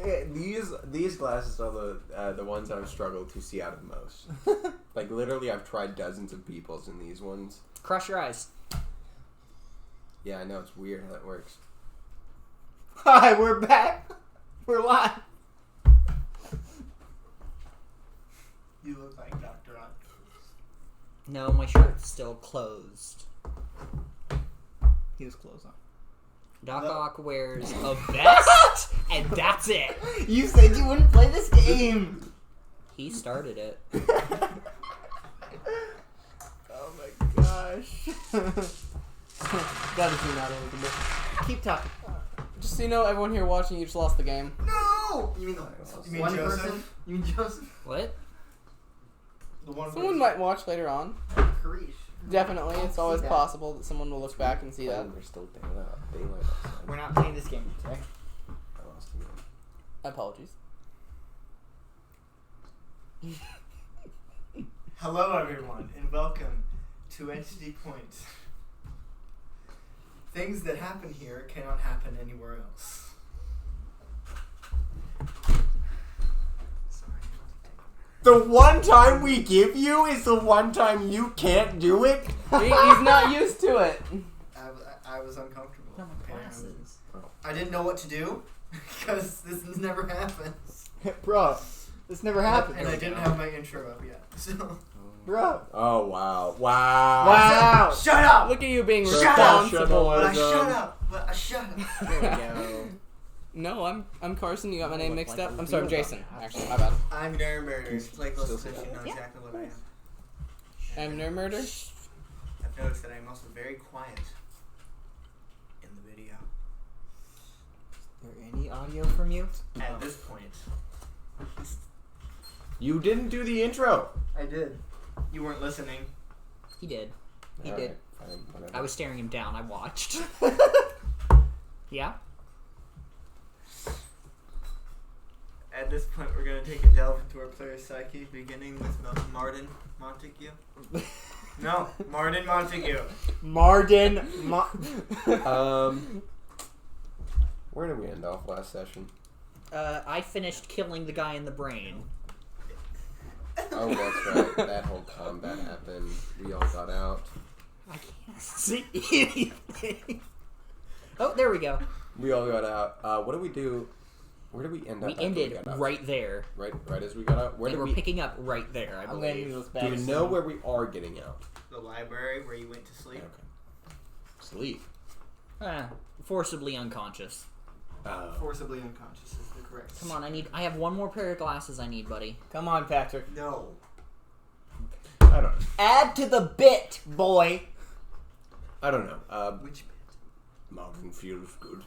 These glasses are the ones I've struggled to see out of most. Like literally, I've tried dozens of people's in these ones. Crush your eyes. Yeah, I know it's weird how that works. Hi, we're back. We're live. You look like Dr. Octopus. No, my shirt's still closed. He was close on. Doc Ock wears a vest, and that's it. You said you wouldn't play this game. He started it. Oh my gosh. Gotta zoom out a little bit. Keep talking. Just so you know, everyone here watching, you just lost the game. No! You mean One Joseph? person? You mean Joseph? What? The one Someone person. might watch later on. Karish. Definitely, it's always that. possible that someone will look back and see that. We're still daylight outside. We're not playing this game today. I lost the game. Apologies. Hello, everyone, and welcome to Entity Point. Things that happen here cannot happen anywhere else. Sorry. The one time we give you is the one time you can't do it? He's not used to it. I was uncomfortable. Not my glasses. I didn't know what to do because this never happens. Bro, this never happened. And I didn't have my intro up yet. So. Bro. Oh, wow. Wow. Wow. Shut up! Look at you being Shut up! responsible. But I shut up! But I shut up! There we go. No, I'm Carson. You got my name mixed like up. a I'm sorry, I'm real Jason. Actually, my bad. I'm Nerd Murders. Like Still listen, say you know Yeah. exactly what I am. I'm Nerd Murder. I've noticed that I'm also very quiet in the video. Is there any audio from you? At this point. You didn't do the intro. I did. You weren't listening. He did. He All did. right, fine, whatever. I was staring him down. I watched. Yeah? At this point, we're going to take a delve into our player's psyche, beginning with Martin Montague. No, Martin Montague. Where did we end off last session? I finished killing the guy in the brain. Oh, that's right. That whole combat happened. We all got out. I can't see anything. Oh, there we go. We all got out. What did we do? Where did we end up? We after ended got out? right there. Right as we got out. Where And did we're we? picking up right there, I I'm gonna believe. need those Do bags. we know where we are getting out? The library where you went to sleep. Okay. Sleep. Forcibly unconscious. Forcibly unconscious is the correct. Come on, I have one more pair of glasses I need, buddy. Come on, Patrick. No. I don't. Add to the bit, boy. I don't know. Which bit? Martin feels good.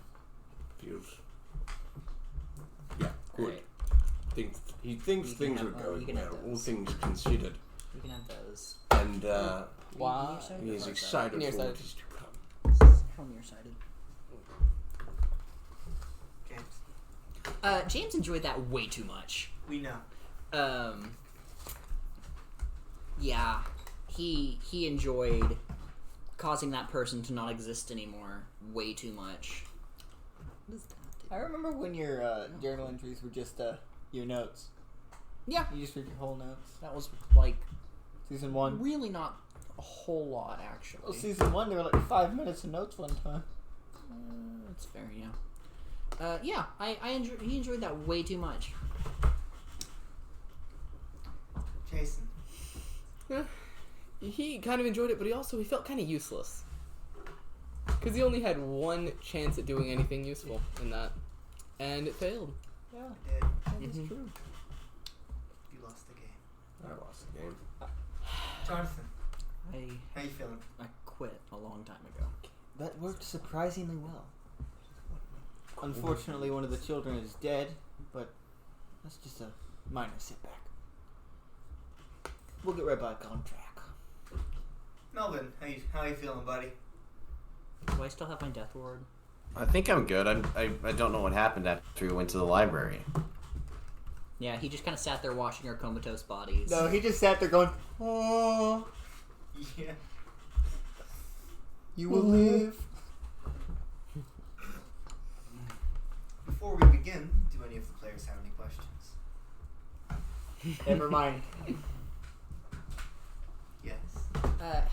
Yeah, good. Alright. He thinks You can things have- are you going can have well. All those. things considered, You can have those. and Wow. he's excited for Nearsighted. what is to come. How nearsighted. James. James enjoyed that way too much. We know. Yeah, he enjoyed causing that person to not exist anymore way too much. What is that? I remember when your journal entries were just your notes. Yeah, You just read your whole notes. that was like Season 1. really not a whole lot actually. Well, Season 1, there were like 5 minutes of notes one time. That's fair, yeah. Yeah, he enjoyed that way too much. Jason. He kind of enjoyed it, but he felt kind of useless. Because he only had one chance at doing anything useful in that. And it failed. Yeah, Did. that is Mhm. true. You lost the game. I lost the game. Jonathan, I how you feeling? quit a long time ago. That worked surprisingly well. Unfortunately, one of the children is dead, but that's just a minor setback. We'll get right back on track. Melvin, how you feeling, buddy? Do I still have my death ward? I think I'm good. I don't know what happened after we went to the library. Yeah, he just kind of sat there watching our comatose bodies. No, he just sat there going, "Oh, Yeah. you will live." Before we begin, do any of the players Never mind. Yes.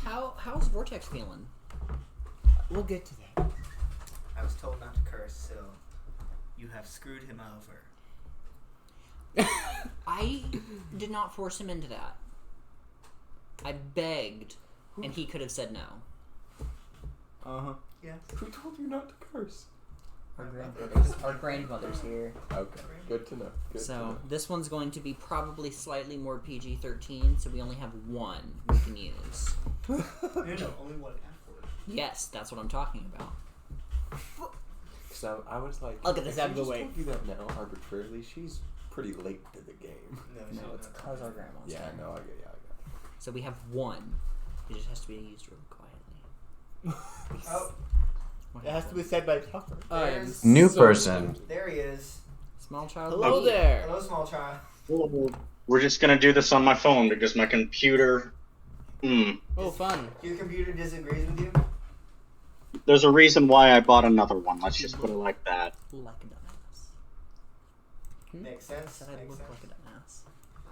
How's Vortex feeling? We'll get to that. I was told not to curse, so you have screwed him over. I did not force him into that. I begged, and he could have said no. Uh-huh. Yes. Who told you not to curse? Our grandmother's here. Okay, good to know. Good to So know. this one's going to be probably slightly more PG-13, so we only have one we can use. No, only one F word. Yes, that's what I'm talking about. So I was like, I'll get this if out of you the just way. told you that now arbitrarily. She's pretty late to the game. No, it's because our grandma's Yeah, here. no, I get. So we have one. It just has to be used really quietly. Oh, What It has to happened? be said by Tucker. I am There's- New so person. there he is. Small child. Hello baby. there. Hello, small child. We're just gonna do this on my phone because my computer. Oh, fun. Your computer disagrees with you? There's a reason why I bought another one. Let's just put it like that. Like a dumbass. Makes sense. Said I Makes look sense. like a dumbass.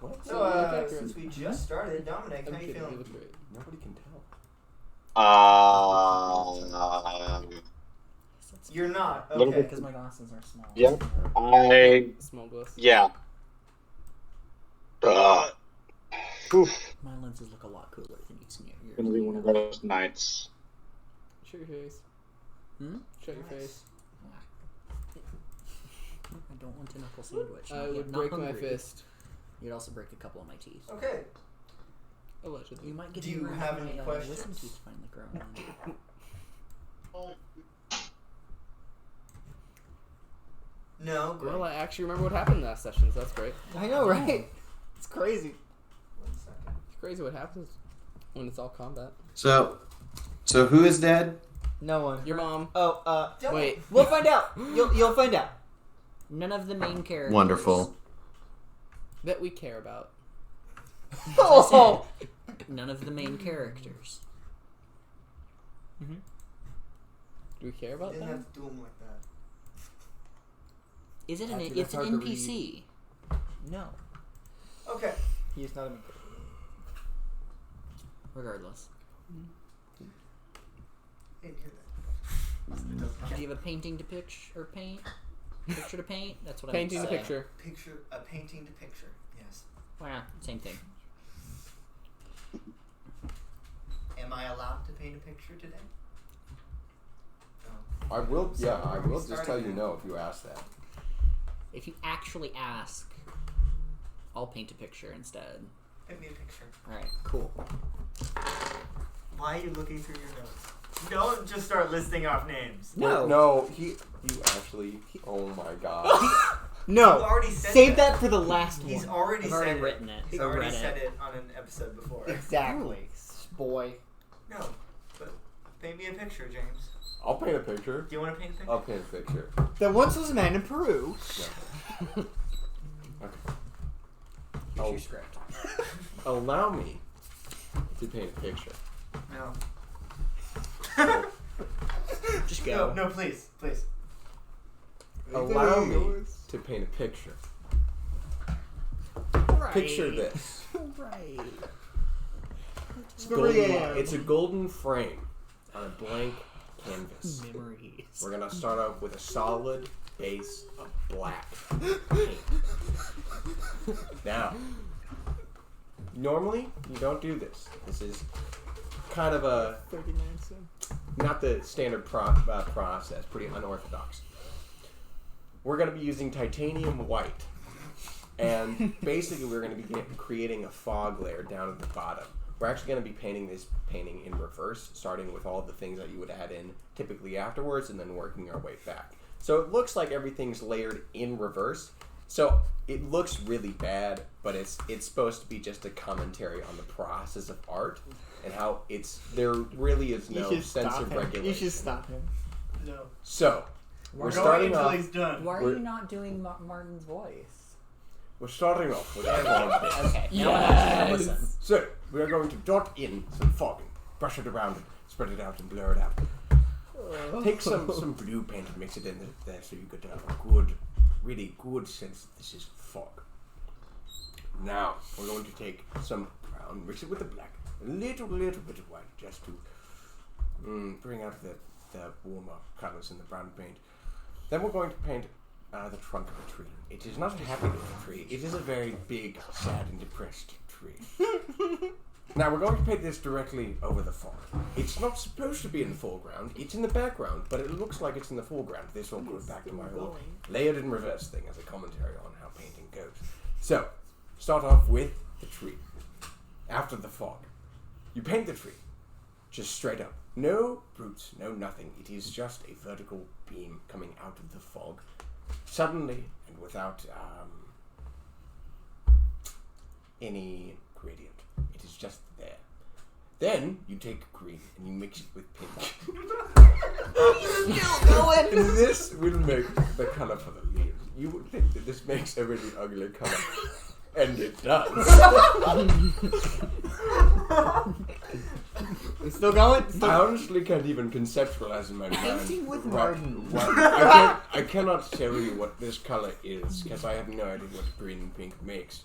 What? So, you look accurate. since we just started, Dominic, I'm how you kidding. You feeling? look great. Nobody can tell. You're not. Little Okay. Because my glasses are small. Yeah. Small glass. Yeah. Oof. My lenses look a lot cooler than yours. Gonna be one of those nights. Show your face. Hmm? Show your face. I don't want a knuckle sandwich. I Not yet. would Not break my hungry. fist. You'd also break a couple of my teeth. Okay. Allegedly. You might get Do you room have for any my, questions? wisdom teeth finally grown. No, great. Well, I actually remember what happened last session, so that's great. I know, right? It's crazy. 1 second. It's crazy what happens when it's all combat. So who is dead? No one. Your mom. Oh, Don't- Wait. we'll find out. You'll find out. None of the main characters. Wonderful. That we care about. Oh. None of the main characters. Do we care You about didn't them? have to do them like that. Is it an? Actually, It's that's an hard to NPC. No. Okay. He's not a main Regardless, Didn't hear that. It doesn't do you have a painting to paint? Picture to paint? That's what Painting I the meant to say. picture. A painting to picture. Yes. Well, same thing. Am I allowed to paint a picture today? No. I will. Yeah, I will just Starting tell you it. no if you ask that. If you actually ask, I'll paint a picture instead. Paint me a picture. Alright, cool. Why are you looking through your notes? Don't just start listing off names. No. No, you actually. Oh my god. No. You already said Save that for the last He's one. already I've said already it. written it. He's or already read said it. it on an episode before. Exactly. Boy. No, but paint me a picture, James. I'll paint a picture. Do you want to paint a picture? I'll paint a picture. There once was a man in Peru. Okay. Here's Oh. your script. Allow me to paint a picture. No. Just go. No, please. Allow me to paint a picture. Right. Picture this. Right. It's, 3 golden, a.m. it's a golden frame on a blank canvas. Memories. We're gonna start off with a solid base of black paint. Now, normally you don't do this. This is kind of a 39 cents. not the standard process. Pretty unorthodox. We're gonna be using titanium white, and basically we're gonna be creating a fog layer down at the bottom. We're actually going to be painting this painting in reverse, starting with all the things that you would add in typically afterwards, and then working our way back. So it looks like everything's layered in reverse. So it looks really bad, but it's supposed to be just a commentary on the process of art and how there really is no sense of regulation. You should stop him. No. So we're Going starting until off. he's done. Why are We're- you not doing Martin's voice? We're starting off with a fog base. Okay. Now I actually Yes. listen. So we are going to dot in some fogging, brush it around, and spread it out and blur it out. Take some blue paint and mix it in there so you get a good, really good sense that this is fog. Now, we're going to take some brown, mix it with the black, a little bit of white, just to bring out the warmer colors in the brown paint. Then we're going to paint the trunk of a tree. It is not a happy little tree. It is a very big, sad, and depressed tree. Now, we're going to paint this directly over the fog. It's not supposed to be in the foreground. It's in the background, but it looks like it's in the foreground. This all goes back to my whole layered and reverse thing as a commentary on how painting goes. So, start off with the tree. After the fog. You paint the tree. Just straight up. No roots, no nothing. It is just a vertical beam coming out of the fog. Suddenly, and without any gradient. It is just there. Then, you take green and you mix it with pink. And this will make the color for the leaves. You would think that this makes a really ugly color. And it does. It's still going? I honestly can't even conceptualize in my mind. Painting with Martin. I cannot tell you what this color is, because I have no idea what green and pink makes.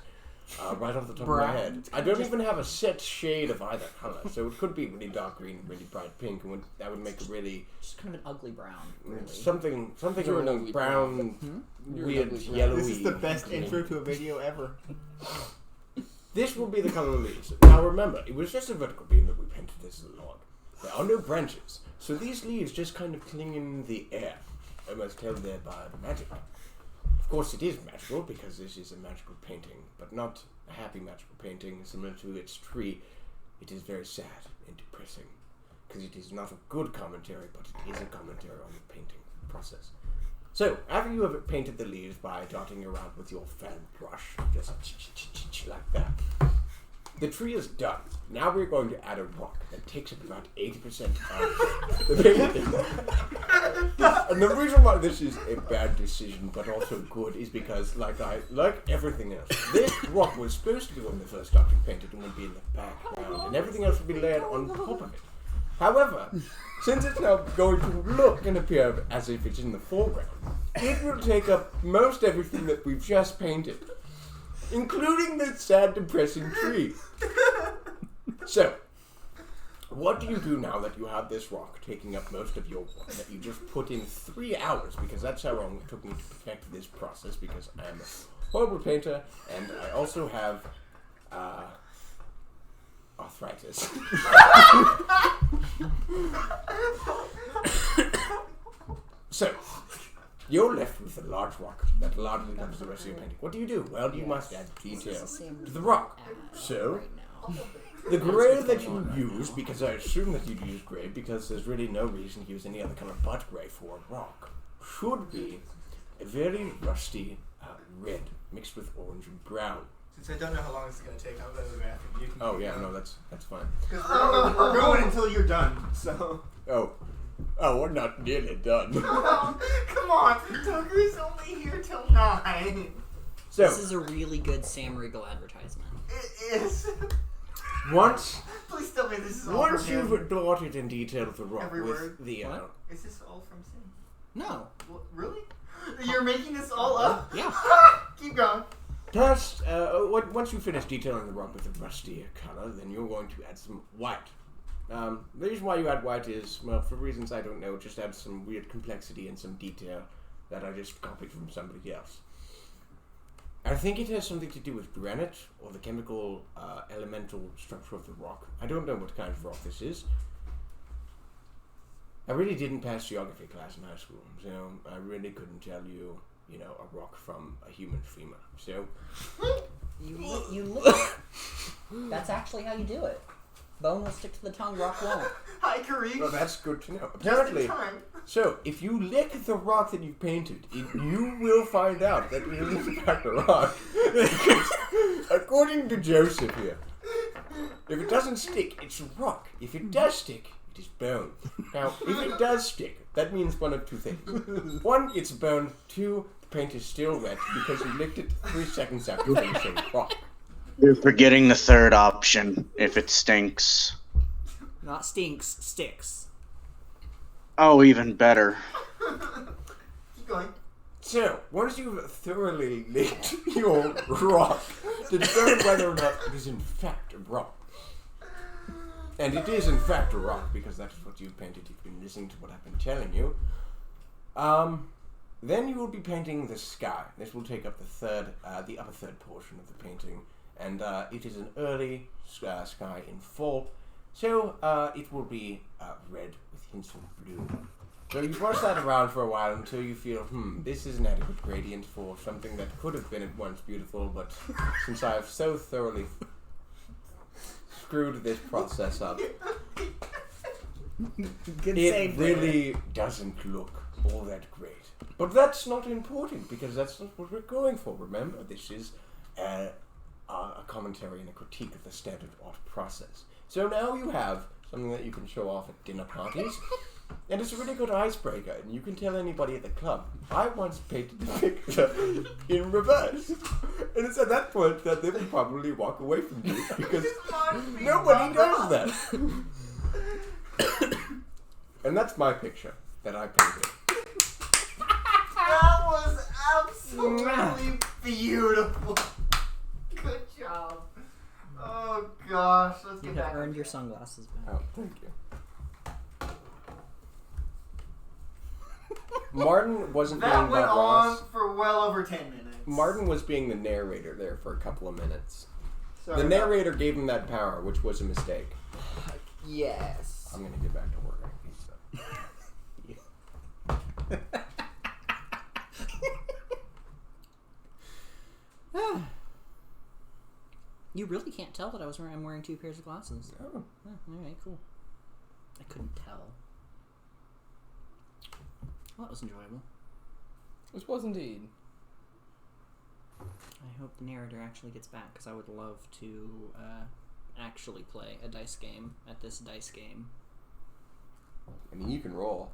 Right off the top of my head. I don't even have a set shade of either color, so it could be really dark green and really bright pink, and that would make a really... Just kind of an ugly brown, really. Something You're an along ugly brown, You're an weird, ugly brown. yellowy... This is the best green. intro to a video ever. This will be the color of leaves. Now remember, it was just a vertical beam that we painted this log. There are no branches, so these leaves just kind of cling in the air, almost held there by magic. Of course it is magical, because this is a magical painting, but not a happy magical painting. Similar to its tree, it is very sad and depressing, because it is not a good commentary, but it is a commentary on the painting process. So, after you have painted the leaves by dotting around with your fan brush, just like that, the tree is done. Now we're going to add a rock that takes up about 80% of the painting. And the reason why this is a bad decision, but also good, is because, like everything else, this rock was supposed to be when the first object painted and would be in the background, and everything else would be layered on top of it. However, since it's now going to look and appear as if it's in the foreground, it will take up most everything that we've just painted, including the sad, depressing tree. So, what do you do now that you have this rock taking up most of your work that you just put in 3 hours, because that's how long it took me to perfect this process, because I'm a horrible painter, and I also have arthritis. So, you're left with a large rock that largely comes the rest of your painting. What do? Well, you must add detail to the rock. So, the gray that you use, because I assume that you'd use gray, because there's really no reason to use any other color but gray for a rock, should be a very rusty red mixed with orange and brown. Since I don't know how long this is going to take, I'll go to the bathroom. You can Oh keep yeah, going. no, that's fine. We're going until you're done, so... Oh, we're not nearly done. Come on, Tucker's only here till 9. So, This is a really good Sam Riegel advertisement. It is. once Please tell me this is all from him. you've dotted and detailed the rock Every with word. the What? Is this all from Sam? No. What, really? You're making this all up? Yeah. Keep going. Plus, once you finish detailing the rock with a rusty color, then you're going to add some white. The reason why you add white is, well, for reasons I don't know, it just adds some weird complexity and some detail that I just copied from somebody else. I think it has something to do with granite, or the chemical, elemental structure of the rock. I don't know what kind of rock this is. I really didn't pass geography class in high school, so I really couldn't tell you, a rock from a human femur. So, You look. That's actually how you do it. Bone will stick to the tongue, rock won't. Hi, Kareem. well, that's good to know. Just Apparently, in time. so if you lick the rock that you painted, you will find out that it is in fact a rock. According to Joseph here, if it doesn't stick, it's a rock. If it does stick, it is bone. Now, if it does stick, that means one of two things. One, it's bone. Two, the paint is still wet because you licked it 3 seconds after finishing the rock. You're forgetting the third option, if it stinks. Not stinks, sticks. Oh, even better. Keep going. So, once you've thoroughly licked your rock to determine whether or not it is in fact a rock, and it is in fact a rock because that is what you've painted, you've been listening to what I've been telling you, then you will be painting the sky. This will take up the upper third portion of the painting, and it is an early sky in fall, so it will be red with hints of blue. So you brush that around for a while until you feel, this is an adequate gradient for something that could have been at once beautiful, but since I have so thoroughly screwed this process up, it really doesn't look all that great. But that's not important, because that's not what we're going for. Remember, this is a commentary and a critique of the standard art process. So now you have something that you can show off at dinner parties. And it's a really good icebreaker, and you can tell anybody at the club, I once painted the picture in reverse. And it's at that point that they will probably walk away from you, because nobody does that. And that's my picture that I painted. That was absolutely beautiful. Good job. Oh gosh, let's You get have back. earned your sunglasses back. Oh, thank you. Martin wasn't That being went Bob on Ross. for well over 10 minutes. Martin was being the narrator there for a couple of minutes. Sorry The about- narrator gave him that power, which was a mistake. Yes. I'm gonna get back to work on pizza. You really can't tell that I'm wearing two pairs of glasses. Oh. Alright, cool. I couldn't tell. Well, that was enjoyable. This was indeed. I hope the narrator actually gets back, because I would love to actually play a dice game at this dice game. I mean, you can roll.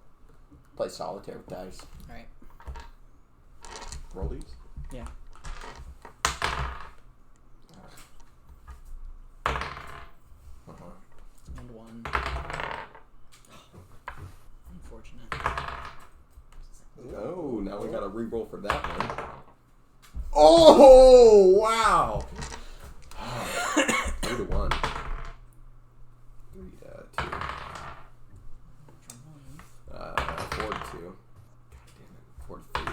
Play solitaire with dice. Alright. Rollies? Yeah. And one. Unfortunate. Oh, now we gotta re-roll for that one. Oh, wow! 3 to 1. 3 to 2. 4 to 2. God damn it. 4 to 3.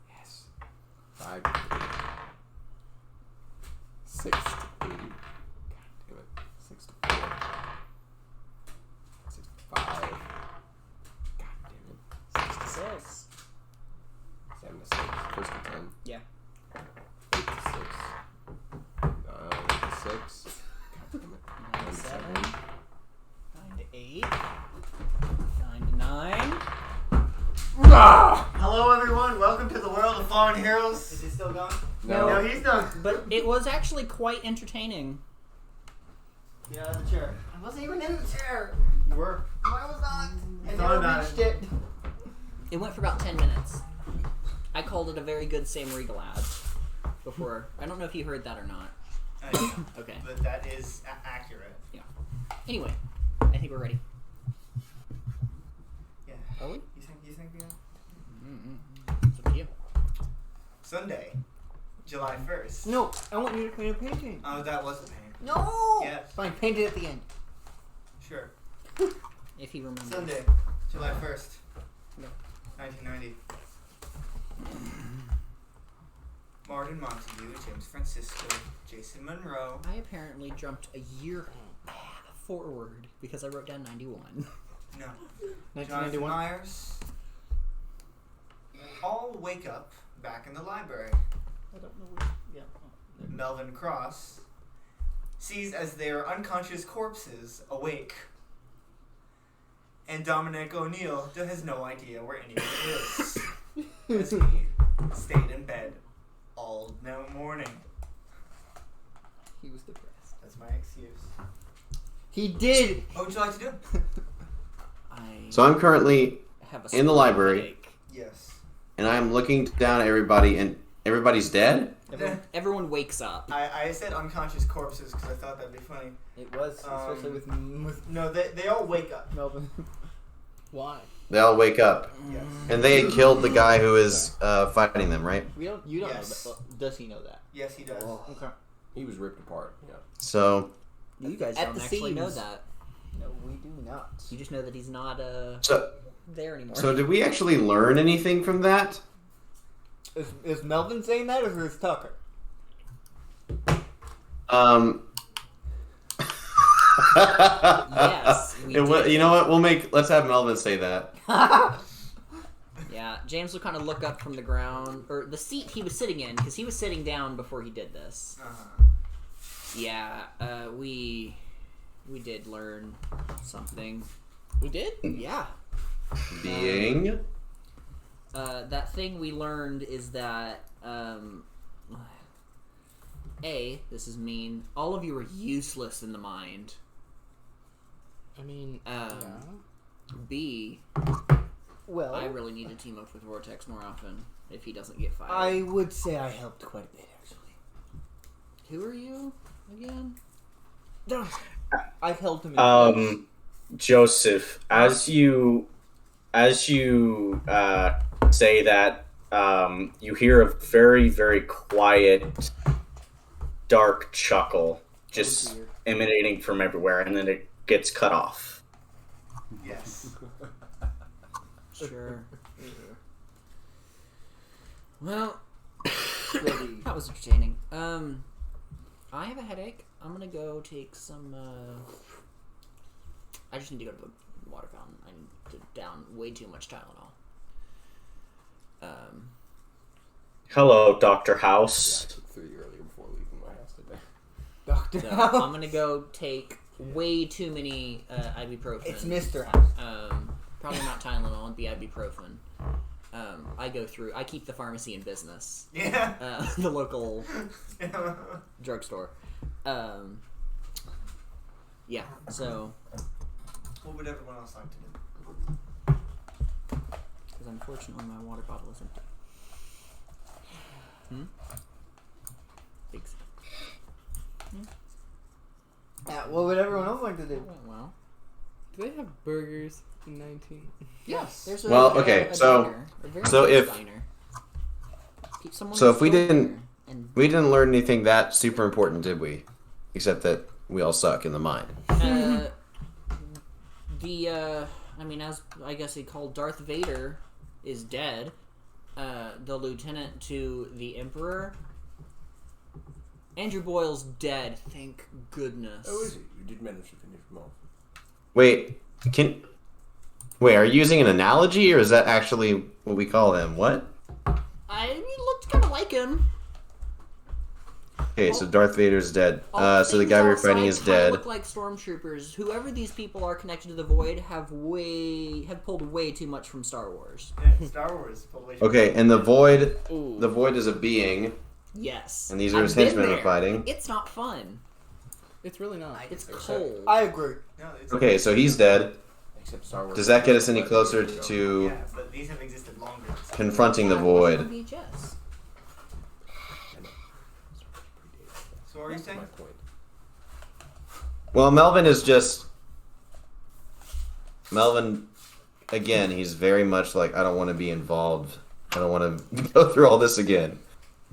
Yes. 5 to 3. 6 to 8. God damn it. 6 to 4. 6 to 5. God damn it. 6 to 6. 7 to 6. First to 10. Yeah. 8 to 6. 9 to 6. God damn it. 9 to 7. 9 to 8. 9 to 9. Ah! Hello everyone, welcome to the world of Fallen Heroes. Is he still going? No. No, he's done. But it was actually quite entertaining. Get out of the chair. I wasn't even in the chair. You were. No, I was not. I Thought never about reached it. It went for about 10 minutes. I called it a very good Sam Riegel ad before. I don't know if you heard that or not. I know, Okay. but that is accurate. Anyway, I think we're ready. Yeah. Are we? You think we are? It's up to you. Sunday, July 1st. No, I want you to paint a painting. Oh, that was a pain. No. Yes. Fine, paint it at the end. Sure. If he remembers. Sunday, July 1st. No. 1990. Martin Montague, James Francisco, Jason Monroe. I apparently jumped a year forward because I wrote down 91. No. 1991. Jonathan Myers. All wake up back in the library. I don't know which. Yeah. Melvin Cross sees as their unconscious corpses awake. And Dominic O'Neill has no idea where anyone is. As he stayed in bed all no morning. He was depressed. That's my excuse. He did. What would you like to do? I So I'm currently have a in the library. headache. Yes. and I'm looking down at everybody, and everybody's dead? Everyone wakes up. I said unconscious corpses because I thought that'd be funny. It was, especially with No, they all wake up. Melvin. Why? They all wake up. Yes. And they had killed the guy who is fighting them, right? We don't. You don't Yes. know that. Does he know that? Yes, he does. Okay. He was ripped apart. Yeah. So, You guys At don't the actually know seams. that. No, we do not. You just know that he's not so, there anymore. so did we actually learn anything from that? Is Melvin saying that, or is Tucker? Yes, we did. You know what? Let's have Melvin say that. Yeah, James will kind of look up from the ground, or the seat he was sitting in, because he was sitting down before he did this. Yeah, we did learn something. We did? Yeah. Being. That thing we learned is that, this is mean, all of you are useless in the mind. I mean, Yeah. B, Well, I really need to team up with Vortex more often if he doesn't get fired. I would say I helped quite a bit, actually. Who are you again? I've helped him. In Joseph, as you say that, you hear a very, very quiet, dark chuckle just emanating from everywhere, and then it gets cut off. Yes. Sure. Well, that was entertaining. I have a headache. I'm gonna go take some. I just need to go to the water fountain. I need to down way too much Tylenol. Hello, Dr. Yeah, House. I took 3 earlier before leaving my house today. Doctor So House. I'm gonna go take way too many ibuprofen. It's Mr. House. Probably not Tylenol. It'd be ibuprofen. I keep the pharmacy in business. Yeah. The local drugstore. Yeah, so, What would everyone else like to do? because unfortunately my water bottle is empty. Thanks. What would everyone else like to do? Well, do they have burgers in 19? yes. There's Well, okay, so- diner, a very so nice if- diner. Someone So if we stole didn't- there, and We didn't learn anything that super important, did we? Except that we all suck in the mind. I mean, as I guess he called Darth Vader is dead. The lieutenant to the Emperor, Andrew Boyle's dead. Thank goodness. Oh, is he? You did manage to finish them all. Wait, are you using an analogy, or is that actually what we call him? What? He looked kind of like him. Okay, so Darth Vader's dead. All So the things guy we're outside fighting is kinda dead. Look like stormtroopers. Whoever these people are connected to the Void have pulled way too much from Star Wars. Yeah, Star Wars. Okay, and the Void Ooh. is a being, Yes. and these are his I've been henchmen we're there. fighting. It's not fun. It's really not. It's cold. I agree. No, it's Okay, so he's dead. Except Star Wars. Does that get us any closer to Yeah, but these have existed longer. confronting the Yeah, it wasn't Void? on VHS. So what are you That's saying? my point. Well, Melvin, again, he's very much like, I don't want to be involved. I don't want to go through all this again.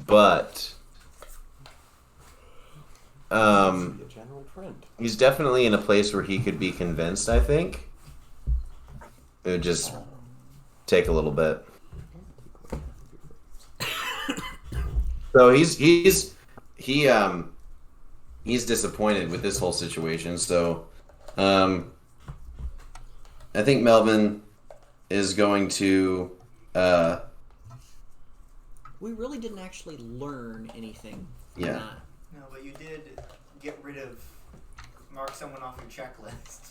But, Be a general trend. he's definitely in a place where he could be convinced, I think. It would just take a little bit. So he's disappointed with this whole situation. So, I think Melvin is going to. We really didn't actually learn anything from Yeah. that. No, but you did get rid of. Mark someone off your checklist.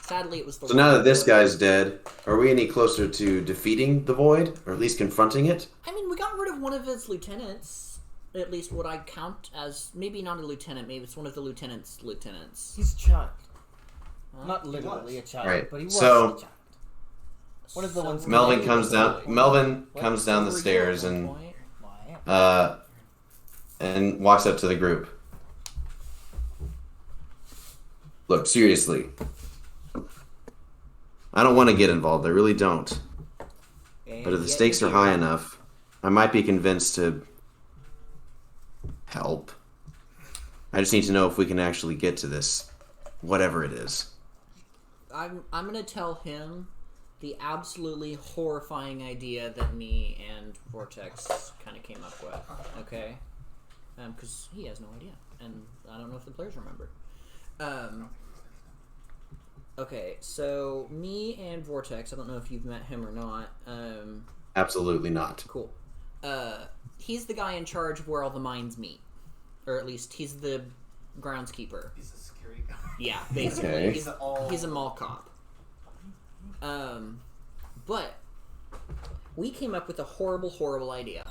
Sadly, it was the So now that this guy's dead, are we any closer to defeating the Void, or at least confronting it? I mean, we got rid of one of his lieutenants. At least what I count as maybe not a lieutenant. Maybe it's one of the lieutenant's lieutenants. He's a child. Huh? Not literally a child, Right. but he was So- a child. One of the ones- Melvin comes down. Melvin comes down the Were you stairs at one and point? Why? and walks up to the group. Look, seriously. I don't want to get involved. I really don't. And But if the yet stakes you are do. high enough, I might be convinced to help. I just need to know if we can actually get to this, whatever it is. I'm gonna tell him the absolutely horrifying idea that me and Vortex kind of came up with. Okay, because he has no idea, and I don't know if the players remember. Okay, so me and Vortex. I don't know if you've met him or not. Absolutely not. Cool. He's the guy in charge of where all the mines meet, or at least he's the groundskeeper. He's a security guy. Yeah, basically. Okay. He's a mall cop. But we came up with a horrible, horrible idea.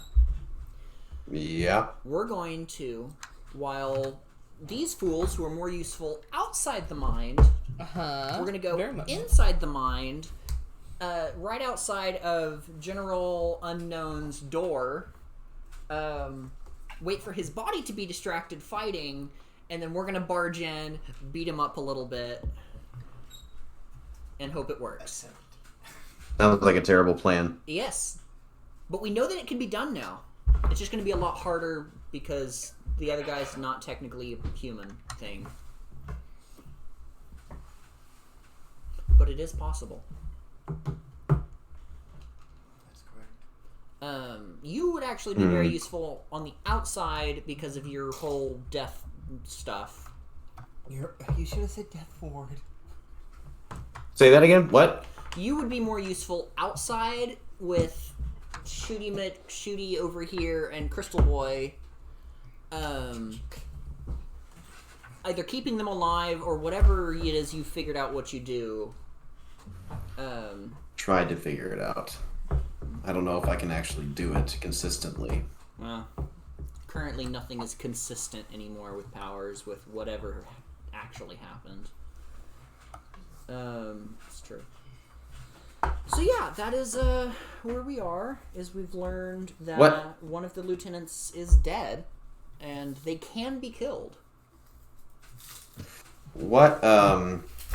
Yeah. We're going to, while these fools who are more useful outside the mind, we're going to go Very much. inside the mind, right outside of General Unknown's door, wait for his body to be distracted fighting, and then we're going to barge in, beat him up a little bit, and hope it works. Sounds like a terrible plan. Yes. But we know that it can be done now. It's just going to be a lot harder because the other guy's not technically a human thing. But it is possible. That's correct. You would actually be very useful on the outside because of your whole death stuff. You should have said death forward. Say that again? What? You would be more useful outside with Shooty over here and Crystal Boy. Either keeping them alive or whatever it is you figured out what you do. Tried to figure it out. I don't know if I can actually do it consistently. Well, currently nothing is consistent anymore with powers, with whatever actually happened. It's true. So yeah, that is where we are. Is we've learned that What? one of the lieutenants is dead, and they can be killed. What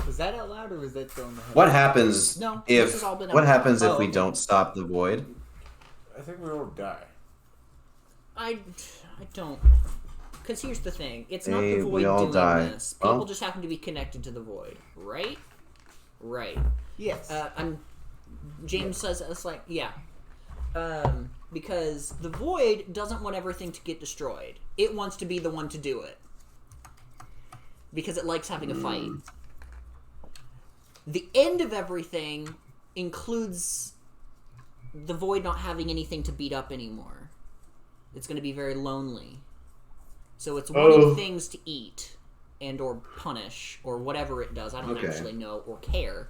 Was that out loud or was that thrown in the head? what happens No, this if has all been what out happens loud. if we Oh, don't stop the void? I think we will die. I don't. Because here's the thing: it's not Hey, the void we all doing die. this. People Well- just happen to be connected to the void, right? Right. Yes. James says it's like, yeah. Because the void doesn't want everything to get destroyed. It wants to be the one to do it. Because it likes having a fight. The end of everything includes the void not having anything to beat up anymore. It's going to be very lonely. So it's wanting things to eat and or punish or whatever it does. I don't Okay. actually know or care.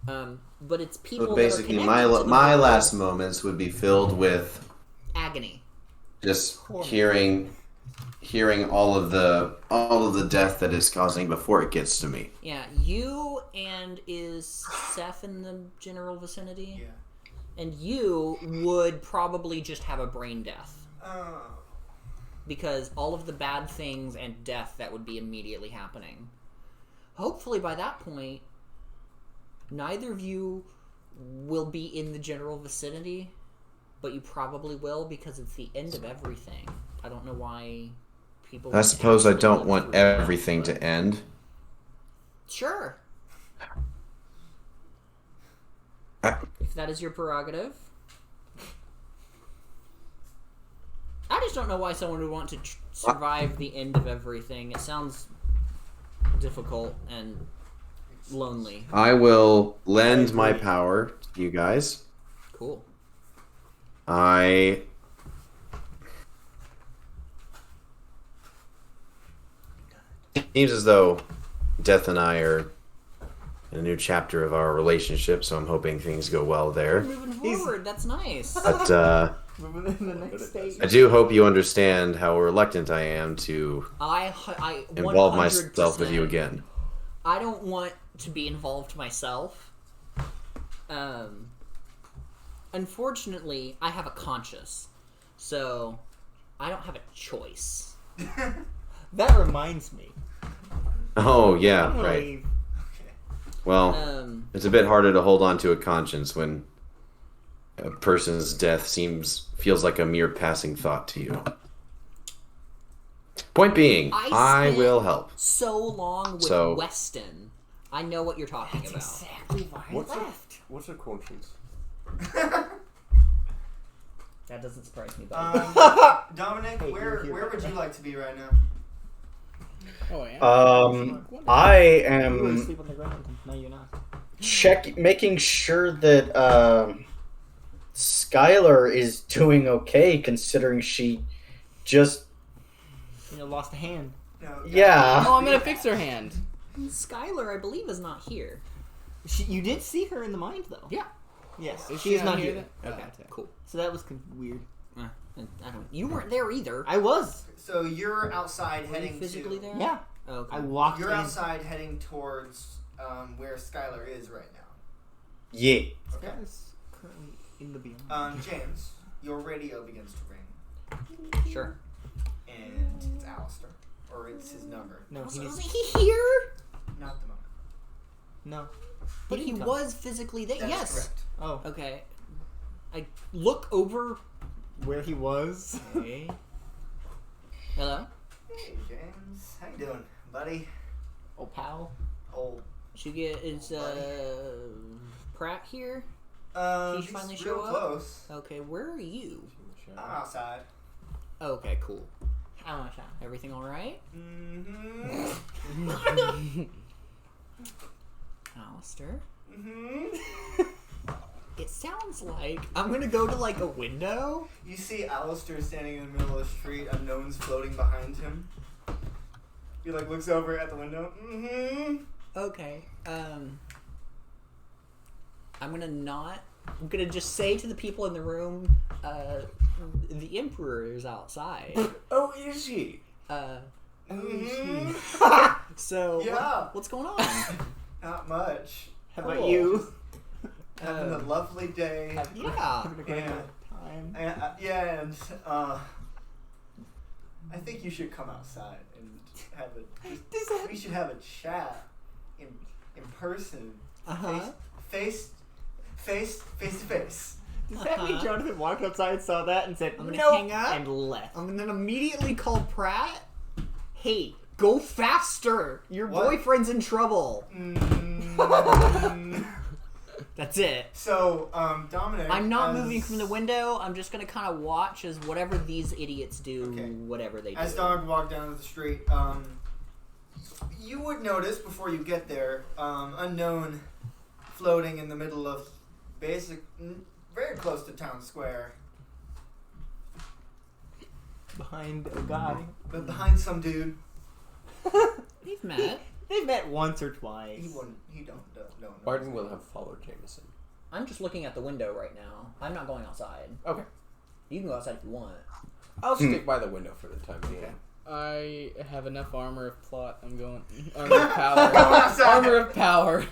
But it's people So that are basically, connected to the my void. last moments would be filled with Agony. just hearing all of the death that it's causing before it gets to me. Yeah, you and is Seth in the general vicinity? Yeah. And you would probably just have a brain death. Oh. Because all of the bad things and death that would be immediately happening. Hopefully by that point, neither of you will be in the general vicinity, but you probably will because it's the end of everything. I don't know why people... I would suppose I actually don't look want through that, everything but- to end. Sure. I- If that is your prerogative. I just don't know why someone would want to survive the end of everything. It sounds difficult and lonely. I will lend my power to you guys. Cool. It seems as though Death and I are in a new chapter of our relationship, so I'm hoping things go well there. Moving forward, that's nice. But Moving in the next stage. I do hope you understand how reluctant I am to I involve 100%. myself with you again. I don't want to be involved myself. Unfortunately, I have a conscience, so I don't have a choice. That reminds me. Oh yeah, I'm gonna right. leave. Well, it's a bit harder to hold on to a conscience when a person's death feels like a mere passing thought to you. Point being, I will help. So long with Weston. I know what you're talking about. Exactly why I left. What's a conscience? That doesn't surprise me, buddy. Dominic, where would you like to be right now? Oh, yeah. I You were am asleep on the ground. No, you're not. making sure that Skylar is doing okay, considering she just Lost a hand. No, yeah. Oh, I'm gonna fix her hand. Skylar, I believe, is not here. You did see her in the mind, though. Yeah. Yes, Is she is out not here. Okay, Oh, cool. So that was weird. I don't. You weren't there either. I was. So you're outside Were you heading physically to. there? Yeah. Okay. I walked You're in. outside heading towards where Skylar is right now. Yeah. That is currently in the beyond. James, your radio begins to ring, Sure. and it's Alistair, or it's his number. No, So he is is, he here? Not the moment. no. But he didn't come. was physically there. That is Yes. correct. Oh, Okay. I look over. where he was. Okay. Hello. Hey James, how you doing, buddy? Oh, pal. Oh, Did you get is Pratt here? he's finally real show up? close. Okay, where are you? I'm outside. Okay, cool. How much? Everything all right? Mm-hmm. Alistair? Mm-hmm. It sounds like I'm gonna go to like a window. You see Alistair standing in the middle of the street, unknowns floating behind him. He looks over at the window. Mm-hmm. Okay. I'm gonna just say to the people in the room, the Emperor is outside. Oh, is she? Mm-hmm. So Yeah. what's going on? Not much. How about Cool. you? Having a lovely day. Yeah. Having a great Yeah. time. And I think you should come outside and have we should have a chat in person. Face to face. Does that mean Jonathan walked outside, saw that, and said, I'm gonna "Nope," hang up. and left? I'm gonna immediately call Pratt. Hey, go faster! Your What? boyfriend's in trouble. Mm. That's it. So, Dominic. I'm not as- moving from the window. I'm just gonna kind of watch as whatever these idiots do, Okay. whatever they do. As Dominic walked down the street, you would notice before you get there, unknown floating in the middle of very close to town square, Behind a guy. but behind some dude. We've met. They've met once or twice. He don't know. Barton will have followed Jameson. I'm just looking at the window right now. I'm not going outside. Okay. You can go outside if you want. I'll stick by the window for the time being. I have enough armor of plot. I'm going. Armor of power. Going outside. Armor of power.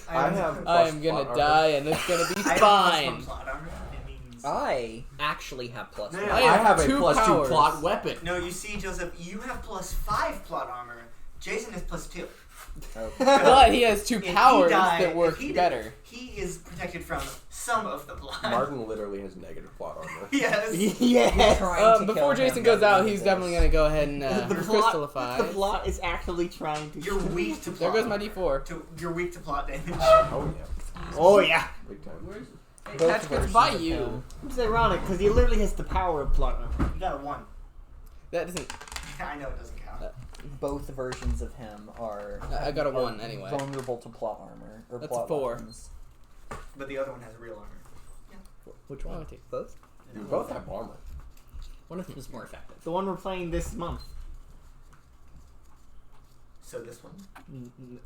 I have. I plus am gonna plot die, armor. and it's gonna be I have fine. plus one plot armor. It means- I actually have plus No, one. no, I I have a two plus powers. 2 plot weapon. No, you see, Joseph, you have plus 5 plot armor. Jason has plus 2. But he has two If he powers died- that if work he did- better. He is protected from some of the blood. Martin literally has negative plot armor. Yes. Yes. Trying to Before kill Jason him, goes but out, he he's does. definitely gonna go ahead and The crystallify. plot is actually trying to. You're weak to plot. There goes my D4. You're weak to plot damage. Oh yeah, Oh yeah. big time. Catch gets by you. It's ironic because he literally has the power of plot armor. You got a 1. That doesn't. I know it doesn't count. Both versions of him are. I got a are 1 anyway. Vulnerable to plot armor or That's plot a 4. weapons. But the other one has real armor. Which one? Oh, okay. Both. You both have armor. One of them is more effective. The one we're playing this month. So this one?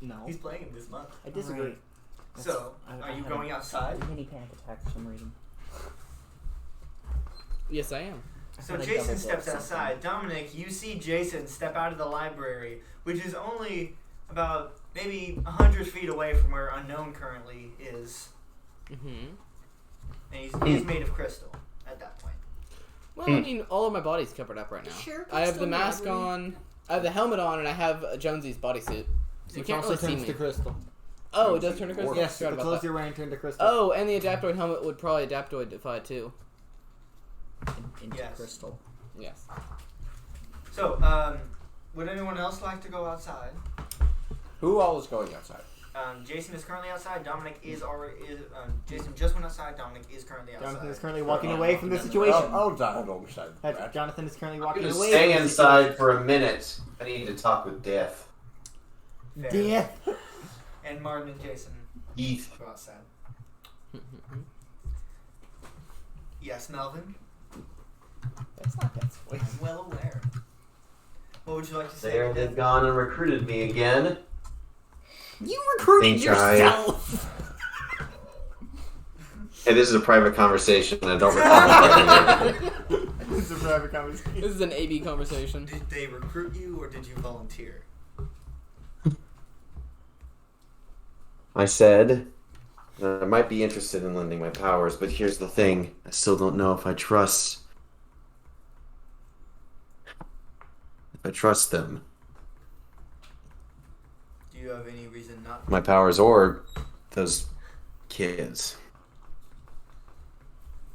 No. He's playing it this month. I disagree. Alright. So, I are you had going outside? Mini panic attack for some reason. Yes, I am. So Kinda Jason double steps book outside. Dominic, you see Jason step out of the library, which is only about maybe 100 feet away from where Unknown currently is. Mm-hmm. And he's made of crystal at that point. Well, I mean, all of my body's covered up right now. Sure, I have crystal the mask library. on, I have the helmet on, and I have Jonesy's bodysuit. So you can't really see me. crystal. Oh, it does turn to crystal? Yes, Forgot the about clothes that. you're wearing turn to crystal. Oh, and the Adaptoid helmet would probably Adaptoidify too. Into Yes. crystal. Yes. So, would anyone else like to go outside? Who all is going outside? Jason is currently outside. Dominic is already. Jason just went outside. Dominic is currently outside. Jonathan is currently walking away from the situation. Jonathan beside. Jonathan is currently I'm walking gonna away. stay from the inside for a minute. I need to talk with Death. Fair. Death. And Martin and Jason Heath. go outside. Yes, Melvin. That's not that voice. I'm well aware. What would you like to say? There they've gone and recruited me again. You recruited Think I- yourself! Hey, this is a private conversation and I don't record. It's a private conversation. This is an AB conversation. Did they recruit you or did you volunteer? I said that I might be interested in lending my powers, but here's the thing. I still don't know if I trust them. Do you have any reason not to? My powers or those kids.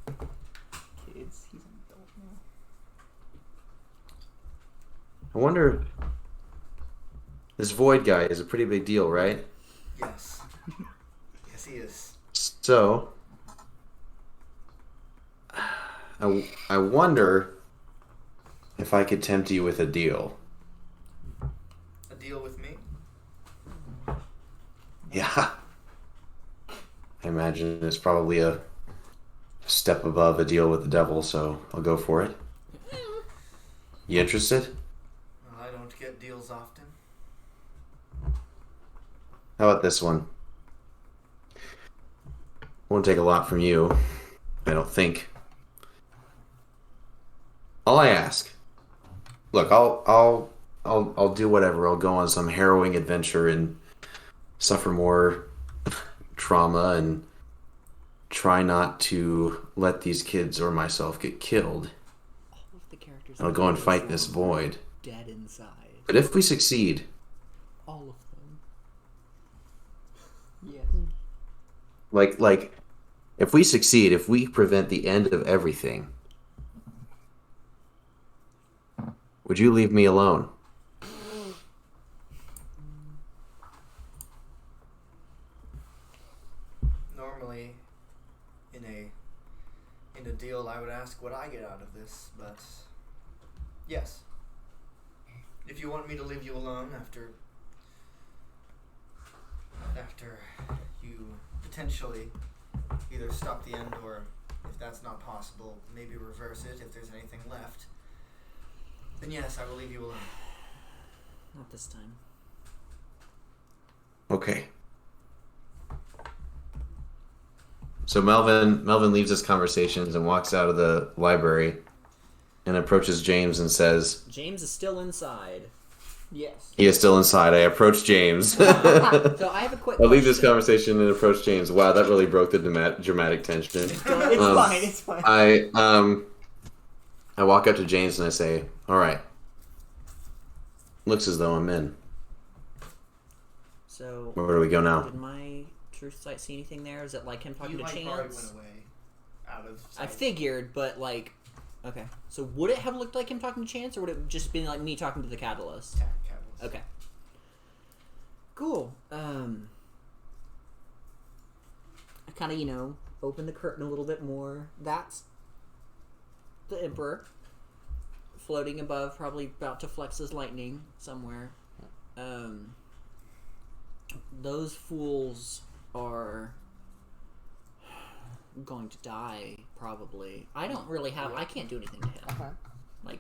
Kids, he's an adult now. I wonder. This Void guy is a pretty big deal, right? Yes. Yes, he is. So, I wonder if I could tempt you with a deal. A deal with me? Yeah. I imagine it's probably a step above a deal with the devil, so I'll go for it. You interested? Well, I don't get deals often. How about this one? Won't take a lot from you, I don't think. All I ask, look, I'll do whatever. I'll go on some harrowing adventure and suffer more trauma and try not to let these kids or myself get killed. All of the characters I'll go and fight this void. dead inside. But if we succeed, All of them. Yes. like, if we succeed, if we prevent the end of everything, would you leave me alone? Normally, in a deal, I would ask what I get out of this, but yes. If you want me to leave you alone after you potentially either stop the end or, if that's not possible, maybe reverse it if there's anything left, then yes, I will leave you alone. Not this time. Okay. So Melvin leaves his conversations and walks out of the library and approaches James and says, James is still inside. Yes. he is still inside. I approach James. So I have a quick I'll leave this question. conversation and approach James. Wow, that really broke the dramatic tension. It's fine. It's fine. I walk up to James and I say, all right. Looks as though I'm in. So, Where do we go now? did my truth sight see anything there? Is it like him talking You to probably Chance? went away out of I sight. figured, but like, okay. So would it have looked like him talking to Chance, or would it just been like me talking to the Catalyst? Catalyst. Okay. Cool. I kind of, open the curtain a little bit more. That's the Emperor floating above, probably about to flex his lightning somewhere. Those fools are going to die, probably. I don't really have... I can't do anything to him. Uh-huh. Like,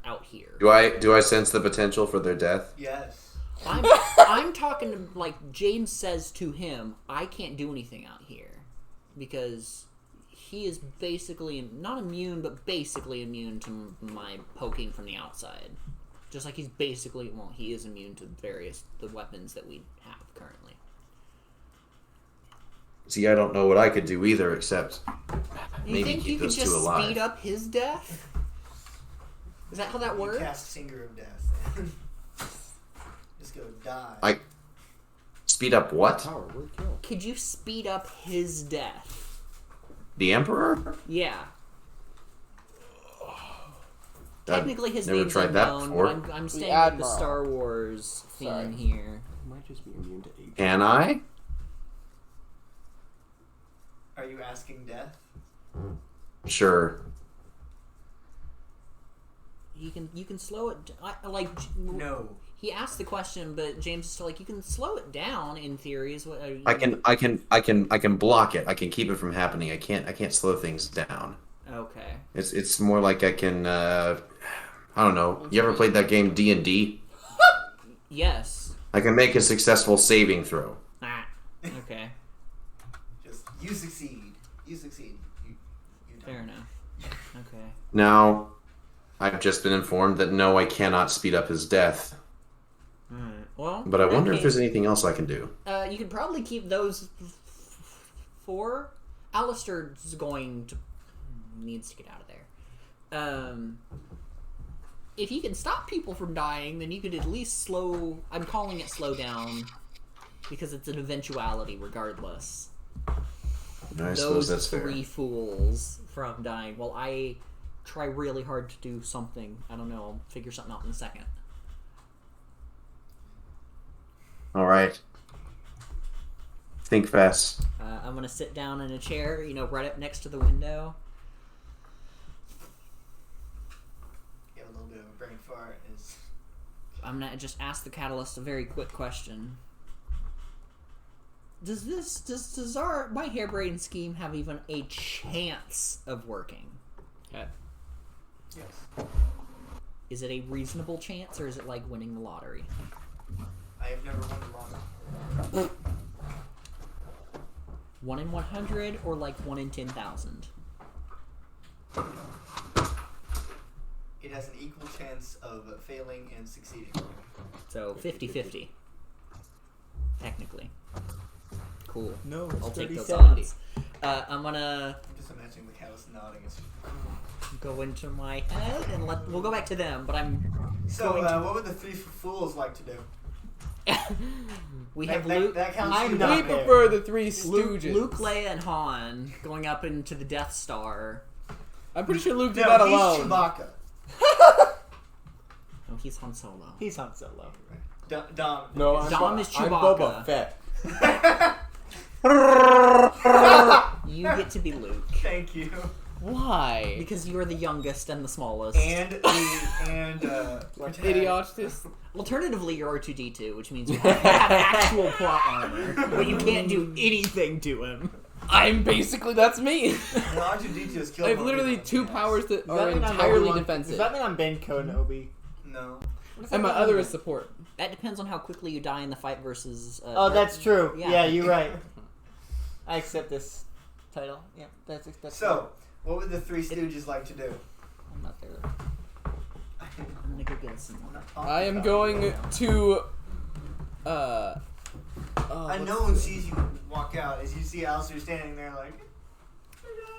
out here. Do I sense the potential for their death? Yes. I'm talking to, like, James says to him, I can't do anything out here. Because he is basically, not immune, but basically immune to my poking from the outside. Just like he's basically, he is immune to the weapons that we have currently. See, I don't know what I could do either, except You maybe think keep you could those just two alive. speed up his death? Is that how that You works? cast Finger of Death. Just go die. Speed up what? Power would kill. Could you speed up his death? The Emperor? Yeah. I've Technically, his never name's tried that unknown, before. but I'm staying with the Admiral. Star Wars theme Sorry. here. Might just be immune to age. Can I? Are you asking death? Sure. You can slow it. Like No. he asked the question, but James is still like, you can slow it down in theory. Is what I can block it. I can keep it from happening. I can't slow things down. Okay. It's more like I can. I don't know. You ever played that game D&D? Yes. I can make a successful saving throw. Ah. Okay. Just you succeed. You succeed. You Fair enough. Okay. Now, I've just been informed that no, I cannot speed up his death. Alright. Well. But I in that wonder if there's case, anything else I can do. You could probably keep those 4. Alistair's going to needs to get out of there. If you can stop people from dying, then you could at least slow. I'm calling it slow down because it's an eventuality, regardless. I suppose Those that's 3 fair. fools from dying. Well, I try really hard to do something. I don't know. I'll figure something out in a second. All right. Think fast. I'm gonna sit down in a chair, right up next to the window. have a little bit of a brain fart. I'm gonna just ask the catalyst a very quick question. Does my harebrained scheme have even a chance of working? Okay. Yes. Is it a reasonable chance, or is it like winning the lottery? I have never won the lottery. 1 in 100, or like 1 in 10,000? It has an equal chance of failing and succeeding. So 50-50. Technically. Cool. No, I'll it's take those 30-70. odds. I'm gonna I'm just imagining the catalyst nodding. go into my head and we'll go back to them, but I'm So, going to... what would the 3 fools like to do? We have that, Luke... that counts I'm you not We down. there. prefer the 3 Stooges. Luke, Leia, and Han going up into the Death Star. I'm pretty sure Luke did No, that he's alone. Chewbacca. Oh, he's Han Solo. He's Han Solo. Dom. No, Dom is I'm Chewbacca. Boba Fett. You get to be Luke. Thank you. Why? Because you are the youngest and the smallest. Idiotis. Alternatively, you're R2-D2, which means you have actual plot armor, but you can't do anything to him. I'm basically, that's me. R2-D2 is killed. I have more literally people 2 than powers that Does are that mean I'm entirely Obi-Wan- defensive. Does that mean I'm Ben Kenobi? No. And my other is support. That depends on how quickly you die in the fight versus... Oh, that's true. Yeah. Yeah, you're right. I accept this title. Yeah, that's So, what would the 3 Stooges like to do? I'm not there. I'm gonna go get some... I am going to, Unknown sees you walk out as you see Alistair standing there like,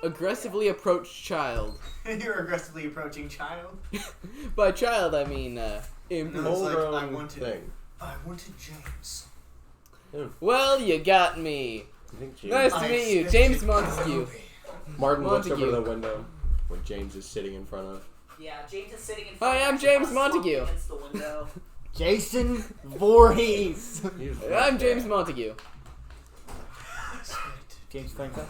aggressively approach child. you're aggressively approaching child. By child, I mean, No, it's Whole like, grown I wanted, thing. I wanted James. Well, you got me. I think James, Nice to I meet you, expected James Montague. Martin looks over Montague. the window where James is sitting in front of. Yeah, James is sitting in Hi, I'm James Montague. against the window. Jason Voorhees. He's I'm right James there. Montague. James Franco.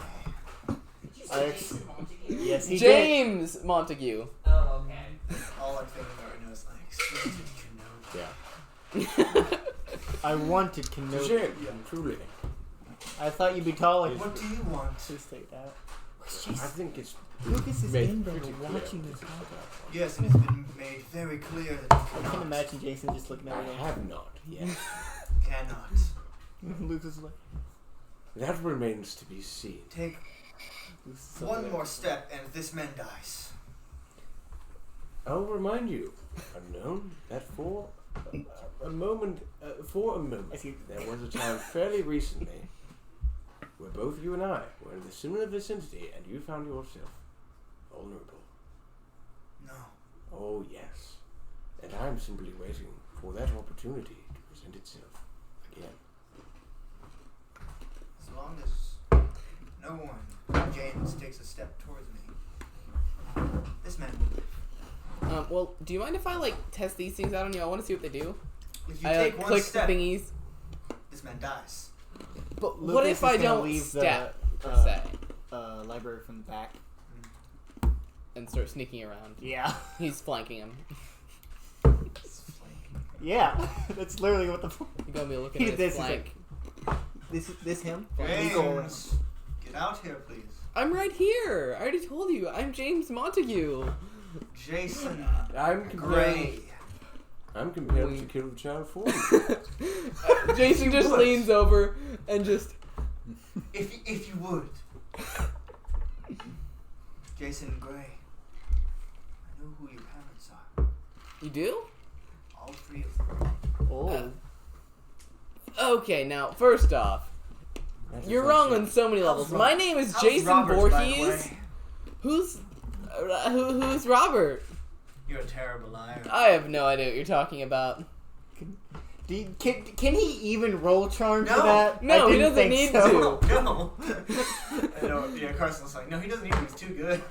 Did you say Alex. Jason Montague? Yes, he James Montague. Oh, okay. All I'm thinking right now is like, expected Kenobi. Yeah. did. I wanted Kenobi. James, truly. I thought you'd be taller. What do you want? Just take that. Where's I Jason? think it's Lucas is made in there pretty clear. watching this podcast. Yes, and it's been made very clear that I you can cannot. imagine Jason just looking I over there. have not yet. Cannot. Lucas is like, That remains to be seen. Take Lucas is over one there. more step and this man dies. I'll remind you, unknown, that for a moment, I see. there was a time fairly recently where both you and I were in the similar vicinity, and you found yourself vulnerable. No. Oh yes, and I'm simply waiting for that opportunity to present itself again. long as no one, James, takes a step towards me, this man will live. Well, do you mind if I like test these things out on you? I want to see what they do. If you I take one click step, thingies. this man dies. But what Lucas if I is gonna don't leave step the, per se library from the back. and start sneaking around? Yeah. He's flanking him. Yeah. That's literally what the. You're gonna be looking at This his is flank. This him? James, get out here, please. I'm right here. I already told you. I'm James Montague. Jason I'm Gray. compared to kill the child for you. Jason just leans over and just. If you would. Jason Gray. I know who your parents are. You do? All three of them. Oh. Okay, now first off, you're wrong on so many levels. How's My name is how's Jason Robert, by the Voorhees. way? Who's Robert? You're a terrible liar. I have no idea what you're talking about. Can he even roll charm for No. that? No, I he didn't doesn't think need so. to. No. I know, yeah, Carson's like, no, he doesn't even, he's too good.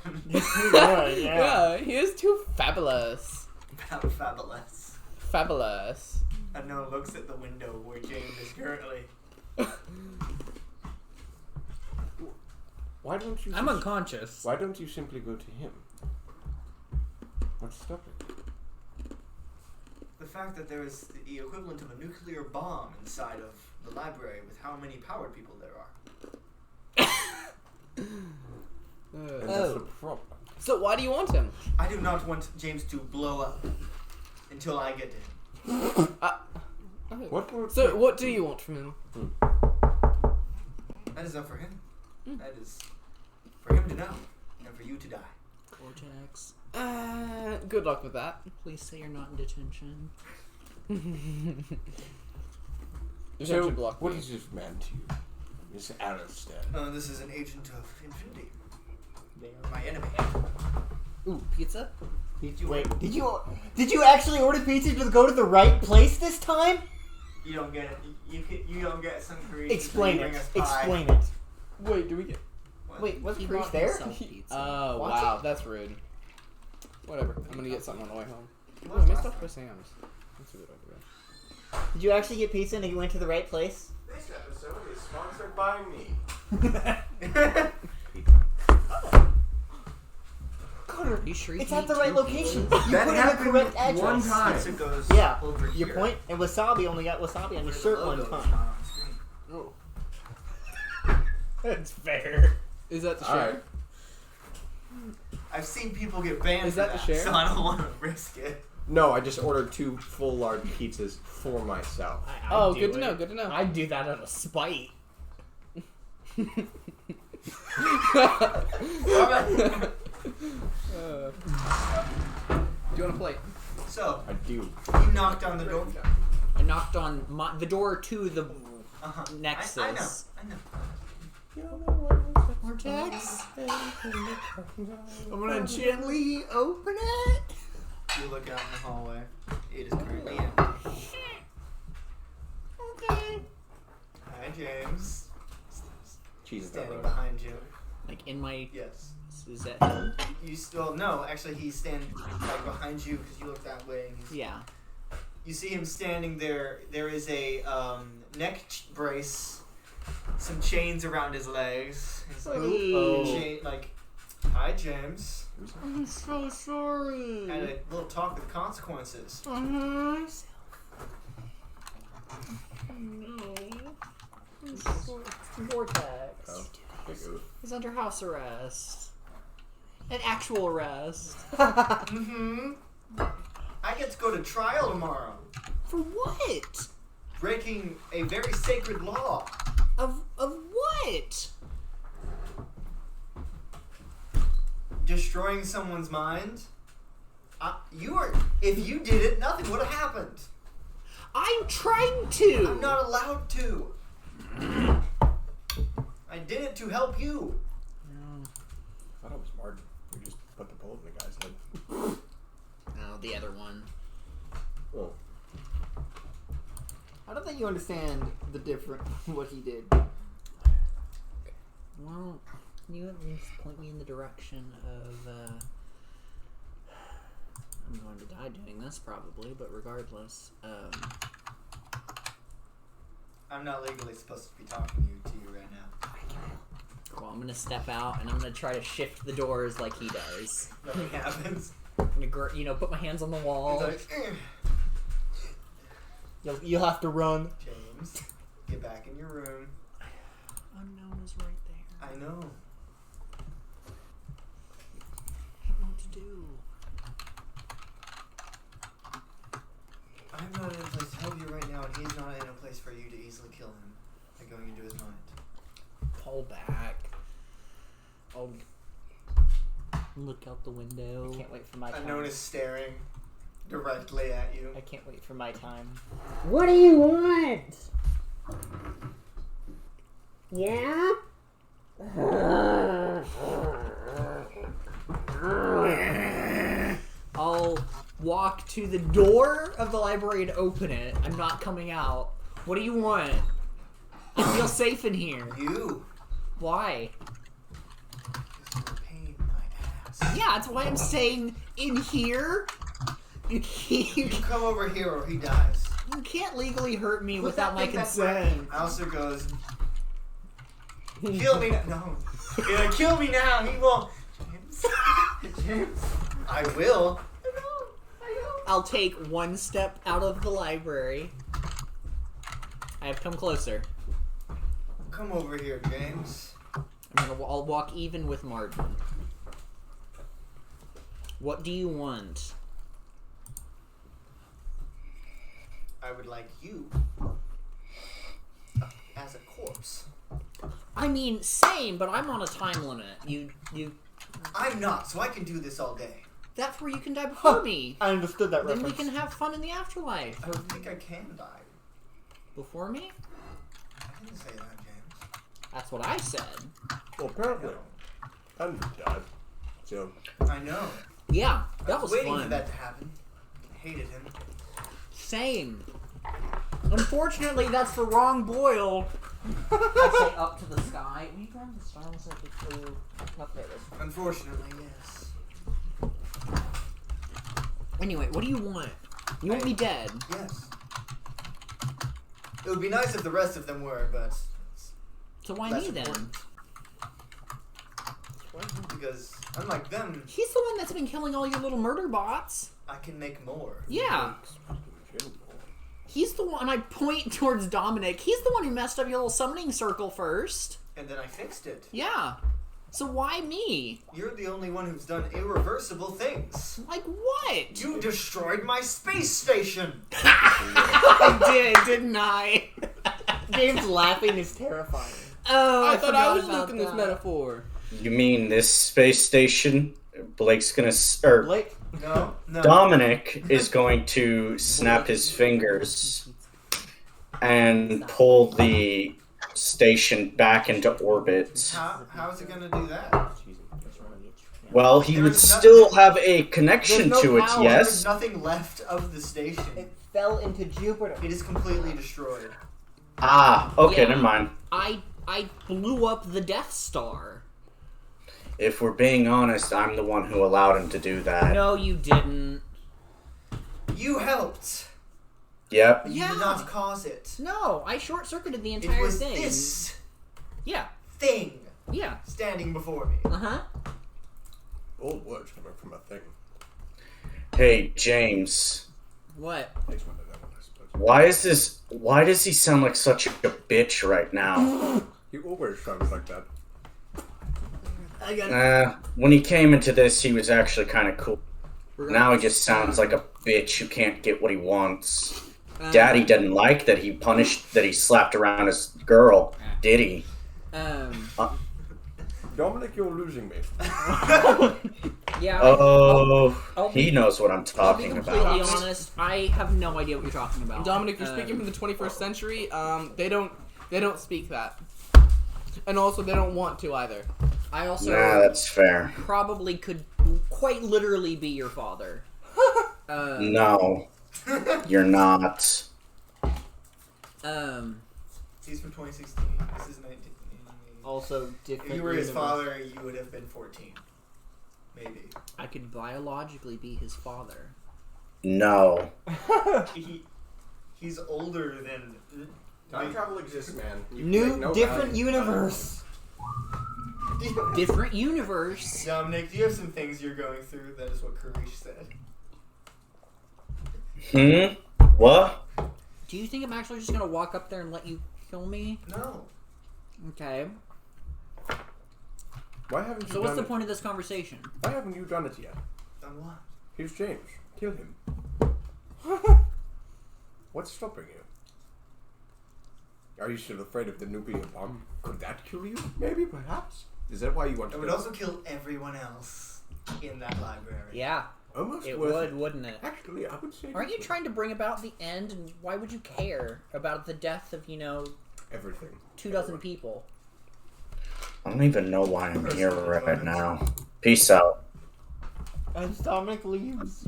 Right, yeah. Yeah, he is too fabulous. Fabulous. Fabulous. And Noah looks at the window where James is currently. Why don't you? I'm unconscious. Why don't you simply go to him? What's stopping? The fact that there is the equivalent of a nuclear bomb inside of the library with how many powered people there are. And that's the problem. So why do you want him? I do not want James to blow up until I get to him. What will it So take? what do you want from him? That is not for him. That is for him to know and for you to die. Vortex. Good luck with that. Please say you're not in detention. So, block what me. is this man to you? This Alistair. This is an agent of Infinity. They are my enemy. Ooh, pizza? Did you actually order pizza to go to the right place this time? You don't get it. You don't get some creation. Explain bring it. us pie. Explain it. Wait, do we get? What? Wait, was He Priest bought there? himself pizza. Oh What? wow, that's rude. Whatever. I'm gonna get something on the way home. What Oh, I was missed last off for time? Sam's. That's a good idea. Did you actually get pizza and you went to the right place? This episode is sponsored by me. Connor, You sure you it's can at the eat right two location. pizzas? You That put in the happened correct address. one time. Pizza goes Yeah, over your here. point. And Wasabi only got Wasabi on his shirt one Logo is time. not on screen. Oh. That's fair. Is that the All share? right. I've seen people get banned Is for that the share? so I don't want to risk it. No, I just ordered 2 full large pizzas for myself. Oh, good to know. Good to know. I'd do that out of spite. Do you want a plate? So, I do. you knocked on the door. I knocked on the door to the Uh-huh. Nexus. I know. Vortex? I'm gonna gently open it. You look out in the hallway. It is currently empty. Okay. Hi, James. Cheese Standing behind you. Like in my... Yes. Is that him? You still no. Actually, he's standing like behind you because you look that way. And he's, Yeah. You see him standing there. There is a neck brace, some chains around his legs. He's like, Oh. like, hi, James. I'm so sorry. Had a little talk with consequences. No. Vortex. Oh, big oof. He's under house arrest. An actual arrest. Mm-hmm. I get to go to trial tomorrow, For what? breaking a very sacred law. Of what? Destroying someone's mind. If you did it, nothing would have happened. I'm trying to. I'm not allowed to. I did it to help you. I thought it was Martin. We just put the bullet in the guy's head. No, the other one. Oh. I don't think you understand the difference what he did. Well, can you at least point me in the direction of, I'm going to die doing this, probably, but regardless, I'm not legally supposed to be talking to you right now. Well, I'm gonna step out, and I'm gonna try to shift the doors like he does. Nothing happens. I'm gonna, put my hands on the wall. He's like, You'll have to run. James, get back in your room. Unknown is right there. I know. I don't know what to do. I'm not in a place to help you right now, and he's not in a place for you to easily kill him by going into his mind. Pull back. I'll look out the window. I can't wait for my time. Unknown is staring directly at you. I can't wait for my time. What do you want? Yeah? I'll walk to the door of the library and open it. I'm not coming out. What do you want? I feel safe in here. You. Why? Because you're a pain in my ass. Yeah, that's why I'm staying in here. You You come over here or he dies. can't legally hurt me Put without that my thing back consent. where- Alistair goes, kill me now. No. You're gonna kill me now. He won't. James. James. I will. I know. I'll take one step out of the library. I have come closer. Come over here, James. I'll walk even with Martin. What do you want? I would like you as a corpse. I mean, same, but I'm on a time limit. You. I'm not, so I can do this all day. That's where you can die before me. I understood that Then reference. we can have fun in the afterlife. I don't think I can die. Before me? I didn't say that, James. That's what I said. Well, apparently, Andrew died. So, I know. Yeah, I that was waiting fun. for that to happen. I hated him. Same. Unfortunately, that's the wrong boil. I say up to the sky. Will you grab the style so I can up there? Unfortunately, yes. Anyway, what do you want? You want me dead? Yes. It would be nice if the rest of them were, but So why less me then? important. Because unlike them, He's the one that's been killing all your little murder bots. I can make more. Yeah. He's the one. I point towards Dominic. He's the one who messed up your little summoning circle first. And then I fixed it. Yeah. So why me? You're the only one who's done irreversible things. Like what? You destroyed my space station. I did, didn't I? James laughing is terrifying. Oh, I thought I was forgot looking about this that. metaphor. You mean this space station? Blake's gonna, or Blake, No, no. Dominic is going to snap his fingers and pull the station back into orbit. How's it gonna do that? Well, he would There's no- still have a connection There's no to it, power. yes. There's nothing left of the station. it fell into Jupiter. It is completely destroyed. Ah, okay, Yeah. never mind. I blew up the Death Star. If we're being honest, I'm the one who allowed him to do that. No, you didn't. You helped. Yep. You Yeah. did not cause it. No, I short-circuited the It entire was thing. this Yeah, thing yeah. standing before me. Uh-huh. old words coming from a thing. Hey, James. What? Makes one of them, I suppose. Why does he sound like such a bitch right now? He always sounds like that. I got When he came into this, he was actually kind of cool. We're gonna- Now he just sounds like a bitch who can't get what he wants. Daddy didn't like that he slapped around his girl, did he? Dominic, you're losing me. Yeah. Oh, I'll he be- knows what I'm I'll be talking completely about. honest. I have no idea what you're talking about. Dominic, you're speaking from the 21st century. They don't speak that, and also they don't want to either. I also Nah, that's fair. probably could quite literally be your father. No, you're not. He's from 2016. This is 1980. Also, different. If you were his universe. father, you would have been 14. Maybe. I could biologically be his father. No. He's older than. Time travel exists, man. You New, make no different value. universe. Different universe. Dominic, do you have some things you're going through? That is what Karish said. What? Do you think I'm actually just gonna walk up there and let you kill me? No. Okay. Why haven't you So what's done the it? point of this conversation? Why haven't you done it yet? Done what? Here's James. Kill him. What's stopping you? Are you still afraid of the nuclear bomb? Could that kill you? Maybe, perhaps. Is that why you want It to would go? also kill everyone else in that library. Yeah, Almost it worth would, wouldn't it? Actually, I would say. Aren't you this trying to bring about the end? And why would you care about the death of, everything. 24 people? I don't even know why I'm here right now. Peace out. As Dominic leaves.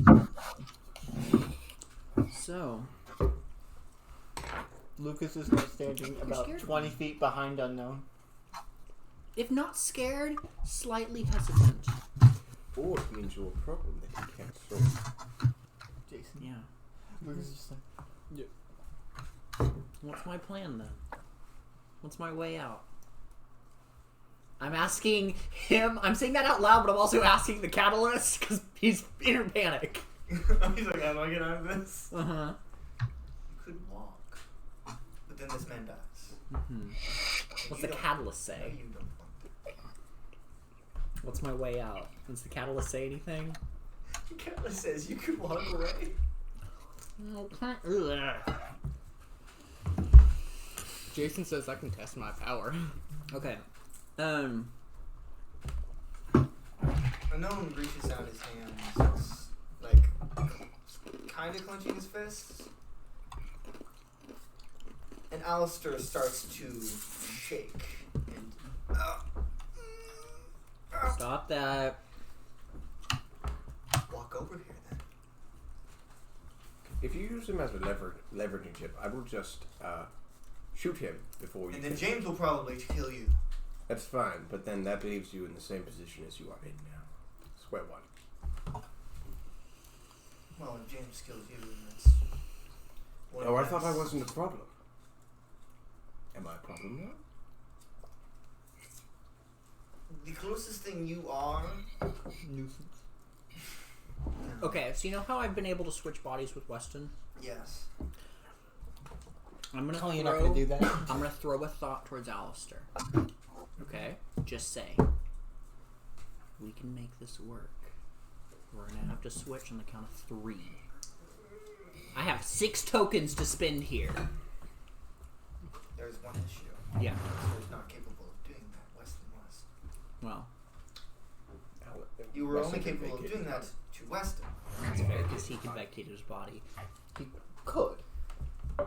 So, Lucas is now standing about scared of 20 me. feet behind Unknown. if not scared, slightly hesitant. Or it means you're a problem that you can't solve. Jason. Yeah. Lucas is just like, What's my plan then? What's my way out? I'm asking him. I'm saying that out loud, but I'm also asking the catalyst because he's in panic. He's like, how do I get out of this? Uh huh. You could walk. But then this man dies. Mm-hmm. What's the catalyst No, say? you don't want to. What's my way out? Does the catalyst say anything? The catalyst says you could walk away. Jason says I can test my power. Okay. Unknown reaches out his hands, like, kind of clenching his fists. And Alistair starts to shake. And, Stop that. walk over here then. If you use him as a leveraging chip, I will just shoot him before you. And then kill him. James will probably kill you. That's fine, but then that leaves you in the same position as you are in now. Square one. Well, if James kills you, then that's... Oh, I thought I wasn't a problem. Am I a problem now? The closest thing you are... nuisance. Okay, so you know how I've been able to switch bodies with Weston? Yes. I'm gonna Oh, throw, you're not gonna do that? I'm gonna throw a thought towards Alistair. Okay? Just say. We can make this work. We're gonna have to switch on the count of 3. I have 6 tokens to spend here. There's one issue. Yeah. Alistair's not capable of doing that. Weston was. Well, You were only capable of doing that to Weston. that's fair because he convected his body. He could.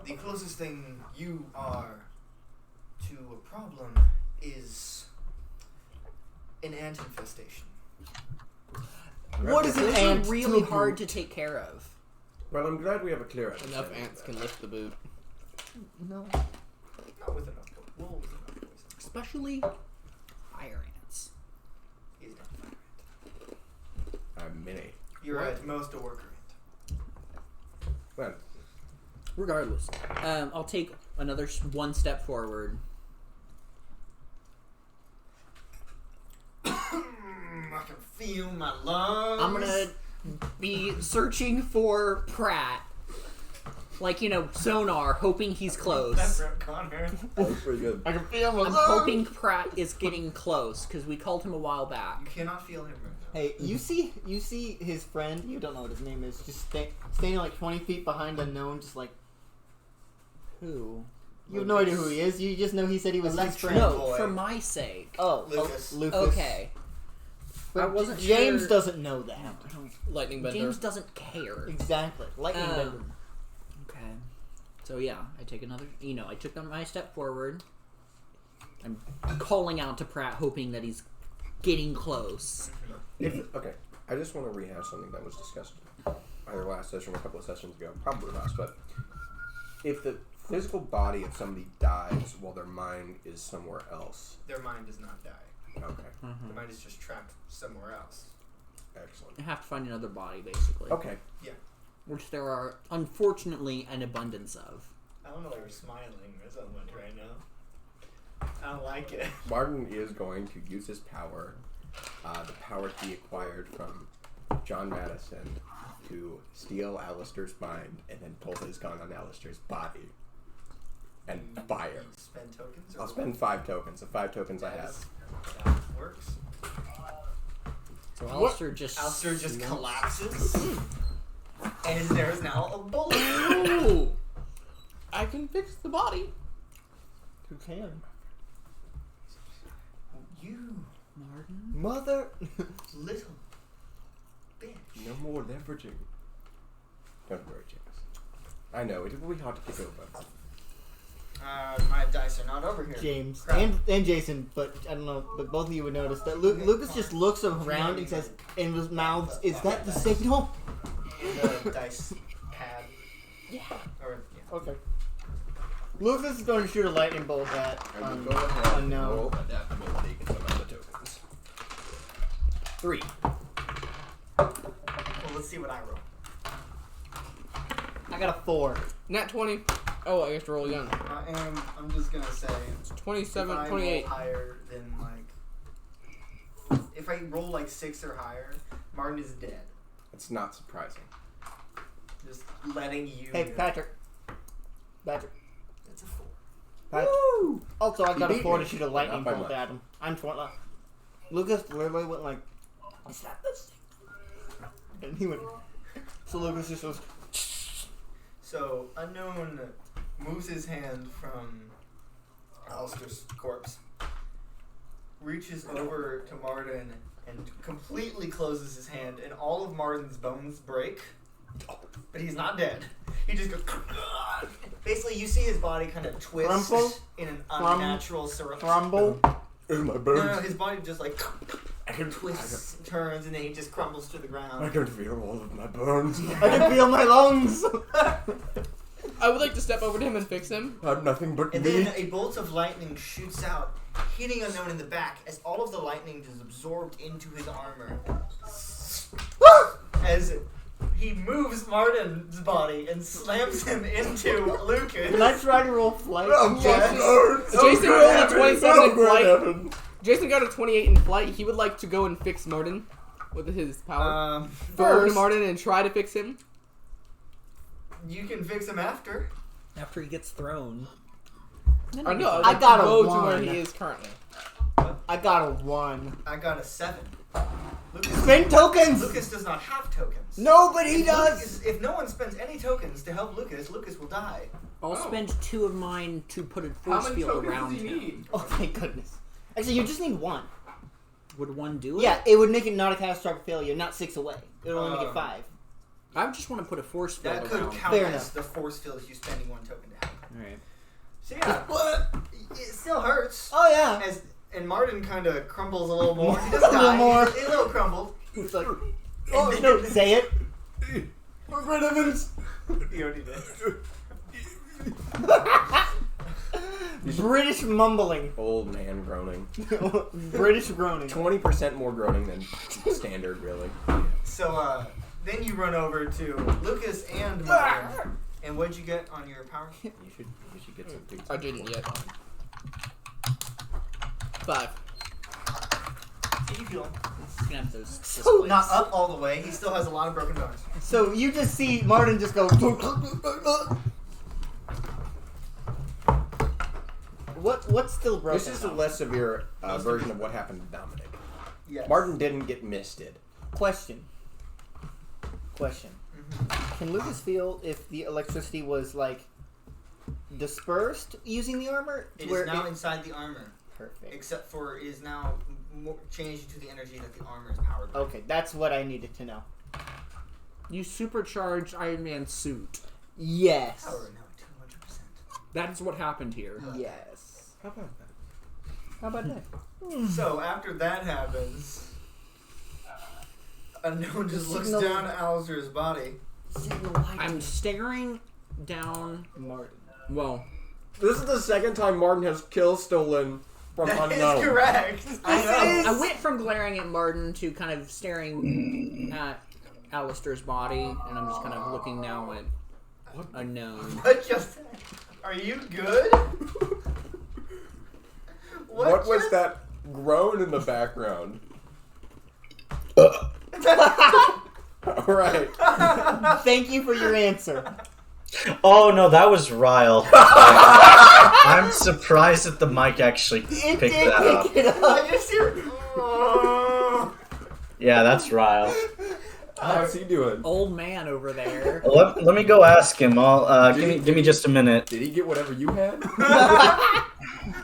The closest thing you are to a problem is an ant infestation. What is an Those ant? are really to a hard boot? to take care of. Well, I'm glad we have a clear Enough understanding ants of can that. lift the boot. No. Not with enough wolves, enough poison. Especially fire ants. He's not a fire ant. I'm mini. You're What? at most a worker ant. Well, Regardless, I'll take another one step forward. I can feel my lungs. I'm gonna be searching for Pratt. Like, sonar, hoping he's That's close. right, Connor. that's pretty good. I can feel my I'm hoping Pratt is getting close, because we called him a while You back. cannot feel him right now. Hey, you see his friend, you don't know what his name is, just standing like 20 feet behind Unknown, just like, Who? you have no idea who he is, you just know he said he was Let's his try- friend. No, boy. for my sake. Oh, Lucas. Lucas. Okay. But I wasn't James sure- doesn't know that. Lightning bender. James doesn't care. Exactly. Lightning bender. Okay. So yeah, I take another. I took my step forward. I'm calling out to Pratt, hoping that he's getting close. Okay, I just want to rehash something that was discussed either last session or a couple of sessions ago, probably last. But if the physical body of somebody dies while their mind is somewhere else. Their mind does not die. Okay. Their mind is just trapped somewhere else. Excellent. You have to find another body, basically. Okay. Yeah. Which there are, unfortunately, an abundance of. I don't know why you're smiling so much right now. I don't like it. Martin is going to use his power, the power he acquired from John Madison, to steal Alistair's mind and then pull his gun on Alistair's body and fire. You spend tokens? Or I'll spend 5 tokens. The 5 tokens I have. That works. So Alistair just... Alistair just collapses. And there's now a bullet. Ooh. I can fix the body. Who can? You, Martin? Mother. little bitch. No more leveraging. Don't worry, James. I know, it will be hard to get over. My dice are not over here. James Crap. and Jason, but I don't know, but both of you would notice that Lucas just looks around and says, and his mouths, "Is that the signal?" The dice pad. Yeah. Or, yeah. Okay. Lucas is going to shoot a lightning bolt at I will go ahead and no. roll adaptability and some of the tokens. 3. Well, let's see what I roll. I got a 4. Nat 20. Oh, I guess to roll again. I'm just gonna say, 27, if I 28. roll higher than if I roll like 6 or higher, Martin is dead. That's not surprising. Just letting you. Hey, Patrick. That's a 4. Patrick. Woo! Also, I got a beat 4 me. to shoot a lightning Not by bolt much. at him. I'm 20. Lucas literally went like, "Is that the signal?" And he went. So Lucas just was. So Unknown moves his hand from Alistair's corpse, reaches over to Martin, and completely closes his hand, and all of Martin's bones break. But he's not dead. He just goes. Basically, you see his body kind of twist Crumple? in an unnatural sort of Crumble. My bones. No, his body just like I can twists, turns, and then he just crumbles to the I ground. can feel all of my bones. I can feel my lungs. I would like to step over to him and fix him. I'm nothing but And meat. then a bolt of lightning shoots out, hitting Unknown in the back as all of the lightning is absorbed into his armor. As he moves Martin's body and slams him into Lucas. Can I try to roll flight? Jason rolled a 27 in flight. Jason got a 28 in flight. He would like to go and fix Martin with his power. Go over to First, Martin and try to fix him. You can fix him after. After he gets thrown. Or no, I like, got a go to 1. where he is currently. I got a 1. I got a 7. Spend tokens. Lucas does not have tokens. No, but he If does. Lucas- if no one spends any tokens to help Lucas, Lucas will die. I'll spend 2 of mine to put a How force many field tokens around does he him. need? Oh, thank goodness. Actually, you just need 1. Would 1 do it? Yeah, it would make it not a catastrophic failure, not 6 away. It would only make it 5. I just want to put a force field That could around. count Fair as enough. the force field if you spending 1 token to help. Alright. So yeah, it still hurts. Oh yeah. And Martin kind of crumbles a little more. He A doesn't little die. more. He's a little crumbled. It's like, And oh, say it. Red Evans. You already did. British mumbling. Old man groaning. British groaning. 20% more groaning than standard, really. So then you run over to Lucas and Martin. And what'd you get on your power? You should get some pizza. I didn't yet. 5. How you feeling? He's gonna have those So- Not up all the way. He still has a lot of broken bones. So you just see Martin just go. What's still broken? This is a less severe version of what happened to Dominic. Yes. Martin didn't get misted. Question. Can Lucas feel if the electricity was like dispersed using the armor? It is now inside the armor. Perfect. Except for it is now changed to the energy that the armor is powered by. Okay, that's what I needed to know. You supercharged Iron Man's suit. Yes. Power now 200%. That is what happened here. Yes. How about that? How about that? So after that happens, Unknown just looks Signal- down at Alistair's body. Signal light. I'm staring down Martin. Well, This is the second time Martin has kill stolen from That unknown. is correct. I know. I went from glaring at Martin to kind of staring at Alistair's body, and I'm just kind of looking now at unknown. What just? Are you good? What was that groan in the background? Alright. Thank you for your answer. Oh no, that was Ryle. I'm surprised that the mic actually picked that up. I just hear. Yeah, that's Ryle. How's he doing? Old man over there. Let me go ask him. I'll give me just a minute. Did he get whatever you had?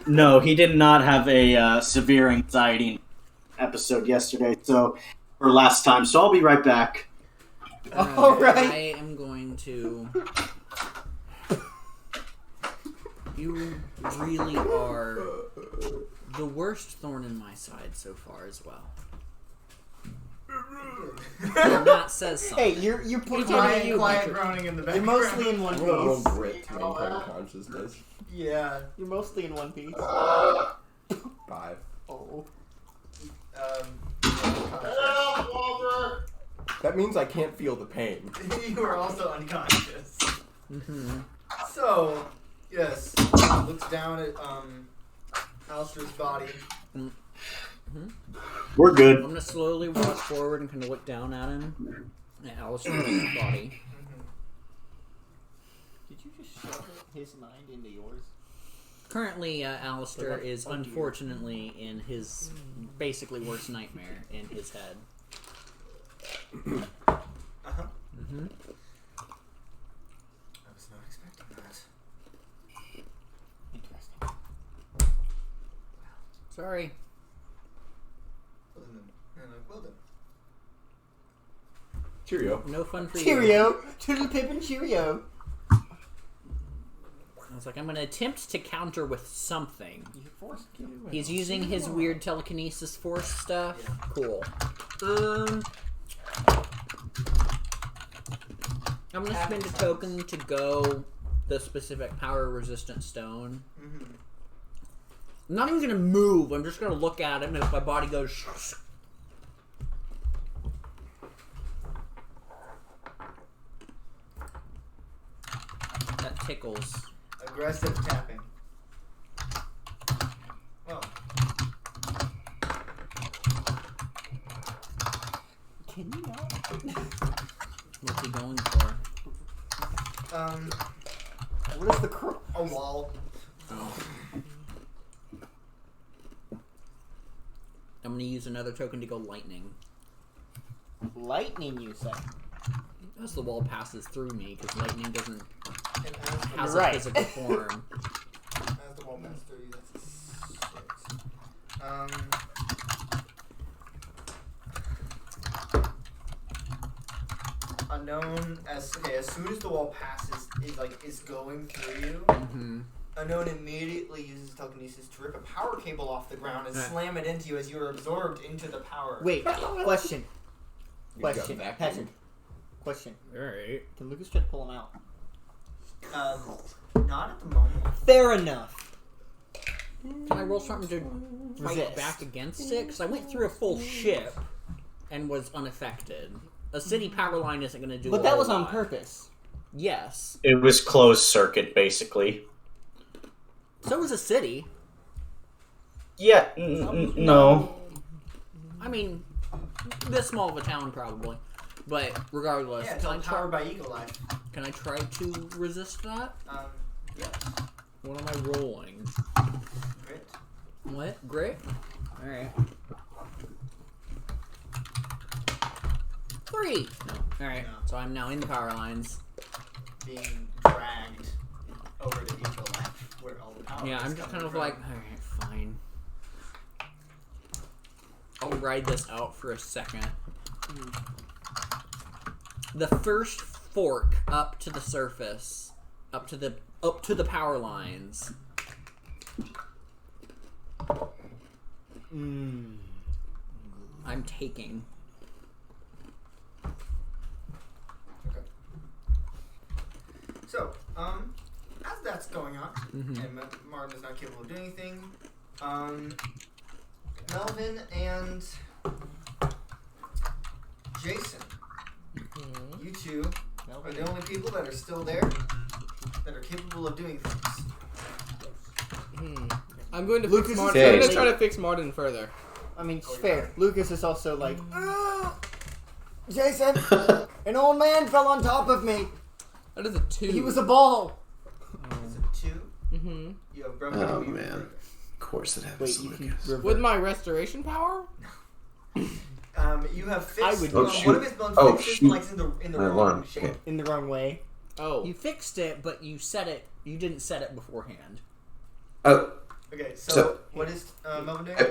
No, he did not have a severe anxiety episode yesterday, or last time. So I'll be right back. All right. I am going to. You really are the worst thorn in my side so far as well. And that says something. Hey, you're putting Quiet groaning in the You're background. mostly in one I'm gonna roll piece. grit to maintain consciousness. Yeah. You're mostly in one piece. 5. Oh. That means I can't feel the pain. You are also unconscious. Mm-hmm. So, yes, looks down at Alistair's body. We're I'm good. gonna slowly walk forward and kind of look down at him, at Alistair's body. Did you just shove his mind into yours? Currently, Alistair is unfortunately in his basically worst nightmare in his head. Uh-huh. Mm-hmm. I was not expecting that. Interesting. Sorry. Well done. Cheerio. No fun for you. Cheerio! Toodle pip and Cheerio! I was like, I'm gonna attempt to counter with something. You forced kill. He's using his weird telekinesis force stuff. Yeah. Cool. I'm gonna spend a token to go the specific power resistant stone. Mm-hmm. I'm not even gonna move. I'm just gonna look at him, and if my body goes, that tickles. Aggressive tapping. Well, Can you not? What's he going for? What is the a wall. Oh. I'm gonna use another token to go lightning. Lightning, you say? As the wall passes through me, because lightning doesn't And as has You're a right. physical form. the wall passes through you, that's a 6. Unknown, as soon as the wall passes, is going through you. Mm-hmm. Unknown immediately uses telekinesis to rip a power cable off the ground and Right. slam it into you as you are absorbed into the power. Wait, question. You got Question. vacuumed. Patrick. Question. Alright. Can Lucas try to pull him out? Not at the moment. Fair enough. Can I roll something to fight Resist. back against it? Because I went through a full ship and was unaffected. A city power line isn't going to do. But a that whole was on lot. purpose. Yes. It was closed circuit, basically. So was a city. Yeah, no. I mean, this small of a town probably, but regardless, Yeah, it's all powered by Eagle Life. can I try to resist that? Yes. What am I rolling? Grit. What? Grit? Alright. 3! No. Alright, No. so I'm now in the power lines. Being dragged over to Eagle Life, where all the power Yeah, is I'm just kind coming of from. like, alright, fine. I'll ride this out for a second. The first fork up to the surface, up to the power lines. I'm taking. Okay. So, as that's going on. And Martin is not capable of doing anything. Melvin and Jason, you two are the only people that are still there that are capable of doing things. I'm going to Lucas fix is Martin. I'm going to try to fix Martin further. I mean, it's fair. Lucas is also like, Jason, an old man fell on top of me. That is a 2. He was a ball. Is it 2? Mm-hmm. You have broken. Oh man, of course it happens. Wait, you Lucas. can With my restoration power? You have fixed would- Oh, one shoot. of his bones Oh, fixes, shoot. like in the My wrong alarm. shape. Okay. in the wrong way. Oh. You fixed it, but you set it. You didn't set it beforehand. Oh, Okay, so, So- what is Melvin doing? Hey,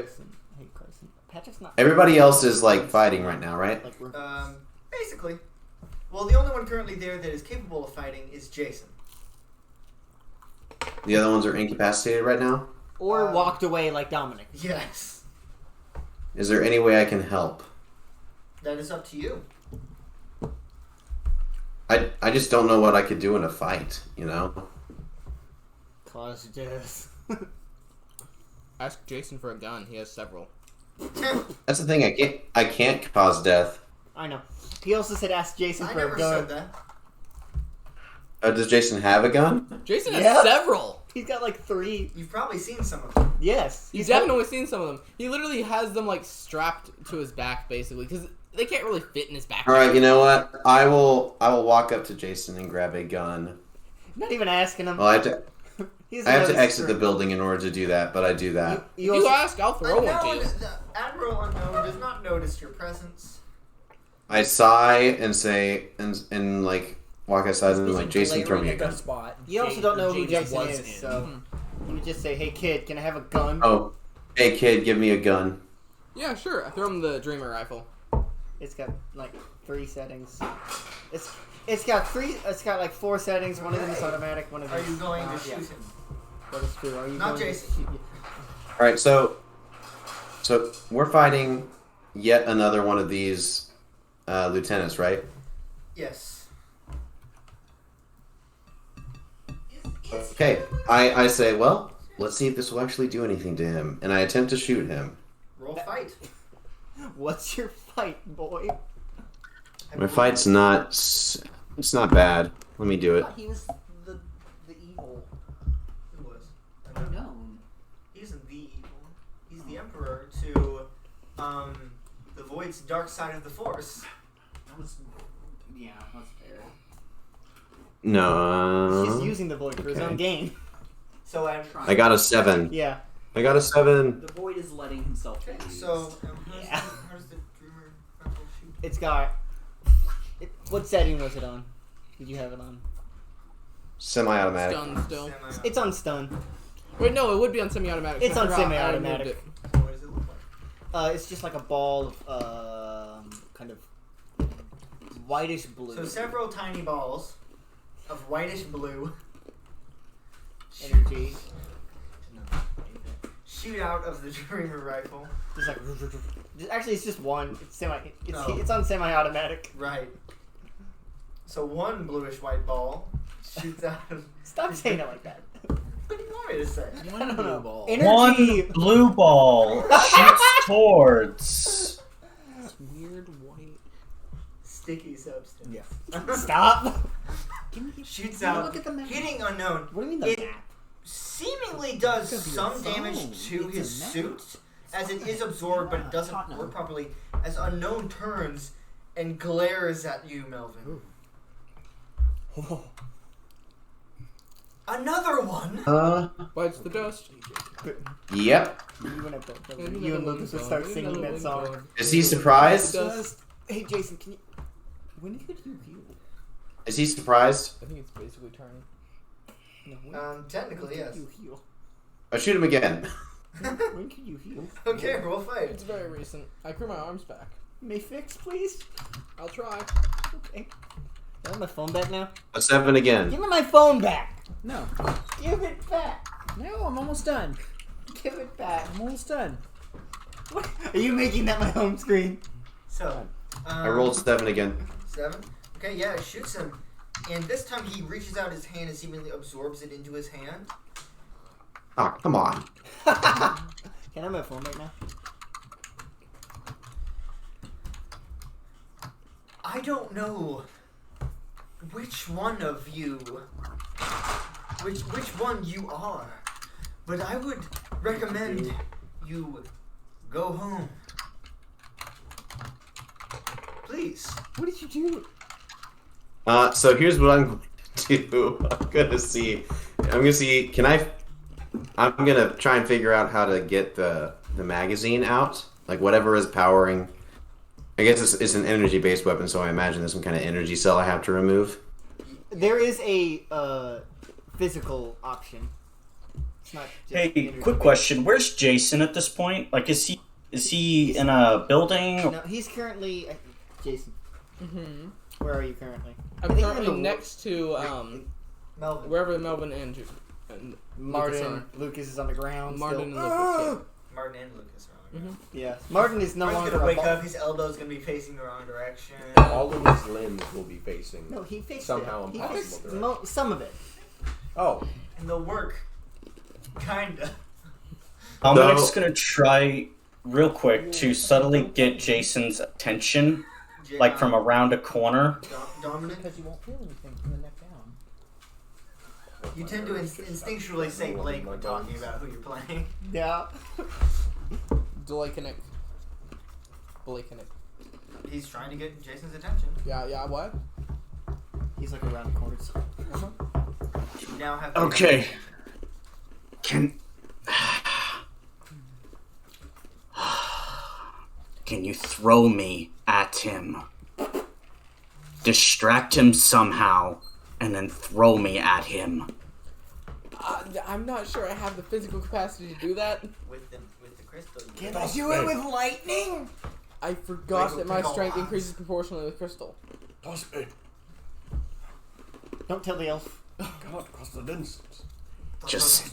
Carson. Patrick's not. everybody else is like fighting right now, right? Like we're. Basically. Well, the only one currently there that is capable of fighting is Jason. The other ones are incapacitated right now. Or walked away like Dominic. Yes. Is there any way I can help? That is up to you. I just don't know what I could do in a fight. You know. Cause death. Ask Jason for a gun. He has several. That's the thing. I can't cause death. I know. He also said ask Jason I for never a gun. said that. Does Jason have a gun? Jason has Yeah. several. He's got like 3. You've probably seen some of them. Yes. You've definitely seen some of them. He literally has them like strapped to his back, basically, because they can't really fit in his back. All right. You know what? I will walk up to Jason and grab a gun. Not even asking him. Well, I have to He's exit the building in order to do that, but I do that. If you ask, I'll throw one to Unknown, you. the Admiral Unknown does not notice your presence. I sigh and say and like walk outside and like Jason, throw me a gun. Spot. You also don't know who Jason was is, in. so you would just say, "Hey kid, can I have a gun?" Oh, hey kid, give me a gun. Yeah, sure. I throw him the Dreamer rifle. It's got like 3 settings. It's got 3. It's got like 4 settings. One of them is automatic. One of them. Are you going to shoot yeah. him? That is true. Are you Not going Jason. To shoot? All right, so we're fighting yet another one of these lieutenants, right? Yes. Okay, I say, well, let's see if this will actually do anything to him, and I attempt to shoot him. Roll fight. What's your fight, boy? My fight's not. It's not bad. Let me do it. He was the evil. Who was? Unknown. He isn't the evil. He's the Emperor to the Void's dark side of the Force. Yeah, that's fair. He's No. just using the void for his own gain. So I got a 7. Yeah. I got a 7. The void is letting himself be used. So Yeah. how does the Dreamer rifle shoot? It's got. What setting was it on? Did you have it on? Semi-automatic. Stun still. Semi-auto. It's on stun. Wait, no, it would be on semi-automatic. It's I on forgot I semi-automatic. removed it. What does it look like? It's just like a ball of kind of whitish blue. So several tiny balls of whitish blue energy. shoot out of the Dreamer rifle. Just like actually, it's just one. It's semi. Oh. It's on semi-automatic. Right. So one bluish white ball shoots out of. Stop saying it like that. What do you want me to say? I don't know. ball. Energy. One blue ball shoots towards. Weird white. Sticky substance. Yeah. Stop. Shoots Let me out, look at the map. hitting unknown. What do you mean the It map? seemingly does It's some gonna be a damage phone. to It's a his map. suit, as it is absorbed, but it doesn't Tottenham. work properly. As unknown turns and glares at you, Melvin. Another one. Bites the dust. Yep. You and Lucas would start singing that song. Is he surprised? Hey Jason, can you? When could you heal? Is he surprised? I think it's basically turning. No, when Technically, yes. could you heal? I shoot him again. When could you heal? Okay, roll fight. It's very recent. I grew my arms back. May fix, please. I'll try. Okay. I have my phone back now. A 7 again. Give me my phone back. No. Give it back. No, I'm almost done. Give it back. I'm almost done. What? Are you making that my home screen? So, I rolled 7 again. 7. Okay, yeah, it shoots him. And this time he reaches out his hand and seemingly absorbs it into his hand. Oh, come on. Can I move form right now? I don't know which one of you, which one you are, but I would recommend you go home. Please. What did you do? So here's what I'm going to do. I'm gonna see. I'm gonna try and figure out how to get the magazine out. Like whatever is powering. I guess it's an energy-based weapon, so I imagine there's some kind of energy cell I have to remove. There is a physical option. It's not just Hey, quick question. Where's Jason at this point? Like, is he in a building? No, he's currently Jason. Mm-hmm. Where are you currently? I'm I think you're in currently the- next to Melvin. wherever Melvin and Martin. Lucas is on the ground. Martin still. and Lucas. Martin and Lucas are on the ground. Yeah. Martin is no Martin's longer gonna wake a up, his elbow's gonna be facing the wrong direction. All of his limbs will be facing. No, he fixed somehow it. He impossible fixed direction. some of it. Oh, And they'll work. Kinda. I'm So- just gonna try real quick to subtly get Jason's attention, like from around a corner. Dominic, Because you won't feel anything from the neck down. you tend to instinctually say Blake when talking about who you're playing. Yeah. Blake. He's trying to get Jason's attention. Yeah, what? He's like around the corners. You now have Okay. Can you throw me at him? Distract him somehow, and then throw me at him. I'm not sure I have the physical capacity to do that. with the crystal. Can I do it with lightning? I forgot Wait, that my pick all strength odds. increases proportionally with crystal. Don't tell the elf. God, cost the distance. Just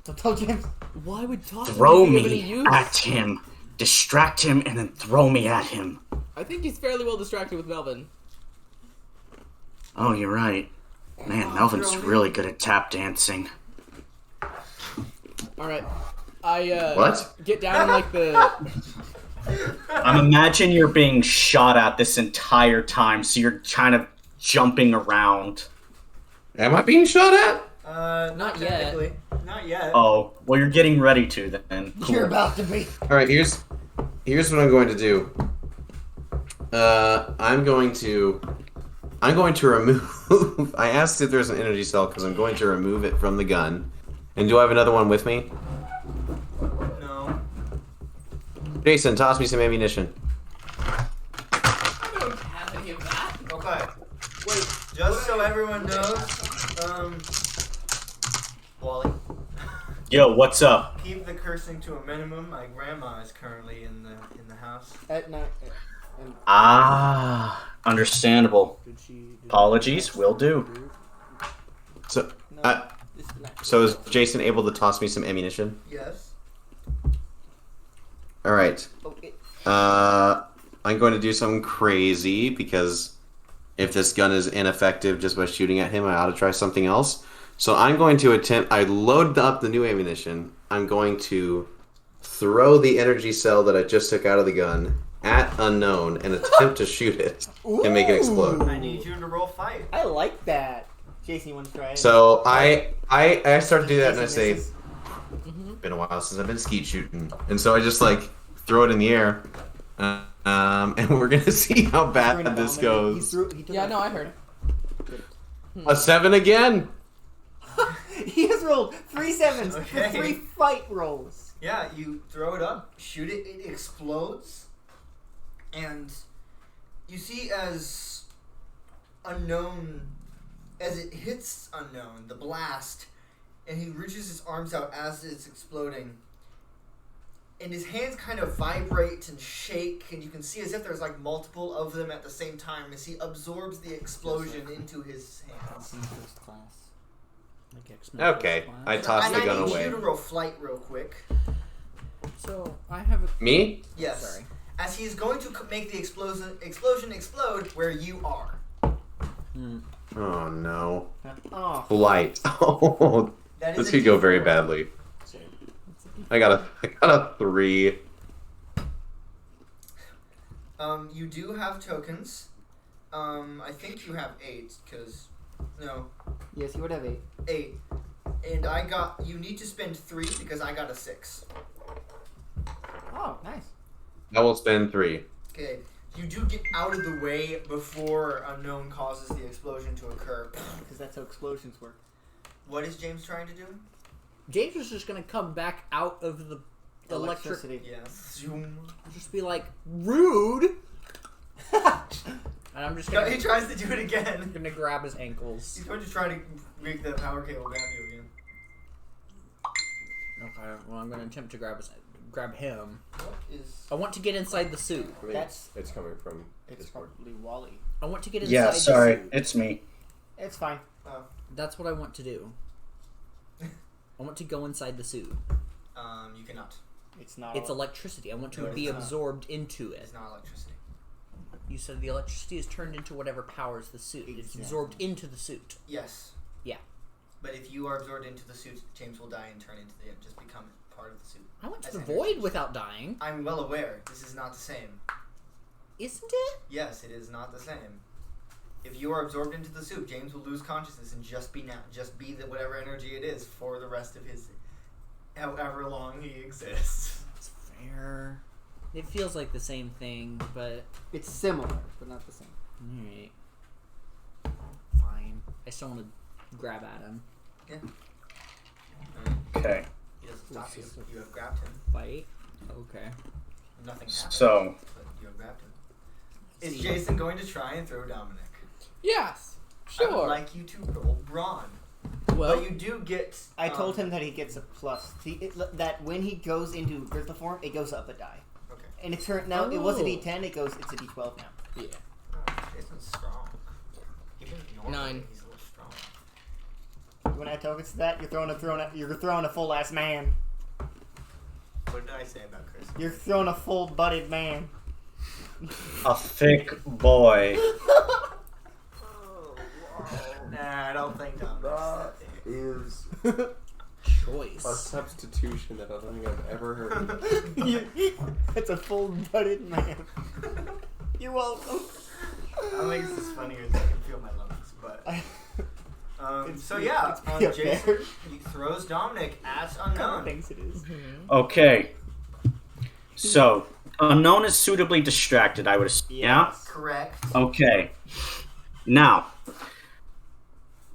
Don't tell James. Why would talking throw be of any me use? at him. Distract him, and then throw me at him. I think he's fairly well distracted with Melvin. Oh, you're right. Man, Melvin's really good at tap dancing. Alright. I What? get down in like the I'm imagine you're being shot at this entire time, so you're kind of jumping around. Am I being shot at? Not yet. technically. Not yet. Oh, well, you're getting ready to then. Cool. You're about to be. All right. Here's what I'm going to do. I'm going to remove. I asked if there's an energy cell because I'm going to remove it from the gun. And do I have another one with me? No. Jason, toss me some ammunition. I don't have any of that. Okay. Wait, just so everyone knows, Wally, Yo, what's up? keep the cursing to a minimum. My grandma is currently in the house. At night. And Ah, understandable. did she? Apologies, will do. So, No. This is not. so is Jason able to toss me some ammunition? Yes. All right. Oh, it, I'm going to do something crazy because if this gun is ineffective just by shooting at him, I ought to try something else. So I'm going to attempt. I load up the new ammunition. I'm going to throw the energy cell that I just took out of the gun at unknown and attempt to shoot it and make it explode. I need you to roll fight. I like that. Jason, you want to try it? So I start to do that and I say, Misses. been a while since I've been skeet shooting, and so I just like throw it in the air, and we're gonna see how bad Throwing a this bomb at it. goes. He took Yeah, a- no, I heard. A 7 again. He has rolled 3 sevens Okay. for 3 fight rolls. Yeah, you throw it up, shoot it, it explodes, and you see as unknown as it hits unknown, the blast, and he reaches his arms out as it's exploding. And his hands kind of vibrate and shake, and you can see as if there's like multiple of them at the same time as he absorbs the explosion into his hands. First class. Like X-Men Okay, first I class. toss And the I gun need away. you to roll flight real quick. So I have a. Me? Yes. Sorry. As he's going to make the explosion explode where you are. Oh no. Oh. Light. Oh, That this is a could go very D4. badly. I got a 3. You do have tokens. I think you have 8, because... No, Yes, you would have 8. 8. And you need to spend 3 because I got a 6. Oh, nice. I will spend 3. Okay. You do get out of the way before Unknown causes the explosion to occur. Because that's how explosions work. What is James trying to do? James is just gonna come back out of the electric. Electricity. Yes. Zoom. Just be like, rude! And I'm just No, gonna, he tries to do it again. gonna grab his ankles. He's going to try to make the power cable grab you again. Okay, well I'm gonna attempt to grab him. What is... I want to get inside the suit. I mean, That's- it's coming from It's Discord. probably Wally. I want to get inside Yeah, the sorry, suit. it's me. It's fine. That's what I want to do. I want to go inside the suit. You cannot. It's not. It's electricity. I want to No, be it's not. absorbed into it. It's not electricity. You said the electricity is turned into whatever powers the suit. It's Exactly. absorbed into the suit. Yes. Yeah. But if you are absorbed into the suit, James will die and turn into just become part of the suit. I went to As the energy. void without dying. I'm well aware. This is not the same. Isn't it? Yes, it is not the same. If you are absorbed into the suit, James will lose consciousness and just be the whatever energy it is for the rest of his however long he exists. It's fair. It feels like the same thing, but It's similar, but not the same. alright. Fine. I still want to grab at him. Okay. He doesn't stop you. You have grabbed him. Fight. Okay. Nothing happened. So, But you have grabbed him. Is Jason going to try and throw Dominic? Yes. I would Sure. like you to roll Brawn. Well, But you do get... I told him that he gets a plus. That when he goes into crystal form, it goes up a die. Okay. And it's now. It was a Oh. D10. It's a D12 now. yeah. Oh, Jason's strong. Even normally, 9. he's a little strong. When I tokens to that, you're throwing a full ass man. What did I say about Chris? You're throwing a full butted man. a thick boy. Nah, I don't think Dominic's that big. Is Choice. a substitution that I don't think I've ever heard. It's a full butted man. You're welcome. That makes this funnier as I can feel my lungs, but... so yeah, it's pretty Jason fair. he throws Dominic at Kind of Unknown. thinks it is. Okay. So, Unknown is suitably distracted, I would assume. Yeah? Correct. Okay. Now,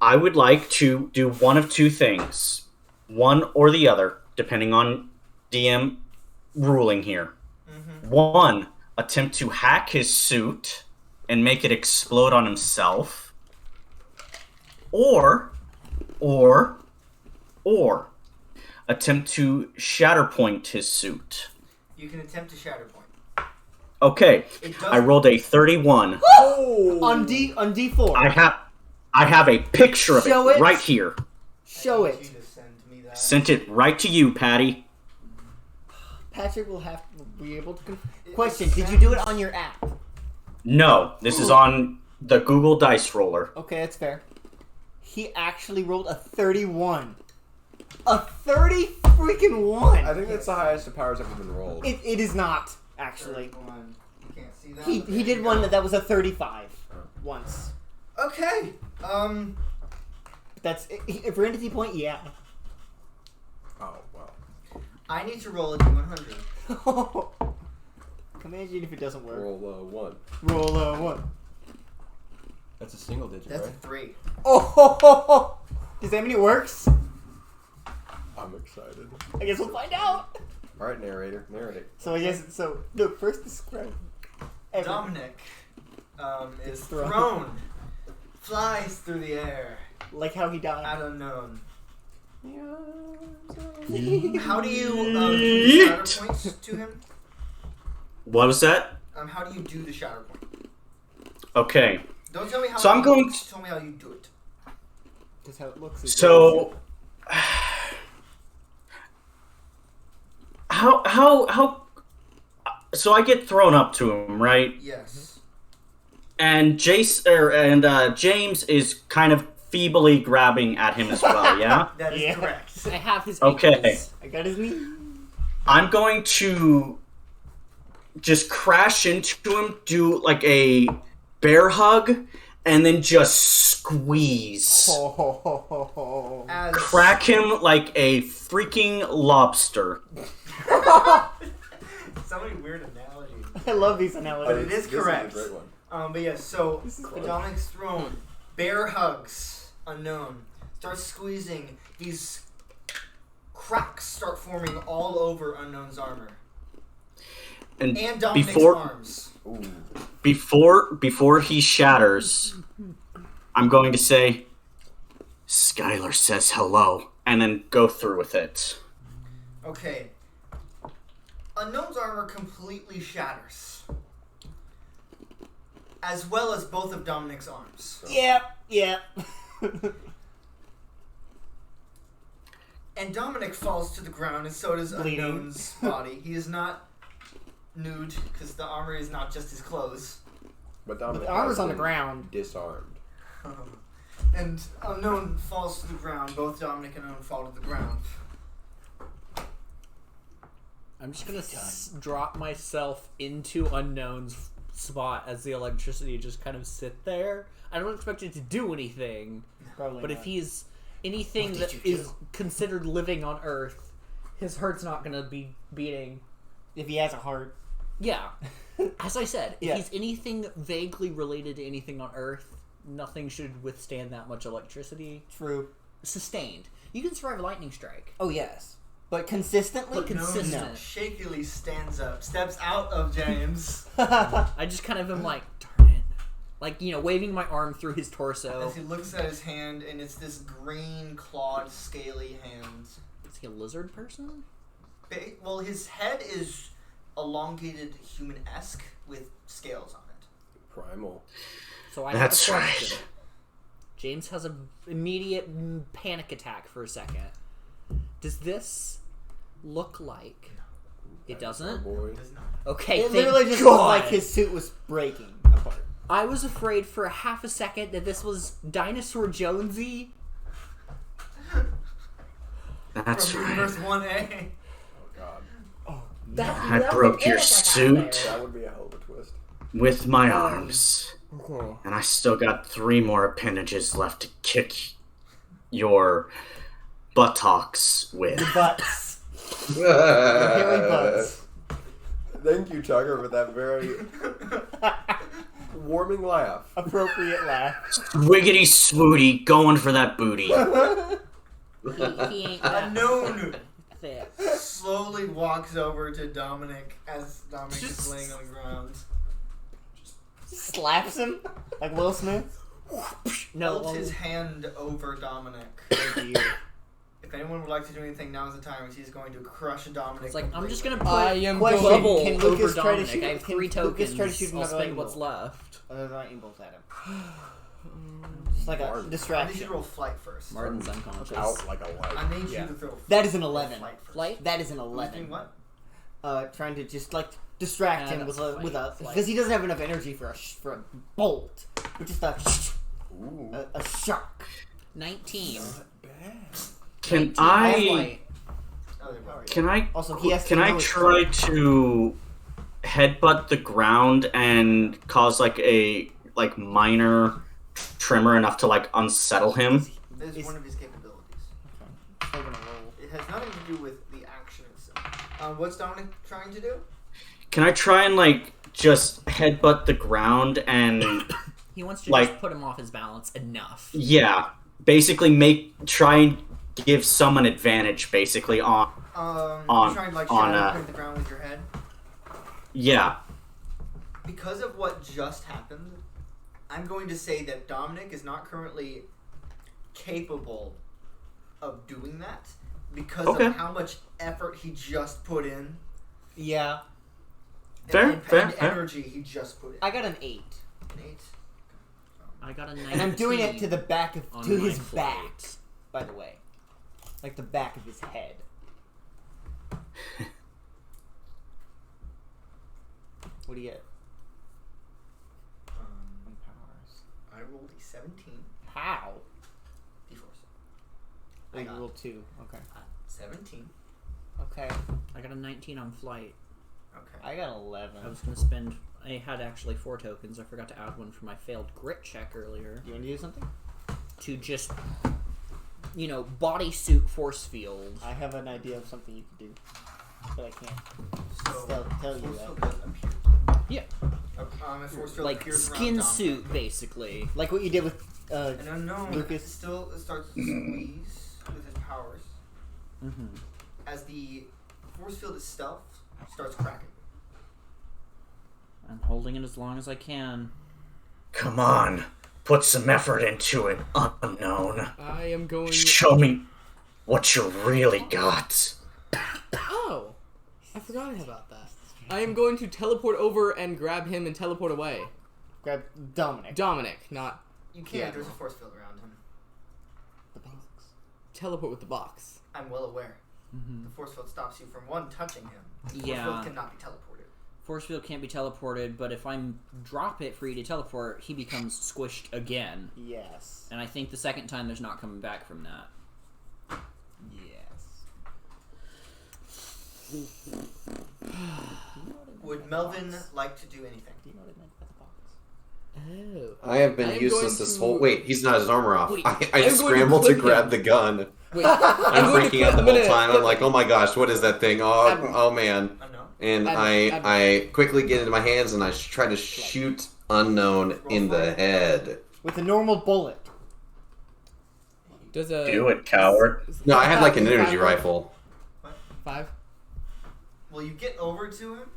I would like to do one of two things. One or the other, depending on DM ruling here. Mm-hmm. One, attempt to hack his suit and make it explode on himself. Or, attempt to shatterpoint his suit. You can attempt to Shatterpoint. Okay, It does. I rolled a 31. On D4. I have a picture of Show it it. right here. Show I it. need you to send me that. Sent it right to you, Patty. Patrick will have to be able to. Question: did you do it on your app? No, this is on the Google Dice Roller. Okay, that's fair. He actually rolled a 31. A 30 freaking 1. I think that's the highest the power's ever been rolled. It is not actually. One. You can't see that. He but there did you one go. that was a 35 once. Okay. That's for entity point. Yeah. Oh, wow. I need to roll a D100. Imagine if it doesn't work. Roll 1. Roll 1. That's a single digit, That's a right? 3. Oh, does that mean it works? I'm excited. I guess we'll find out. Alright, narrator. Narrate it. So I guess look, first describe. everything. Dominic is Thrown. thrown, flies through the air Like how he died. at Unknown. Yeah. How do you do Yeet. the shatter points to him? What was that? How do you do the shatter point? Okay. Don't tell me how. So I'm you going do it, tell me how you do it. That's how it looks. So, how? So I get thrown up to him, right? Yes. And James is kind of feebly grabbing at him as well. Yeah. That is correct. I have his Okay. ankles. I got his knee. I'm going to just crash into him, do like a bear hug, and then just squeeze. As Crack him like a freaking lobster. so many weird analogies. I love these But analogies. it is This correct. a great one. But yeah, so great. Dominic's throne, bear hugs, unknown, starts squeezing. These cracks start forming all over Unknown's armor And and Dominic's before arms. Ooh. before he shatters, I'm going to say, Skylar says hello, and then go through with it. Okay. Unknown's armor completely shatters, as well as both of Dominic's arms. Yep. And Dominic falls to the ground, and so does Bleeding. Unknown's body. He is not nude, because the armor is not just his clothes. But But Dominic the armor's has on the been ground. Disarmed. And Unknown falls to the ground. Both Dominic and Unknown fall to the ground. I'm just gonna drop myself into Unknown's spot as the electricity just kind of sit there. I don't expect it to do anything, Probably but not. if he's anything What that did you is considered living on Earth, his heart's not gonna be beating. If he has a heart. Yeah, as I said, if Yeah. he's anything vaguely related to anything on Earth, nothing should withstand that much electricity. True. Sustained. You can survive a lightning strike. Oh, yes. But consistently? But consistent. Unknown shakily stands up, steps out of James I just kind of am like, darn it. Like, waving my arm through his torso. as he looks at his hand, and it's this green, clawed, scaly hand. Is he a lizard person? Well, his head is elongated, human-esque with scales on it. Primal. So I That's have a question. right. James has an immediate panic attack for a second. Does this look like... It doesn't? Boy. Does not. Okay, It thank literally just God. looked like his suit was breaking apart. I was afraid for a half a second that this was Dinosaur Jonesy. That's From right. Universe 1A. Oh God. I broke your suit That would be a hell of a twist. with my arms. Okay. And I still got 3 more appendages left to kick your buttocks with. Butts. Hairy butts. Thank you, Tucker, for that very warming laugh. Appropriate laugh. Wiggity swooty, going for that booty. He ain't that Unknown thick. slowly walks over to Dominic as Dominic is laying on the ground. Slaps him like Will Smith. No, Holds his hand over Dominic. If anyone would like to do anything, now's the time. He's going to crush Dominic. it's like, I'm just completely. gonna I put am Question, bubble can over Lucas try to Dominic. shoot- I have can 3 Lucas tokens. try to shoot I'll another spend lightning what's bolt? left. Lightning bolts at him. Just like a Martin. I need you distraction. to roll flight first. Martin's unconscious. Out like a light. I need Yeah. you to throw That is an 11. flight first. Flight? That is an Who's 11. doing what? Trying to just like distract Yeah, him with that's a flight. because he doesn't have enough energy for a bolt, but just Ooh. a shock. 19. Not bad. Can 19 I light. Oh, there we go. can I Also, he has to can I know it's try cold. to headbutt the ground and cause like a minor tremor enough to like unsettle him? That is Is- one of his capabilities. Still gonna roll. It has nothing to do with the action itself. What's Dominic trying to do? Can I try and like just headbutt the ground and He wants to Like- just put him off his balance enough. yeah, basically try and give some an advantage basically on You're trying to like shadow print the ground with your head. yeah. Because of what just happened, I'm going to say that Dominic is not currently capable of doing that because Okay. of how much effort he just put in. Yeah, Fair, and fair, fair. energy he just put in. I got an 8, An 8. I got a 19. and I'm doing it to the back of on to my his flight. back. By the way, like the back of his head. What do you get? rolled a 17. How? D4s. Oh, you rolled 2. Okay. 17. Okay. I got a 19 on flight. Okay. I got 11. I was going to spend... I had actually 4 tokens. I forgot to add one for my failed grit check earlier. You want to do something? To just, bodysuit force field. I have an idea of something you could do, but I can't So, tell you force that. field does appear. Yeah. A force field Like appears around skin Dominic. suit, basically. Like what you did with An unknown Lucas. still starts to squeeze with his powers Mm-hmm. as the force field itself starts cracking. I'm holding it as long as I can. Come on. Put some effort into it, unknown. I am going. Show me what you really got. Oh, I forgot about that. I am going to teleport over and grab him and teleport away. grab Dominic. Dominic, not You can't. Yeah. There's a force field around him. The box. teleport with the box. I'm well aware. Mm-hmm. The force field stops you from touching him. The force Yeah. field cannot be teleported. Force field can't be teleported, but if I drop it for you to teleport, he becomes squished again. Yes. And I think the second time there's not coming back from that. Yes. Would Melvin like to do anything? Do you know what I meant by the box? Oh. I have been I am useless going this to- whole. Wait, he's not his armor off. Wait, I I'm going to scrambled to click grab him. the gun. Wait, I'm going to freaking out the I'm whole gonna- time. I'm like, oh my gosh, what is that thing? Oh, Admiral. oh man. Unknown. And Admiral. I quickly get into my hands and I try to shoot unknown in the head. With a normal bullet. Does a Do it, coward. No, I had like an energy 5 rifle. 5. Well, you get over to him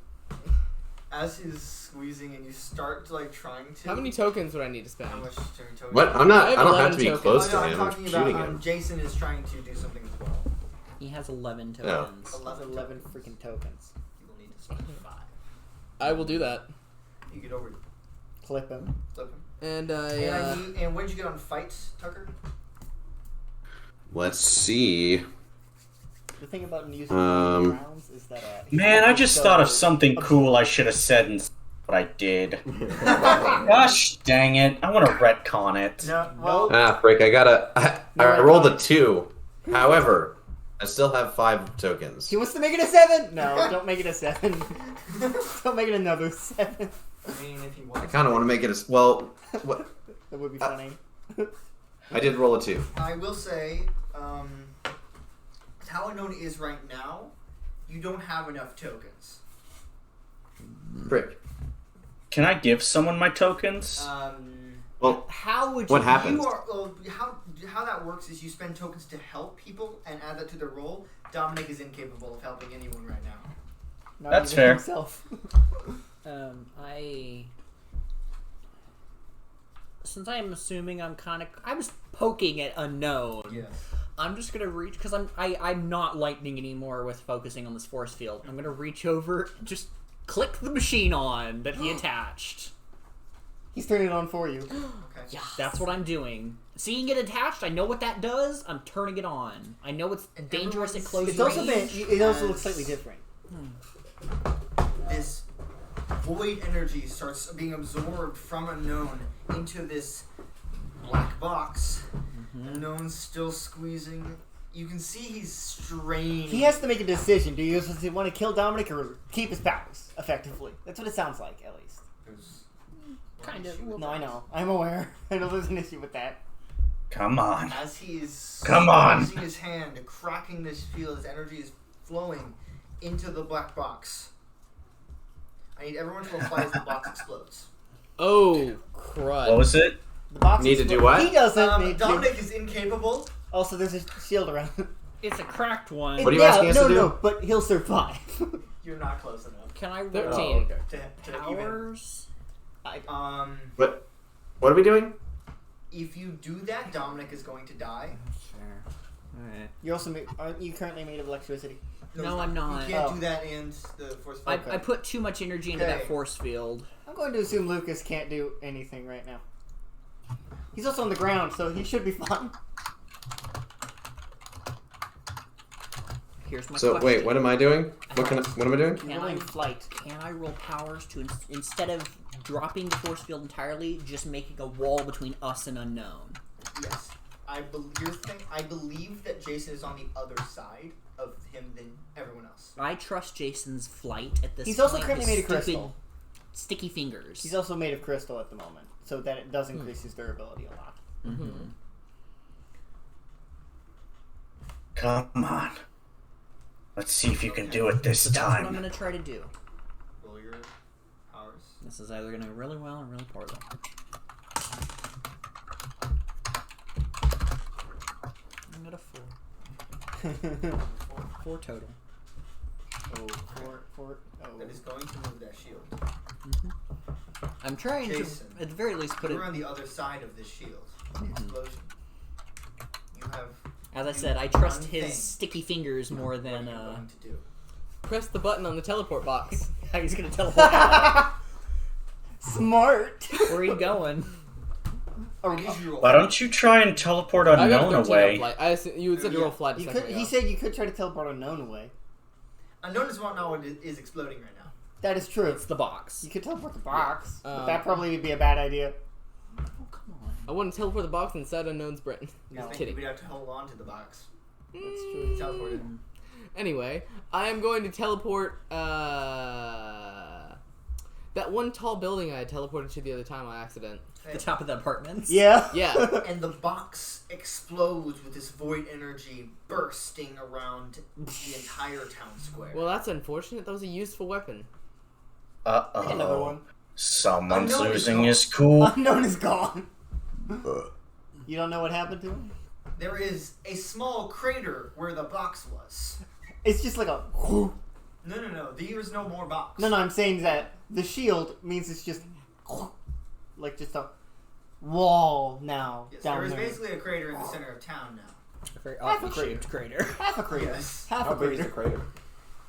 as he's squeezing, and you start to trying to. How many tokens would I need to spend? How much tokens? What? I I don't have have to be 11 close Oh, no, to I'm him. talking I'm about shooting him. Jason is trying to do something as well. He has 11 Yeah. tokens. 11 freaking tokens. You will need to spend 5. I will do that. You get over, Clip him. flip him. And And when did you get on fights, Tucker? Let's see. The thing about using rounds is that Man, I just thought of something cool I should have said and what I did. Gosh dang it. I want to retcon it. No. Well, Ah, frick! I rolled a 2. However, I still have 5 tokens. He wants to make it a 7. No, don't make it a 7. Don't make it another 7. I mean, if you I want. kind of want to make it a well. What? That would be funny. I did roll a 2. I will say, how unknown is right now, you don't have enough tokens. Frick. Can I give someone my tokens? Well, How would you... what happened? You are how that works is you spend tokens to help people and add that to their roll. Dominic is incapable of helping anyone right now. Not That's even fair. Himself. Since I'm assuming I was poking at unknown. Yes. I'm just gonna reach, because I'm not lightning anymore with focusing on this force field. I'm gonna reach over, just click the machine on that he attached. He's turning it on for you. Okay. Yeah, that's what I'm doing. Seeing it attached, I know what that does. I'm turning it on. I know it's And dangerous at everyone's- close It's also range. it also looks slightly different. This void energy starts being absorbed from unknown into this black box. Unknown's still squeezing. You can see he's straining. He has to make a decision. Do you want to kill Dominic or keep his powers? Effectively, that's what it sounds like, at least. There's Kind one of. issue. No, I know. I'm aware. I know there's an issue with that. Come on. As he is Come on. using his hand, cracking this field, his energy is flowing into the black box. I need everyone to apply as the box explodes. oh crud! What was it? The box Need to do explodes. what? He doesn't need Dominic to. is incapable. Also, there's a shield around. It's a cracked one. What are you asking us no, to do? No, but he'll survive. You're not close enough. Can I roll 13. Oh, okay. To even. powers? What are we doing? If you do that, Dominic is going to die. Sure. Alright. You're also aren't you currently made of electricity? No, I'm not. You can't Oh. do that and the force I field. put too much energy into that Okay. force field. I'm going to assume Lucas can't do anything right now. He's also on the ground, so he should be fine. here's my So question. wait, what am I doing? What am I doing? Rolling flight. Can I roll powers to instead of dropping the force field entirely, just making a wall between us and unknown? Yes. I believe that Jason is on the other side of him than everyone else. I trust Jason's flight at this He's point. also currently His made of stupid crystal. Sticky fingers. He's also made of crystal at the moment, so that it does increase his durability a lot. Mm-hmm. Come on. Let's see if you can do it this So that's what I'm time. going to try to do. Roll your powers. This is either going to go really well or really poorly. I'm at a 4. 4 total. That is going to move that shield. I'm trying Jason, to, at the very least, put it... You're on the other side of this shield. The explosion. You have... As I said, I trust one his thing. sticky fingers more than, What are you going to do? Press the button on the teleport box. how he's going to teleport out. Smart. Where are you going? Why don't you try and teleport I got a unknown 13 on away? flight. I assume, you said to roll flight a You second could. ago. He said you could try to teleport unknown away. Unknown is not what is exploding right now. That is true. It's the box. You could teleport the box, but Um, that probably would be a bad idea. Oh, come on. I want to teleport the box inside unknown's brain. No. Kidding. We'd have to hold on to the box. That's true. Teleport it. Anyway, I am going to teleport that one tall building I had teleported to the other time on accident. The top of the apartments? Yeah. Yeah. And the box explodes with this void energy bursting around the entire town square. Well, that's unfortunate. That was a useful weapon. Another Uh-oh. one. Someone's Unknown is losing gone. his cool. Unknown is gone. You don't know what happened to him? There is a small crater where the box was. It's just like a. No. There is no more box. No, I'm saying that the shield means it's just like just a wall now Yes, down there is there. basically a crater in the center of town now. A very Half a oddly shaped crater. Half a crater. Yes. Half How a big is the crater.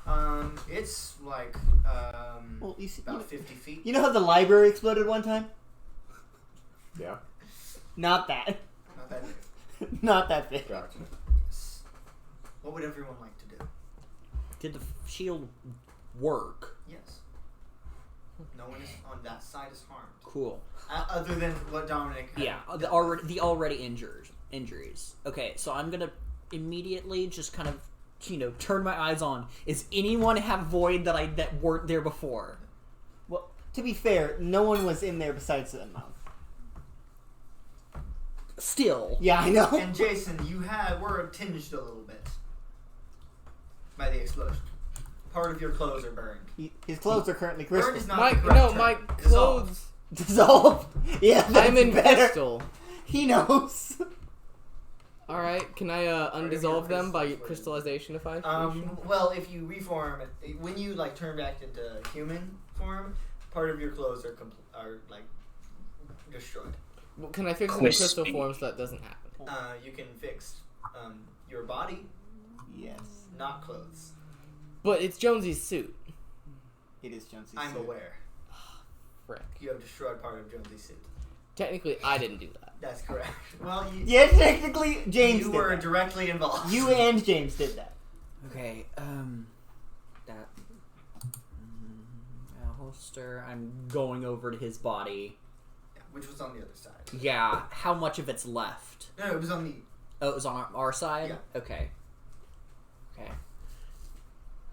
crater? It's like Well, you see, about 50 feet. you know how the library exploded one time? Yeah. Not that. Not that big. Not that big. Gotcha. Yes. What would everyone like to do? Did the shield work? Yes. No one is on that side is harmed. Cool. Other than what Dominic had Yeah, done. the already injuries. Okay, so I'm gonna immediately just kind of, turn my eyes on. Is anyone have void that weren't there before? Well, to be fair, no one was in there besides the mouth. Still. Yeah, I know. And Jason, were tinged a little bit by the explosion. Part of your clothes are burned. His clothes are currently Burned crystal. is not My the correct term. my Dissolved. clothes. Dissolved. Yeah, that's I'm in better. crystal. He knows. All right, can I undissolve them by crystallization if I? Well, if you reform, when you turn back into human form, part of your clothes are destroyed. Well, can I fix it in crystal Crispy. form so that doesn't happen? You can fix your body, Yes. not clothes. But it's Jonesy's suit. It is Jonesy's I'm suit. aware. Frick. You have destroyed part of Jonesy's suit. Technically, I didn't do that. That's correct. Well, Yeah, technically, James you did were that. directly involved. You and James did that. Okay, that Alistair, I'm going over to his body. Yeah, which was on the other side. Yeah, how much of it's left? No, it was on the. Oh, it was on our side? Yeah. Okay.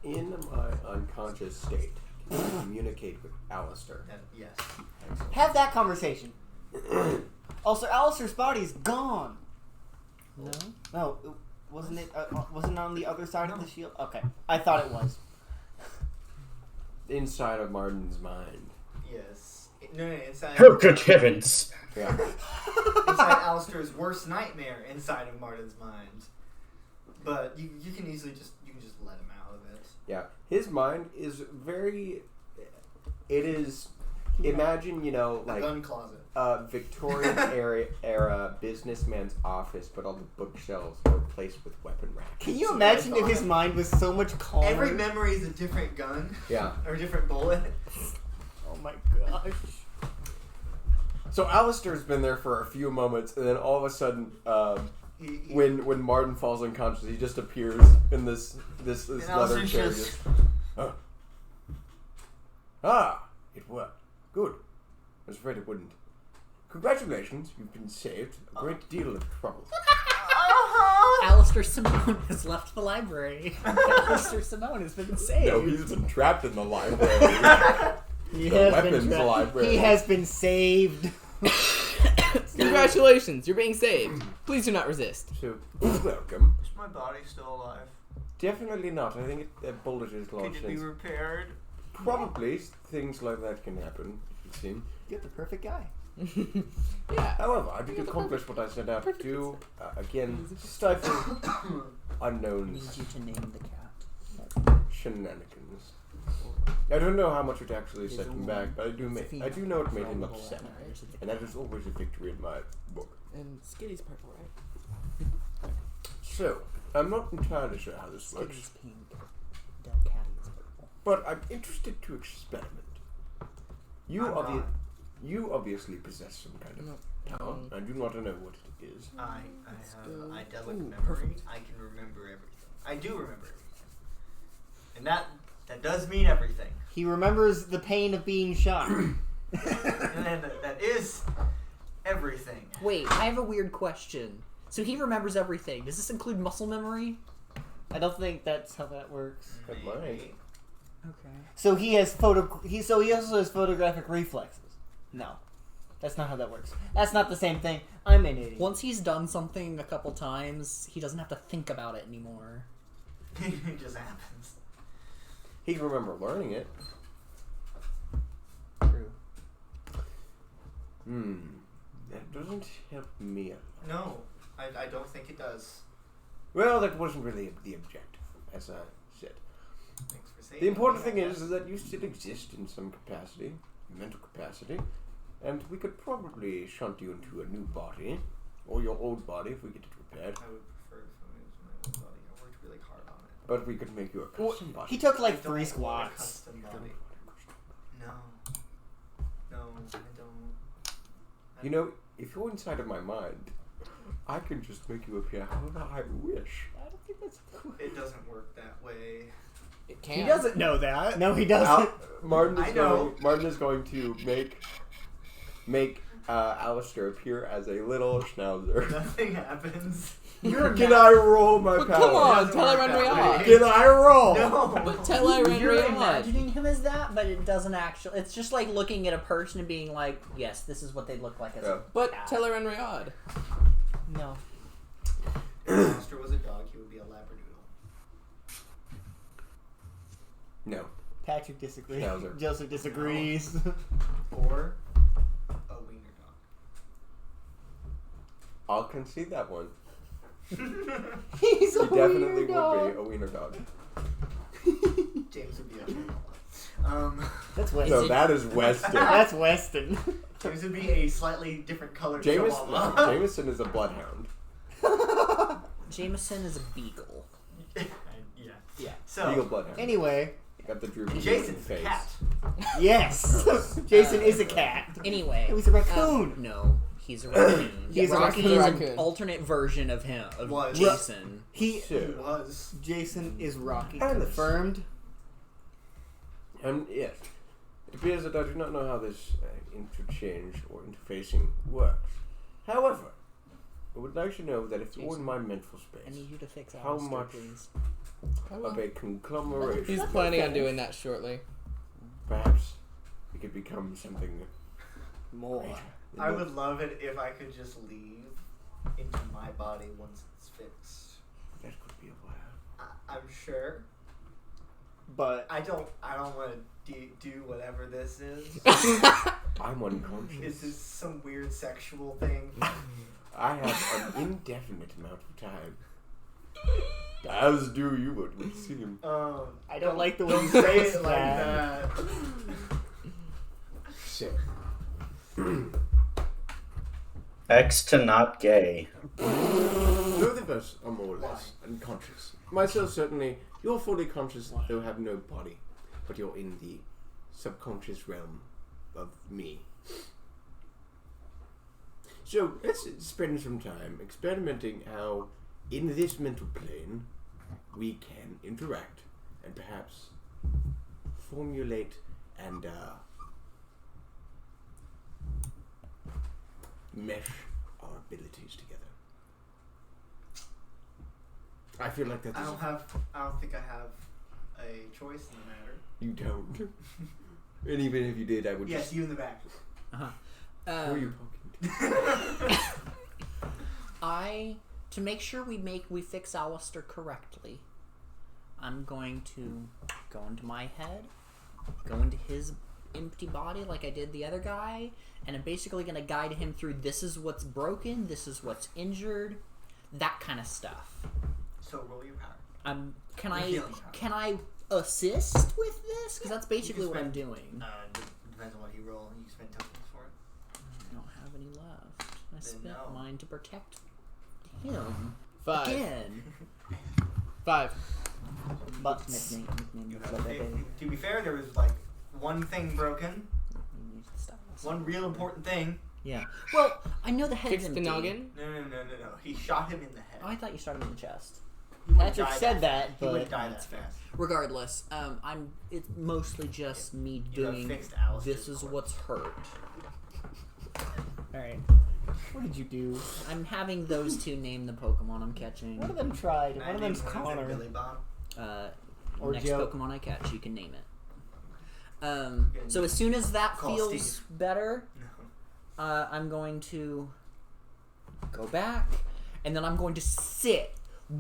In my unconscious state, can I communicate with Alistair? Yes. Excellent. Have that conversation. Also, Alistair's body's gone. No? No, wasn't it? Wasn't it on the other side of the shield? Okay, I thought it was. Inside of Martin's mind. Yes. No, inside. Oh, good heavens. Yeah. Inside Alistair's worst nightmare inside of Martin's mind. But you can easily just let him out of it. Yeah. His mind is very. It is. Imagine, like Gun closet. Victorian era businessman's office, but all the bookshelves are replaced with weapon racks. Can you imagine if his mind was so much calmer? Every memory is a different gun. Yeah. Or a different bullet. Oh my gosh. So Alistair's been there for a few moments, and then all of a sudden, when Martin falls unconscious, he just appears in this leather Alistair's chair. just- It worked. Good. I was afraid it wouldn't. Congratulations, you've been saved a great deal of trouble. Alistair Simone has left the library. Alistair Simone has been saved. No, he's been trapped in the library. He The has weapons been library. He has been saved. Congratulations, you're being saved. Please do not resist. So, welcome. Is my body still alive? Definitely not. I think a bullet is Could lodged it be in. repaired? Probably things like that can happen. It would seem. You're the perfect guy. Yeah. However, I did accomplish what I set out to do. Again, stifle I unknowns need you to name the cat. shenanigans. I don't know how much it actually set him back, but I do know it made him upset, and that is always a victory in my book. And Skitty's purple, right? So, I'm not entirely sure how this works, Skitty's pink. Del Catty is purple. but I'm interested to experiment. You obviously possess some kind of power. I do not know what it is. I have idyllic Ooh, memory. perfect. I can remember everything. I do remember everything. And that does mean everything. He remembers the pain of being shot. And then that is everything. Wait, I have a weird question. So he remembers everything. Does this include muscle memory? I don't think that's how that works. It might. Okay. So he has he also has photographic reflexes. No. That's not how that works. That's not the same thing. I'm an idiot. Once he's done something a couple times, he doesn't have to think about it anymore. It just happens. He can remember learning it. True. That doesn't help me. No, I don't think it does. Well, that wasn't really the objective, as I said. Thanks for saying The important thing is that you still exist in some capacity, mental capacity, and we could probably shunt you into a new body, or your old body if we get it repaired. I would prefer if it was my old body. I worked really hard on it. But we could make you a custom body. He took I like don't 3 want a squats. custom body. No. No, I don't. You know, if you're inside of my mind, I can just make you appear however I wish. I don't think that's cool. It doesn't work that way. It can. He doesn't know that. No, he doesn't. Martin is I going to make Alistair appear as a little schnauzer. Nothing happens. Can I roll my But power? come on, Doesn't tell her work Henry that on. way. Can I roll? No. But tell her You're Henry on. imagining him as that, but it doesn't actually. It's just like looking at a person and being like, "Yes, this is what they look like as Yeah. a." But cat." tell her Henry odd. No. If Alistair was a dog, he would be a Labradoodle. No. Patrick disagrees. Schnauzer. Joseph disagrees. Or a wiener dog. I'll concede that one. He's a He definitely weird dog. would be a wiener dog. James would be a Chihuahua. That's Is Weston. it- That is Weston. That's Weston. James would be a slightly different colored Jameson, Chihuahua. Jameson is a bloodhound. Jameson is a beagle. Yeah. Yeah. So, Eagle bloodhound. Anyway, Got the droopy Jason's a face. cat. yes. Jason is a cat. Anyway, It was a raccoon. no, he's a raccoon. He's a Rocky raccoon. is Raccoon. an alternate version of him, of Was. Jason. He He So, was. Jason is Rocky. Alice. Confirmed. yes, it appears that I do not know how this interchange or interfacing works. However, I would like to know that if you're in my mental I space, need you to fix How Alistair, much- please. of a conglomeration, He's planning on doing that shortly. perhaps we could become something More. greater. I would love it if I could just leave into my body once it's fixed. That could be a while. I'm sure. But I don't want to do whatever this is. I'm unconscious. Is this some weird sexual thing? I have an indefinite amount of time. As do you, it would seem. I don't like the way you say say it like that. So, X to not gay. both of us are more or less unconscious. Myself, certainly. You're fully conscious, though have no body. But you're in the subconscious realm of me. So let's spend some time experimenting how, in this mental plane, we can interact and perhaps formulate and mesh our abilities together. I feel like that's. I don't think I have a choice in the matter. You don't. And even if you did, I would. Yes, just... you in the back. Uh-huh. Who are you talking to? To make sure we fix Alistair correctly, I'm going to go into my head, go into his empty body like I did the other guy, and I'm basically going to guide him through this is what's broken, this is what's injured, that kind of stuff. So roll your power. Can Your healing power. I assist with this? Because that's basically what I'm doing. Depends on what you roll. You spend tokens for it. I don't have any left. I spent no. mine to protect him. 5. Again. 5. Butts. To be fair, there was like one thing broken. One real important thing. Yeah. Well, I know the head's Fix the empty. noggin. No. He shot him in the head. Oh, I thought you shot him in the chest. He wouldn't Patrick die said that, He but wouldn't die that's that fair. fast. Regardless, it's mostly just me You have doing fixed Alistair's this is corpse. what's hurt. Alright. What did you do? I'm having those two name the Pokemon I'm catching. One of them tried. And One of I them's named one of them Connor. Billy Bob. Or Next Joe. Pokemon I catch, you can name it. So as soon as that Call feels Steve. better, No. I'm going to go back, and then I'm going to sit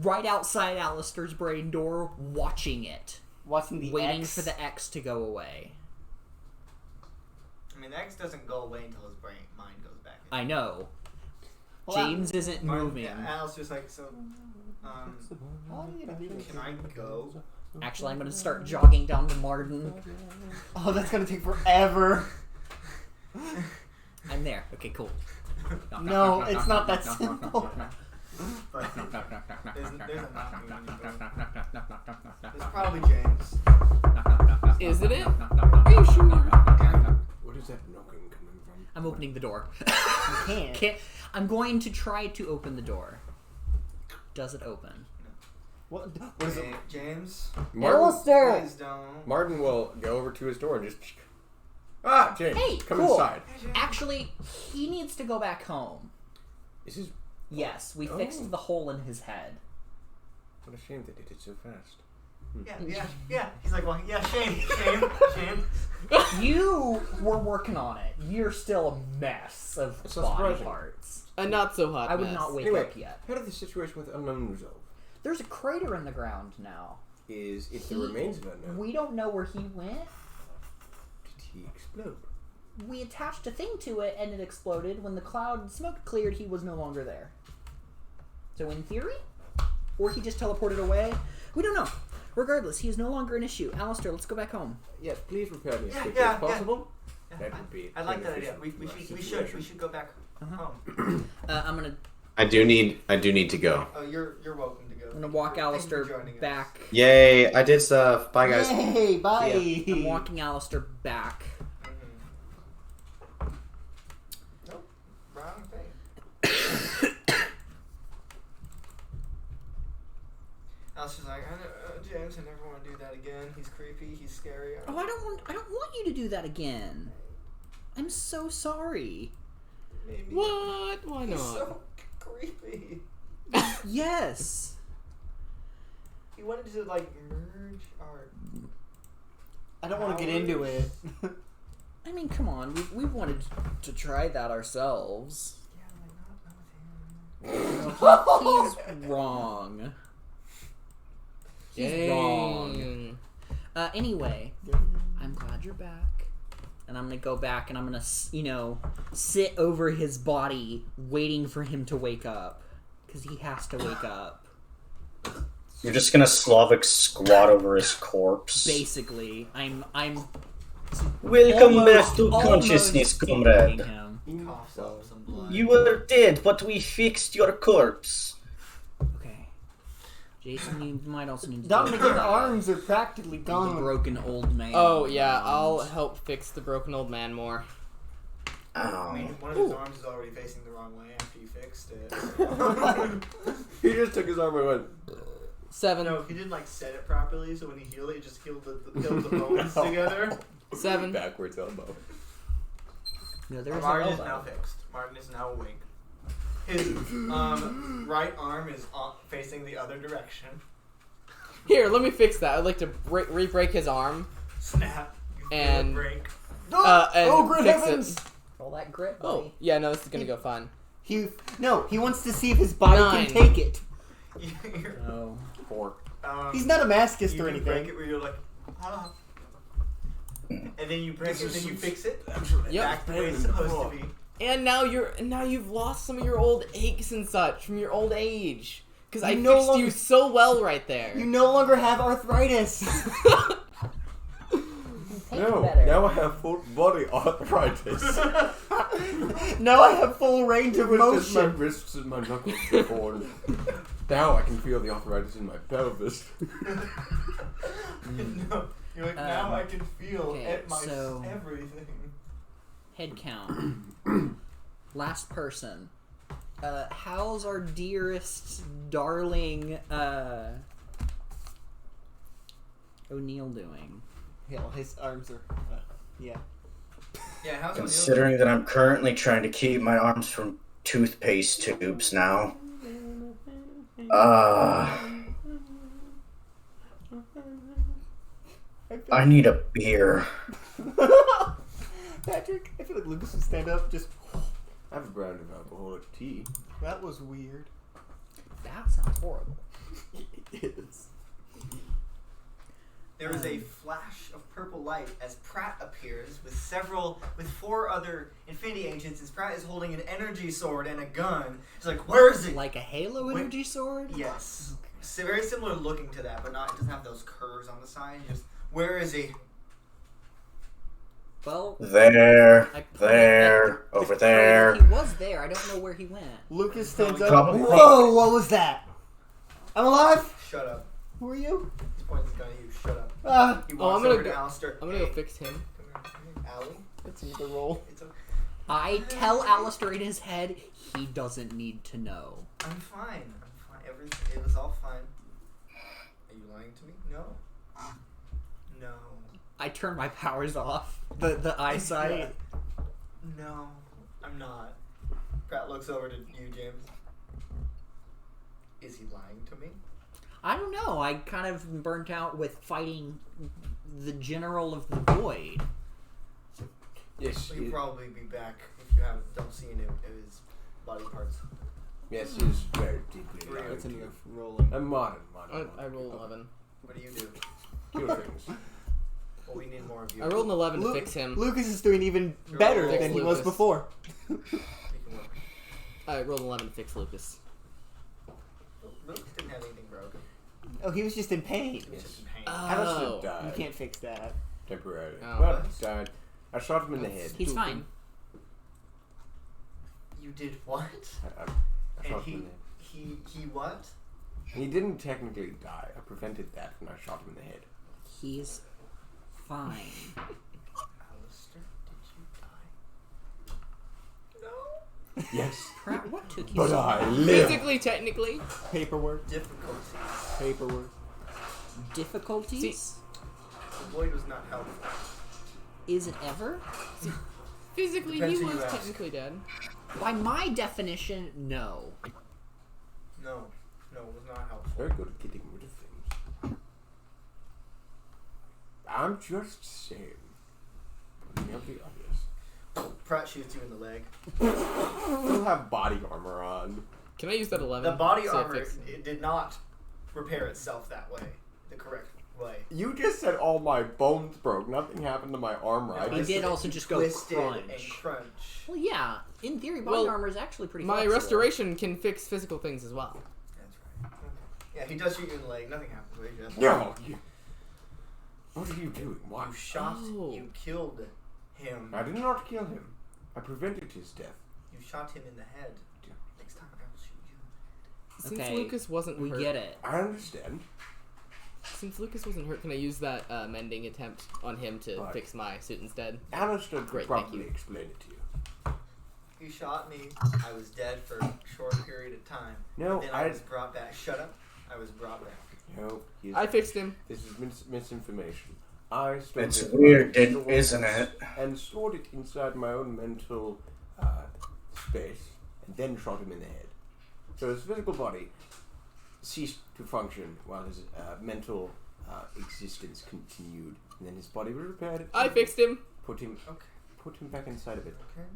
right outside Alistair's brain door, watching it, Watching the waiting X. for the X to go away. I mean, the X doesn't go away until his mind goes back. I know. Well, James isn't moving. Yeah, Alistair's like, so, can I go? Actually, I'm going to start jogging down to Martin. Oh, that's gonna take forever. I'm there. Okay, cool. No, it's not that simple. But there's a knocking on your door. It's probably James. Isn't it? Are you sure? What is that knocking coming from? I'm opening the door. You can't. I'm going to try to open the door. Does it open? What is it? James? Alistair! Please don't. Martin will go over to his door and just. Ah, James, Hey, come cool. inside. Actually, he needs to go back home. This is. Yes, we Oh. fixed the hole in his head. What a shame they did it so fast. Yeah. He's like, well, yeah, shame. You were working on it. You're still a mess of That's so body surprising. parts. A not so hot I would mess. not wake Anyway, up yet. how did the situation with Unknown resolve? There's a crater in the ground now. Is it the remains of Unknown? We don't know where he went. Did he explode? We attached a thing to it and it exploded. When the cloud smoke cleared, he was no longer there. So in theory, or he just teleported away, we don't know. Regardless, he is no longer an issue. Alistair, let's go back home. Yes, please repair me as quickly Yeah. as possible. That would be. I like that idea. beneficial We for our situation. should go back home. I'm gonna I do need to go. Oh, you're welcome to go. I'm gonna walk Thank you for Alistair joining us. back. Yay! I did stuff. Bye, guys. Hey, bye. I'm walking Alistair back. Nope. Wrong thing. Alistair's like, James, I never want to do that again. He's creepy. He's scary. Oh, I don't want you to do that again. I'm so sorry. Maybe. What? Why He's not? so creepy. Yes. He wanted to like merge our. I don't want to get into it. I mean, come on. We've wanted to try that ourselves. Yeah, like not with him. He's wrong. He's Dang. wrong. Anyway, I'm glad you're back. And I'm gonna go back and I'm gonna, sit over his body, waiting for him to wake up, because he has to wake up. You're just gonna Slavic squat over his corpse. Basically, I'm Welcome back almost- to consciousness, almost comrade. taking him. He coughs up some blood. You were dead, but we fixed your corpse. Okay. Jason, you might also need to Dominic, go your with arms are practically the gone. broken old man. Oh yeah, I'll arms. help fix the broken old man more. I mean, one of his arms is already facing the wrong way after you fixed it. He just took his arm and went. 7. No, he didn't like set it properly, so when he healed it, it just healed the bones together. 7. Backwards elbow. No, there's Martin no is now elbow. fixed. Martin is now awake. His right arm is facing the other direction. Here, let me fix that. I'd like to re-break his arm. Snap. You feel And- it break. And great fix heavens! it. Roll that grit, Oh, buddy. yeah, no, this is gonna go fine. He wants to see if his body 9. can take it. You're- Oh. 4. He's not a masochist you or can break anything. it where you're like, ah. And then you break it, and then you fix it. Yep. Back the way it's supposed to be. And now you've lost some of your old aches and such from your old age. Because I You no fixed longer- you so well right there. You no longer have arthritis. No, better. now I have full body arthritis. Now I have full range of It was just my motion. wrists and my knuckles before. Now I can feel the arthritis in my pelvis. No, you're like, now I can feel okay, at my so- everything. Head count. Last person. How's our dearest, darling, O'Neill doing? Hell, his arms are. Yeah. Yeah, how's it Considering that I'm currently trying to keep my arms from toothpaste tubes now. I need a beer. Patrick, I feel like Lucas would stand up. Just I have a brand of alcoholic tea. that was weird. That sounds horrible. It is. There is a flash of purple light as Pratt appears with 4 other Infinity Agents, as Pratt is holding an energy sword and a gun. He's like, where is it? Like a Halo Wait. energy sword? Yes. So very similar looking to that, but not. It doesn't have those curves on the side. Just, where is he? Well, There, I there, over there. he was there. I don't know where he went. Lucas stands up. Probably- Whoa! What was that? I'm alive. Shut up. Who are you? He's pointing his gun at you. Shut up. Ah, He Oh, walks I'm gonna over go- to Alistair. I'm gonna go fix him. Come here. Allie? that's another roll. It's okay. I tell Alistair in his head he doesn't need to know. I'm fine. Everything. It was all fine. Are you lying to me? No. No. I turn my powers off. The eyesight. No. I'm not. Pratt looks over to you, James. Is he lying to me? I don't know. I kind of burnt out with fighting the General of the Void. Yes, He'll probably be back if you don't see any of his body parts. yes, he's very deeply Right. alive That's to enough you. rolling. I'm modern. I rolled 11. What do you do? Kill things. Well, we need more of you. I rolled an 11 to Lu- fix him. Lucas is doing even You're better all- than he was Lucas. before. You can work. I rolled an 11 to fix Lucas. Luke didn't have anything broken. Oh, he was just in pain. He was just in pain. Alistair Oh. died You can't fix that. temporarily. Oh. Well, he died. I shot him in the head. He's fine. You did what? I And shot him in the head. he what? He didn't technically die. I prevented that when I shot him in the head. He's fine. Alistair, did you die? No. Yes, Pratt, what took you but so I long? live. Physically, technically. Paperwork. Difficulties. Paperwork. Difficulties? The void was not helpful. Is it ever? Physically, Depends he who you was ask. technically dead. By my definition, no. No. No, it was not helpful. Very good at getting rid of things. I'm just saying. Pointing out the obvious. Pratt shoots you in the leg. Still have body armor on. Can I use that 11? The body So I armor fix- it did not repair itself that way. The correct way. You just said all my bones broke. Nothing happened to my armor. I He just did also just go Twisted and crunch. crunch. Well, yeah. In theory, body Well, armor is actually pretty My flexible. restoration can fix physical things as well. That's right. Okay. Yeah, he does shoot you in the leg. Nothing happens. What you just- No. What are you doing? Why? You shot. Oh. You killed him. I did not kill him. I prevented his death. You shot him in the head. Next time I will shoot you. Since Okay, Lucas wasn't We hurt, get it. I understand. Since Lucas wasn't hurt, can I use that mending attempt on him to Right. fix my suit instead? Alistair could Great, thank probably you. explain it to you. He shot me. I was dead for a short period of time. No, Then I was brought back. Shut up. I was brought back. No, I fixed him. This is misinformation. I stole It's his weird, body, isn't it? And stored it inside my own mental space, and then shot him in the head. So his physical body ceased to function while his mental existence continued, and then his body was repaired. I fixed him. Put him back inside of it. Okay.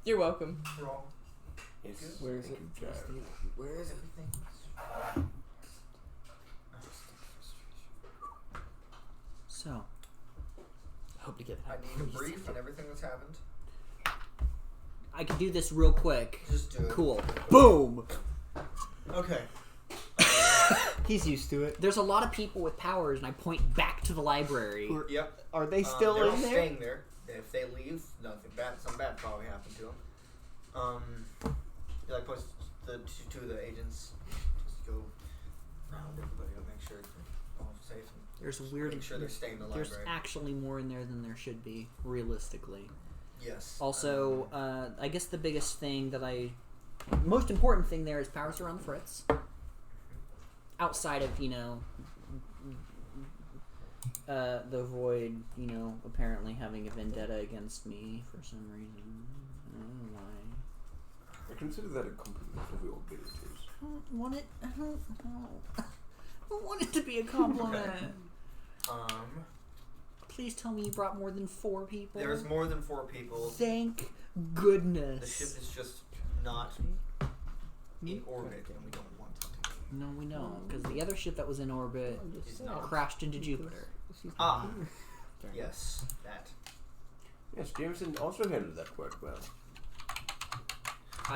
You're welcome. Wrong. Yes. Where is thank it? you, child. Where is everything? So, I hope to get I that. need a brief on everything that's happened. I can do this real quick. Just do it. Cool. Boom. Okay. He's used to it. There's a lot of people with powers, and I point back to the library. Yep. Are they still they're all in there? staying there. If they leave, nothing bad. Something bad probably happened to them. He like puts the two of the agents just go around everybody to make sure they're all safe and There's weird. make sure they're staying in the There's library. actually more in there than there should be, realistically. Yes. Also, I guess the biggest thing most important thing there is powers are on the fritz. Outside of, the Void, apparently having a vendetta against me for some reason. I don't know why. I consider that a compliment of your abilities. I don't want it. I don't want it to be a compliment. Please tell me you brought more than 4 people. There's more than 4 people. Thank goodness. The ship is just not in orbit, and we don't want it to be. No, we know, because the other ship that was in orbit It's not. crashed into Jupiter. Ah. Yes, that. Yes, Jameson also handled that quite well.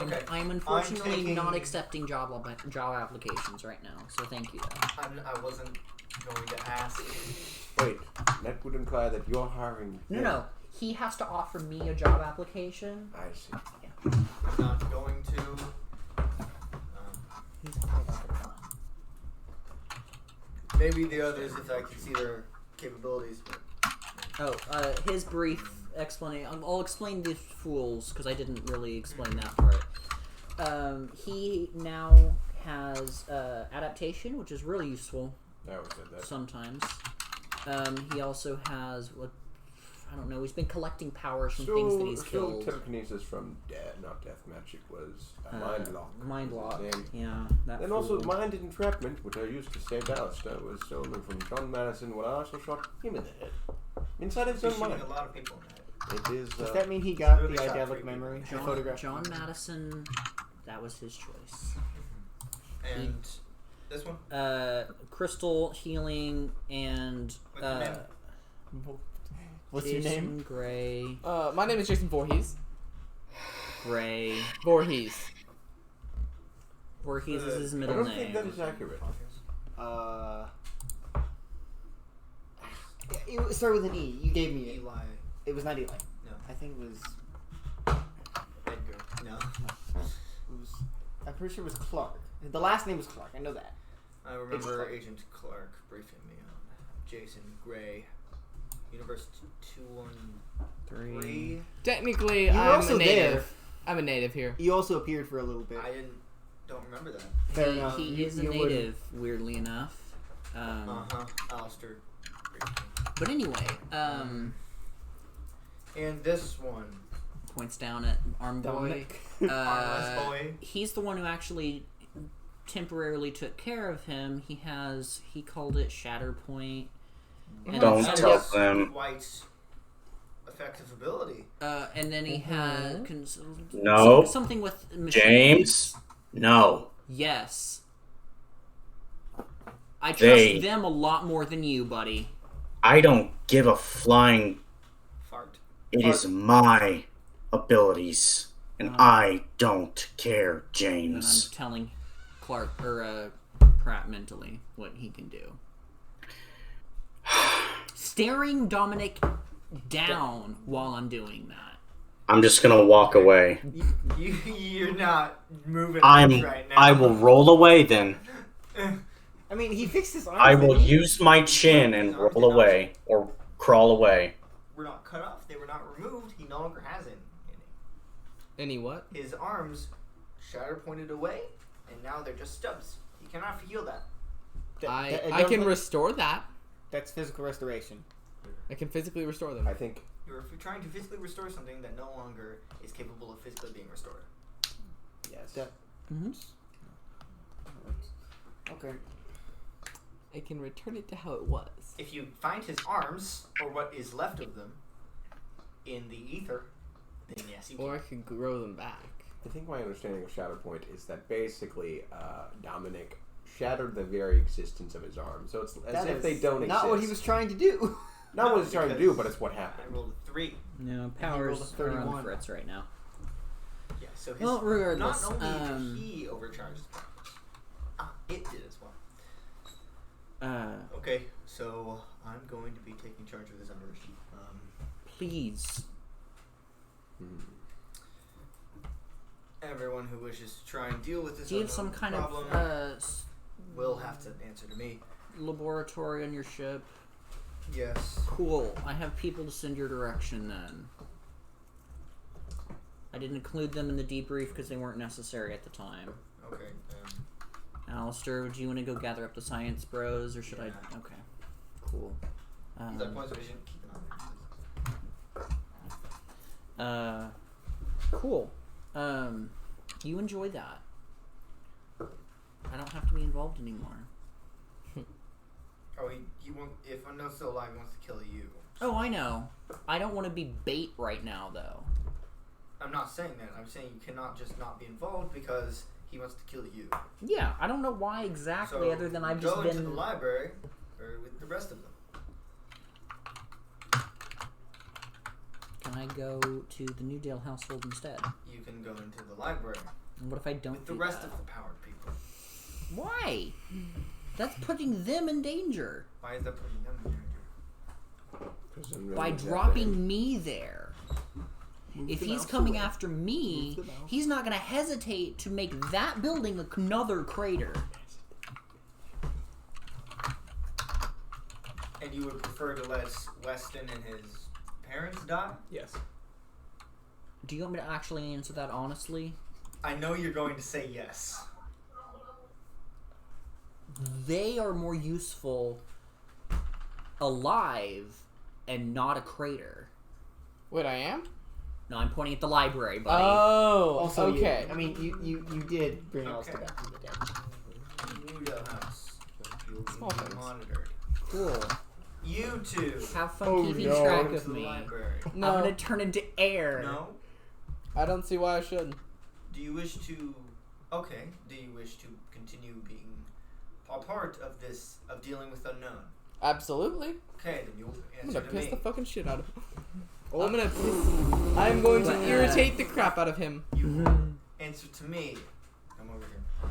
Okay. I'm unfortunately I'm taking- not accepting job applications right now, so thank you. I wasn't going to ask. Wait, that would imply that you're hiring. No. He has to offer me a job application. I see. I'm not going to. Maybe the others, if I can see their capabilities. But His brief explanation. I'll explain the fools because I didn't really explain that part. He now has adaptation, which is really useful That was it. sometimes. He also has I don't know. He's been collecting powers from things that he's killed. Telekinesis from not death magic was mind lock. Mind lock. And Yeah. That then also fool. mind entrapment, which I used to save Alistair, was stolen from John Madison when I also shot him in the head. Inside his he's own shooting mind. a lot of people in the head. It is. Does that mean he got Really the shot idyllic 3 memory? The John, photograph? John Madison. That was his choice. And this one? Crystal healing and What's your name? What's Jason your name? Gray. My name is Jason Voorhees. Gray. Voorhees. Voorhees is his I middle don't name. think that is accurate. It started with an E. You gave me it. Eli. It was not Eli. No. I think it was. Edgar. No. It was. I'm pretty sure it was Clark. The last name was Clark. I know that. I remember Clark. Agent Clark briefing me on Jason Gray. Universe 213. Technically, You were I'm also a native. there. I'm a native here. You also appeared for a little bit. I don't remember that. Fair enough. He is a You wouldn't. native, weirdly enough. Alistair. But anyway, And this one. points down at Arm Boy. Dominic. Armless boy. He's the one who actually temporarily took care of him. He called it Shatterpoint. And Don't then- tell them. Quite effective ability. and then he had No. something with machines. James? No. Yes. I trust They- them a lot more than you, buddy. I don't give a flying. Fart. It is my abilities. And I don't care, And I'm James. telling Clark or Pratt mentally what he can do. Staring Dominic down while I'm doing that. I'm just gonna walk away. You're not moving I'm. right now. I will roll away then. I mean, he fixed his arm. I will use my chin and roll away or crawl away. We're not cut off. They were not removed. He no longer has any. Any what? His arms shatter pointed away, and now they're just stubs. He cannot heal that. I can restore that. That's physical restoration. I can physically restore them. I think You're trying to physically restore something that no longer is capable of physically being restored. yes. Okay. I can return it to how it was. If you find his arms, or what is left of them, in the ether, then yes, you Or I can. could grow them back. I think my understanding of Shatterpoint is that basically Dominic shattered the very existence of his arm. So it's as if they don't exist. Not what he was trying to do. Not what he was trying to do, because but it's what I happened. rolled a 3. No, rolled a powers are on 31. Fritz right now. Yeah, so his, Well, regardless, not only did he overcharge his powers, it did as well. Okay, so I'm going to be taking charge of this operation. Please. Everyone who wishes to try and deal with this Do you have some unknown kind problem of will have to answer to me. laboratory on your ship? Yes. Cool. I have people to send your direction then. I didn't include them in the debrief because they weren't necessary at the time. Okay. Alistair, would you want to go gather up the science bros, or should I? Yeah. Okay. Cool. That points of vision. Keep it on there. Cool. You enjoy that. I don't have to be involved anymore. Oh, he won't. If Unknown's still alive, he wants to kill you. Oh, I know. I don't want to be bait right now, though. I'm not saying that. I'm saying you cannot just not be involved because he wants to kill you. Yeah, I don't know why exactly, So other than I've just go been. into the library or with the rest of them. Can I go to the Newdale household instead? You can go into the library And what if I don't with the do rest that? of the powered people. Why? That's putting them in danger Why is that putting them in danger? by dropping me there. If he's coming after me, he's not going to hesitate to make that building another crater. And you would prefer to let Weston and his parents die? Yes. Do you want me to actually answer that honestly? I know you're going to say yes. They are more useful alive and not a crater. Wait, I am? No, I'm pointing at the library, buddy. Oh, Also, okay. You did bring Alistair back from the dead. Newdale House. You'll be Small things. monitored. Cool. You two. Have fun Oh, keeping no. track Go of to the me. library. No, I'm going to turn into air. No? I don't see why I should. Do you wish to... Okay. Do you wish to continue being a part of this, of dealing with unknown? Absolutely. Okay, then you'll I'm answer gonna to piss me. the fucking shit out of him. I'm going to irritate the crap out of him. You will answer to me. Come over here.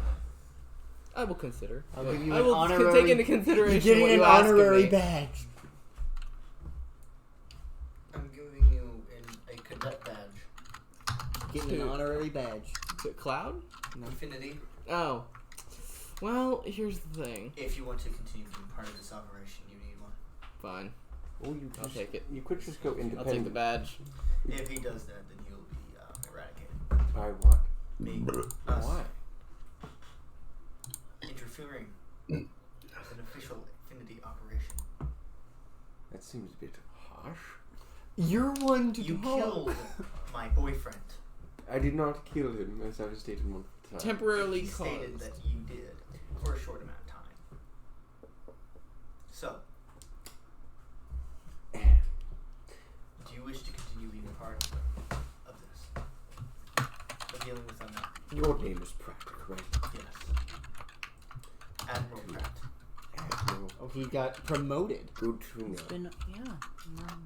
I will consider. I'll give you I an will honorary. take into consideration You're getting what an you ask of honorary me. badge. I'm giving you a cadet badge. Getting an honorary badge. Is it Cloud? Infinity. Oh. Well, here's the thing. If you want to continue being part of this operation, you need one. Fine. Oh, you I'll take it. You could just go I'll take the independent. badge. If he does that, then he'll be eradicated. By what? Me. Us. Why? Interfering with an official Infinity operation. That seems a bit harsh. You're one to You talk. killed my boyfriend. I did not kill him, as I've stated one time. Temporarily He stated caused. that you did for a short amount of time. So, do you wish to continue being a part of this? Of dealing with unknown? Your name is Pratt, correct? Yes. Admiral Pratt. Admiral. Oh, he got promoted. Good to know. It's been, yeah,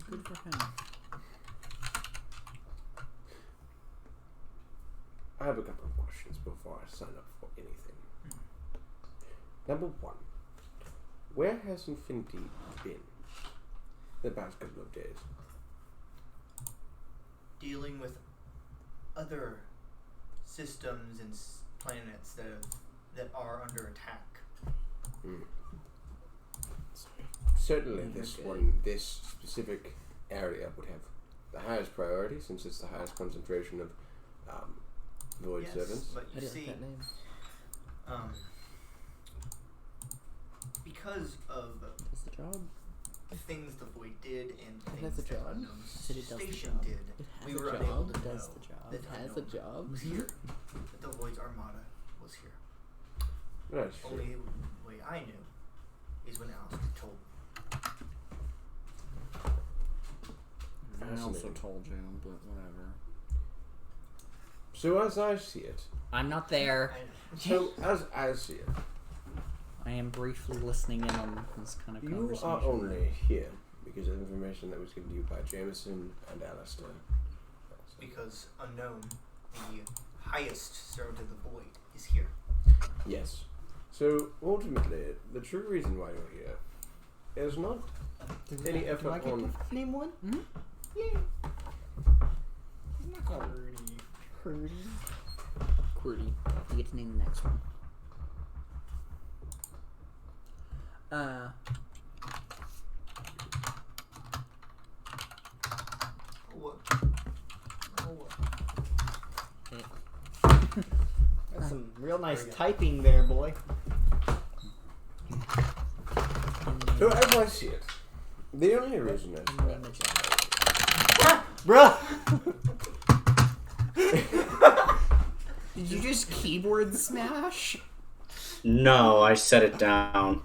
good for him. I have a couple of questions before I sign up for anything. Number one, where has Infinity been the past couple of days? Dealing with other systems and planets that are under attack. Certainly, this specific area would have the highest priority, since it's the highest concentration of void servants. But I you didn't see, like that name. because of Does the job? things the void did and It things has a that job. Unknown's Said it does the station job. did, It has we a were job. unable to It does know the job. that It has a Unknown job. was here, that the void's armada was here. That's true. Only way I knew is when Alistair told me. I also Fascinating. told you, but whatever. So as I see it, I'm not there. so as I see it, I am briefly listening in on this kind of you conversation. are only here because of information that was given to you by Jameson and Alistair. Because Unknown, the highest servant of the void, is here. Yes. So ultimately, the true reason why you're here is not any effort Do I get on. to name one? QWERTY. You get to name the next one. What? That's some real nice typing there, boy. So as I see it, the only reason is Name the job. Bruh! Did you just keyboard smash? No, I set it down.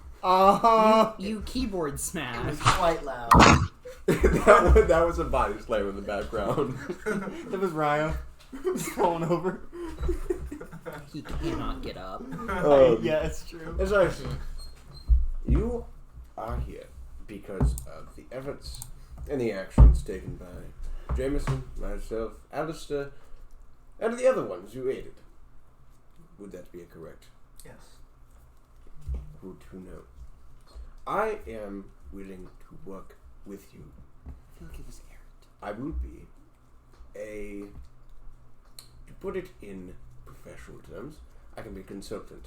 You keyboard It was smash. quite loud. that was a body slam in the background. That was Ryan. He's falling over. He cannot get up. Yeah, it's true. As I see, you are here because of the efforts and the actions taken by Jameson, myself, Alistair, and the other ones who aided. Would that be correct? Yes. Good to know. I am willing to work with you. I feel like it was Aaron. I will be to put it in professional terms, I can be a consultant.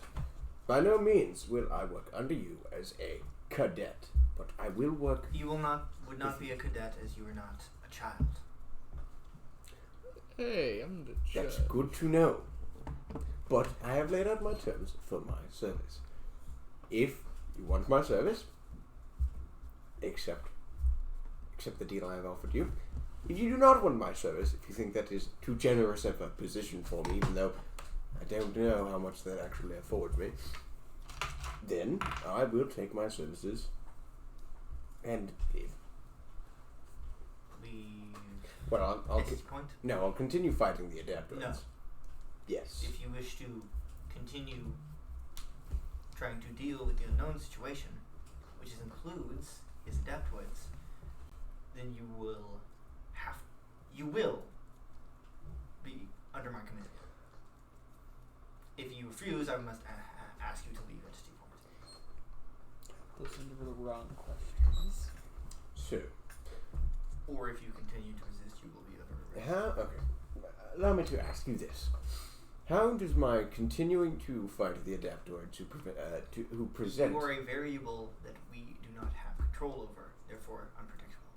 By no means will I work under you as a cadet, but I will work. You would not be a cadet as you are not a child. Hey, I'm the That's judge. good to know. But I have laid out my terms for my service. If you want my service, accept the deal I have offered you. If you do not want my service, if you think that is too generous of a position for me, even though I don't know how much that actually affords me, then I will take my services and leave. Well, I'll At this point, I'll continue fighting the Adaptoids. No. Yes. if you wish to continue trying to deal with the unknown situation, which includes his adaptoids, then you will be under my command. If you refuse, I must ask you to leave Entity Point. Those are the wrong questions. So, Or if you continue to resist, you will be under arrest. okay. Allow me to ask you this. How does my continuing to fight the Adaptoids who present... You are a variable that we do not have control over, therefore unpredictable.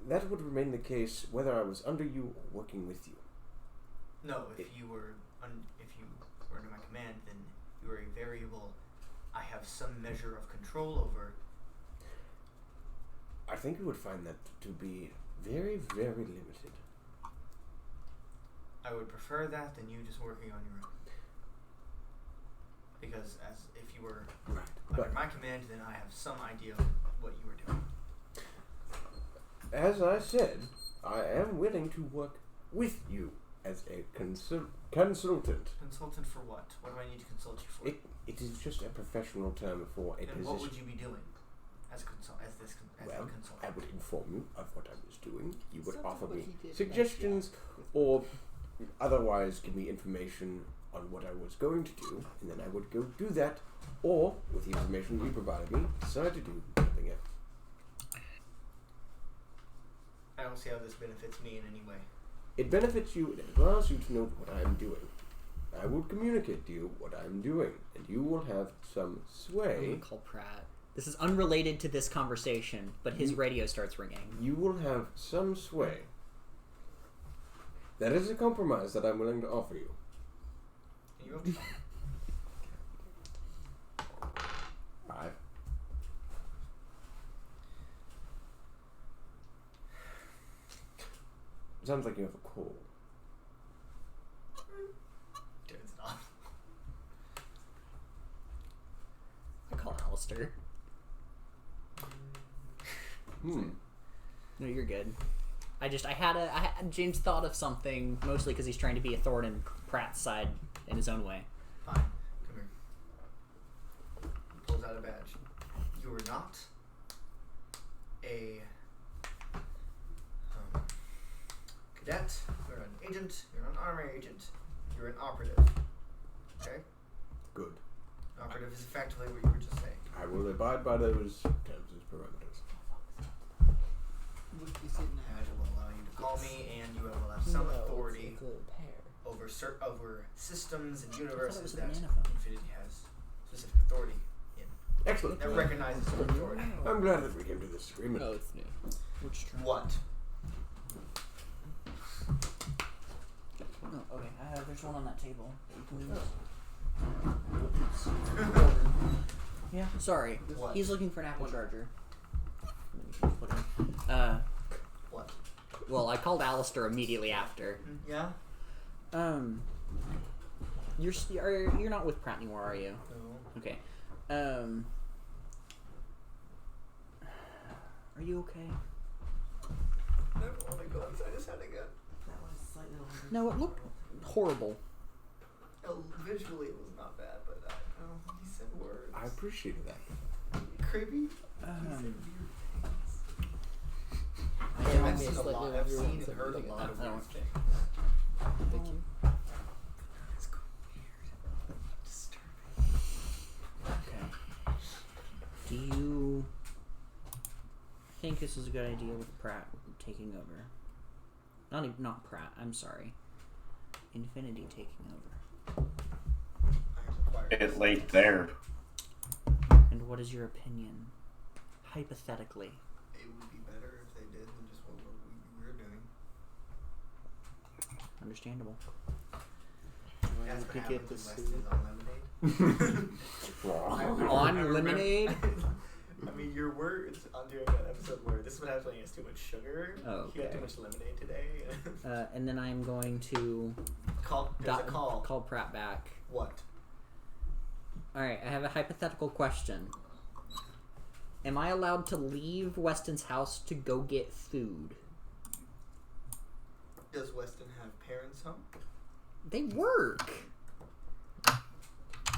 That would remain the case whether I was under you or working with you. No, if you were under my command, then you are a variable I have some measure of control over. I think you would find that to be very, very limited. I would prefer that than you just working on your own. Because if you were Right. under But my command, then I have some idea of what you were doing. as I said, I am willing to work with you as a consultant. Consultant for what? What do I need to consult you for? It is just a professional term for a and position. what would you be doing as a consultant? Well, I would inform you of what I was doing. You would Something offer what me he did suggestions or otherwise give me information on what I was going to do, and then I would go do that, or, with the information you provided me, decide to do something else. I don't see how this benefits me in any way. It benefits you and it allows you to know what I am doing. I will communicate to you what I am doing, and you will have some I'm sway. gonna call Pratt. This is unrelated to this conversation, but his radio starts ringing. You will have some sway That is a compromise that I'm willing to offer you. You have 5. Sounds like you have a cold. Dude, it's not. I call Alistair. No, you're good. James thought of something, mostly because he's trying to be a thorn in Pratt's side in his own way. Fine. Come here. Pulls out a badge. You are not a cadet. You're an agent. You're not an army agent. You're an operative. Okay? Good. Operative is effectively what you were just saying. I will abide by those terms as parameters. And it will allow you to call me, and you will have some authority over systems and universes that Infinity has specific authority in. Excellent. That recognizes your authority. I'm glad that we came to this agreement. Oh, it's new. Which true. What? Oh, okay. There's one on that table that you can use. Yeah. Sorry. What? He's looking for an Apple charger. What? Well, I called Alistair immediately after. Yeah? You're not with Pratt anymore, are you? No. Okay. Are you okay? I don't want to go inside his head again. No, it looked horrible. Visually, it was not bad, but he said words. I appreciated that. Creepy. Yeah, I've me seen a slightly lot. over I've here seen once and heard a everything lot of I weird don't- things. Thank you. It's weird. Disturbing. Okay. Do you think this is a good idea with Pratt taking over? Not Pratt. I'm sorry. Infinity taking over. I am required. Bit late there. And what is your opinion? Hypothetically. It would be better if they did than just what we're doing. Understandable. That's what to get happens the when Weston's on lemonade. On lemonade? I mean, your words on doing that episode where this is what happens when he has too much sugar. Oh, He had okay. too much lemonade today. And then I'm going to There's a call. call Pratt back. What? Alright, I have a hypothetical question. Am I allowed to leave Weston's house to go get food? Does Weston have parents home? They work.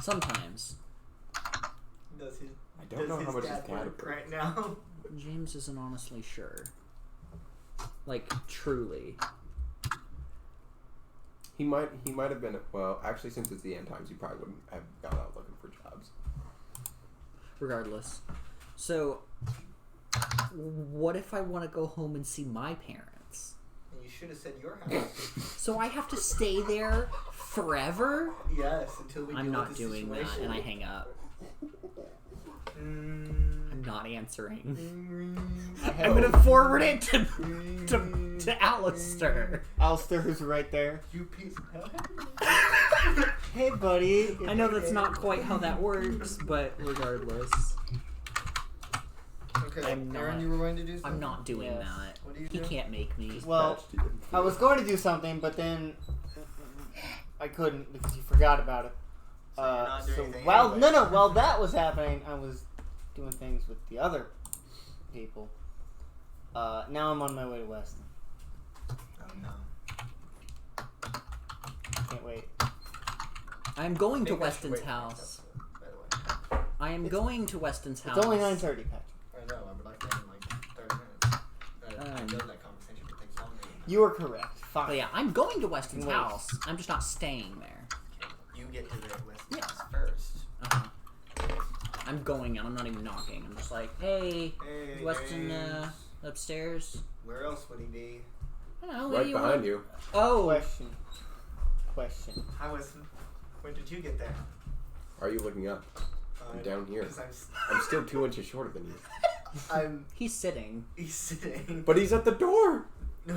Sometimes. Does his I don't know how much his dad dad work works. right now? James isn't honestly sure. Like, truly. He might have been. Well, actually, since it's the end times, he probably wouldn't have gone out looking for jobs. Regardless. So, what if I want to go home and see my parents? And you should have said your house. So I have to stay there forever? Yes, until we I'm deal not with the doing that, situation. and I hang up. I'm not answering. I'm gonna forward it to Alistair. Alistair is right there. You piece of hell. Hey, buddy. I know that's not quite how that works, but regardless, Okay, I'm Aaron, not- you were going to do something? I'm not doing Yes. that. What do you He do? can't make me. Well, I was going to do something, but then I couldn't because you forgot about it. So you're not doing anything while anyway. while that was happening, I was doing things with the other people. Now I'm on my way to Weston. Oh no. Can't wait. I'm going to I think I should Weston's wait for house. this episode, by the way. I am going to Weston's house. It's only 9:30, Patrick. I know, I would like to end in like 30 minutes. I know that conversation would take longer. You are correct. Fine. But yeah, I'm going to Weston's Wait. house. I'm just not staying there. You get to the Weston's Yeah. house first. Uh-huh. I'm going and I'm not even knocking. I'm just like, hey, Hey, is Weston James. upstairs? Where else would he be? I don't know, Right maybe behind you. Oh, Question. Hi, Weston. When did you get there? Are you looking up? I'm down here. Because I'm still 2 inches shorter than you. he's sitting. He's sitting. But he's at the door. No,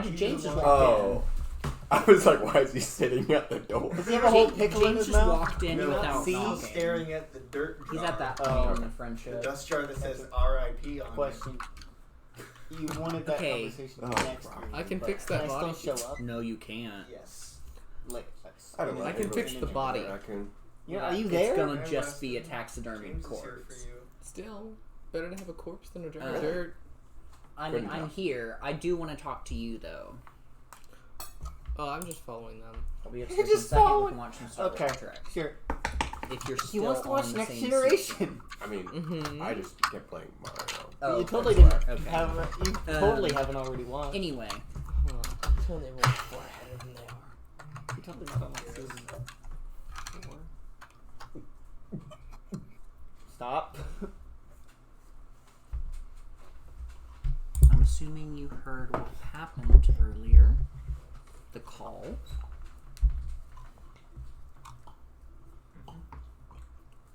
James he's just the walked one- Oh. I was like, why is he sitting at the door? Does he have a whole pickle in James his just mouth? walked in No, without he's knocking. staring at the dirt jar. He's at that Oh. point in the The friendship. dust jar that says R.I.P. on Question. You wanted that Okay. conversation Oh, next right. week, I can but fix that can I body. still show up? No, you can't. it. Yes. Like, I don't know. I can fix the body. Raccoon. Yeah, are you It's there? gonna I just be a rested. taxidermy James is here corpse. for you. Still, better to have a corpse than a jar Uh, of dirt. Couldn't I'm tell. here. I do want to talk to you though. Oh, I'm just following them. I'll be You're upstairs in a just second. We following- can watch some Star Wars Okay, Trek. sure. If you're still He wants to watch on the Next same Generation. I mean, Mm-hmm. I just kept playing Mario. Oh, you totally that's didn't right. have. You totally haven't already watched. Anyway, Totally rolled 4 ahead of them they are. You totally haven't watched season 4. Stop. I'm assuming you heard what happened earlier. The call.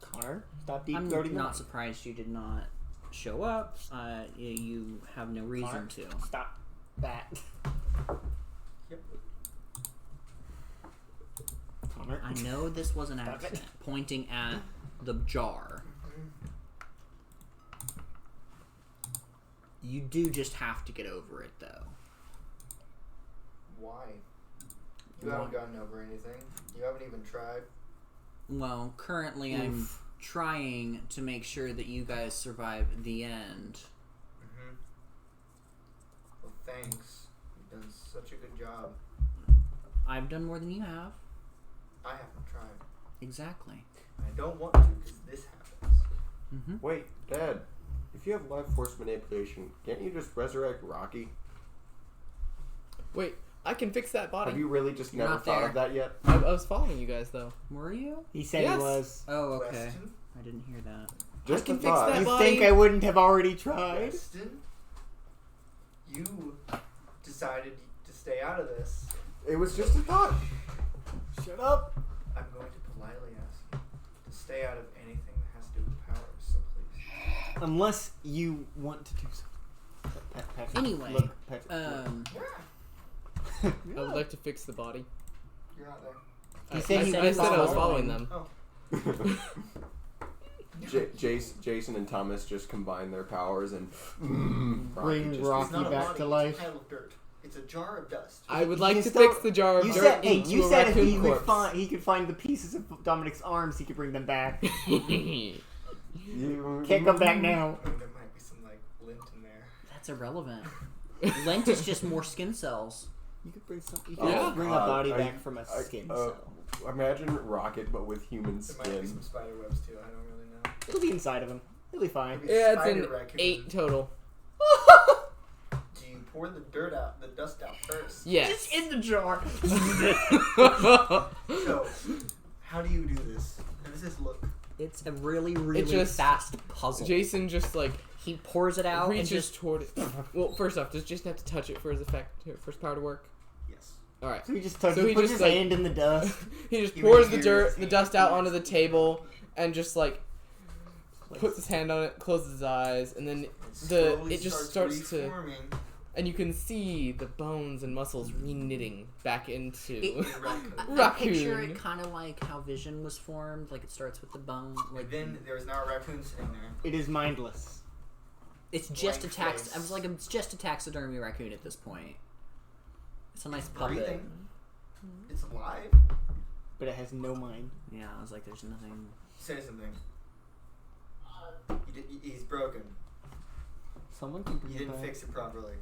Connor, stop deep I'm throating the not mic. surprised you did not show up. You have no reason Connor, to. Stop that. Yep. Connor. I know this was an Stop it. accident. Pointing at the jar. You do just have to get over it, though. Why? You haven't gotten over anything. You haven't even tried. Well, currently I'm trying to make sure that you guys survive the end. Mm-hmm. Well, thanks. You've done such a good job. I've done more than you have. I haven't tried. Exactly. I don't want to because this happens. Mm-hmm. Wait, Dad. If you have life force manipulation, can't you just resurrect Rocky? Wait, I can fix that body. Have you really just You're never not thought there. of that yet? I was following you guys though. Were you? He said Yes. he was. Oh, okay. Weston? I didn't hear that. Just I can a fix thought. that You body. think I wouldn't have already tried? Weston? You decided to stay out of this. It was just a thought. Shut up. I'm going to politely ask you to stay out of anything that has to do with powers, so please. Unless you want to do something. Patrick, Anyway, look, Patrick, I would like to fix the body. You're not there. He said I he said, was I was following. following them. Jason and Thomas just combine their powers and Bring just- Rocky It's not a back body, to it's life. a pile of dirt. It's a jar of dust. I would You like can to still- fix the jar of You dirt said, hey, into you a said if raccoon he corpse. would he could find the pieces of Dominic's arms, he could bring them back. Can't come back now. I mean, there might be some like lint in there. That's irrelevant. Lent is just more skin cells. You could bring some. You could Yeah. just bring a body I- back from a skin cell. Imagine Rocket, but with human There might be skin. some spider webs too. I don't really know. It'll be inside of him. He'll be fine. Maybe Yeah, it's spider an raccoon. 8 total. Do you pour the dirt out, the dust out first? Yes. in the jar. So, how do you do this? How does this look? It's a really, really just- fast puzzle. Jason just like He pours it out and reaches just toward it. Well, first off, does Jason have to touch it for his effect, for his power to work? Yes. All right. So he just So he puts just, his like- hand in the dust. He just He pours the reaches dirt, his the hand. dust out onto the table, and just like puts his hand on it, closes his eyes, and then Slowly it just starts to, reforming and you can see the bones and muscles re-knitting back into It- the raccoon. I picture raccoon. it kind of like how Vision was formed. Like it starts with the bone. Like Then there was now a raccoon sitting there. It is mindless. it's just a blank tax. face. I was like, it's just a taxidermy raccoon at this point. It's a nice puppet. Breathing. It's alive. But it has no mind. Yeah, I was like, there's nothing. Say something. He's broken. Someone can bring You it didn't back. fix it properly.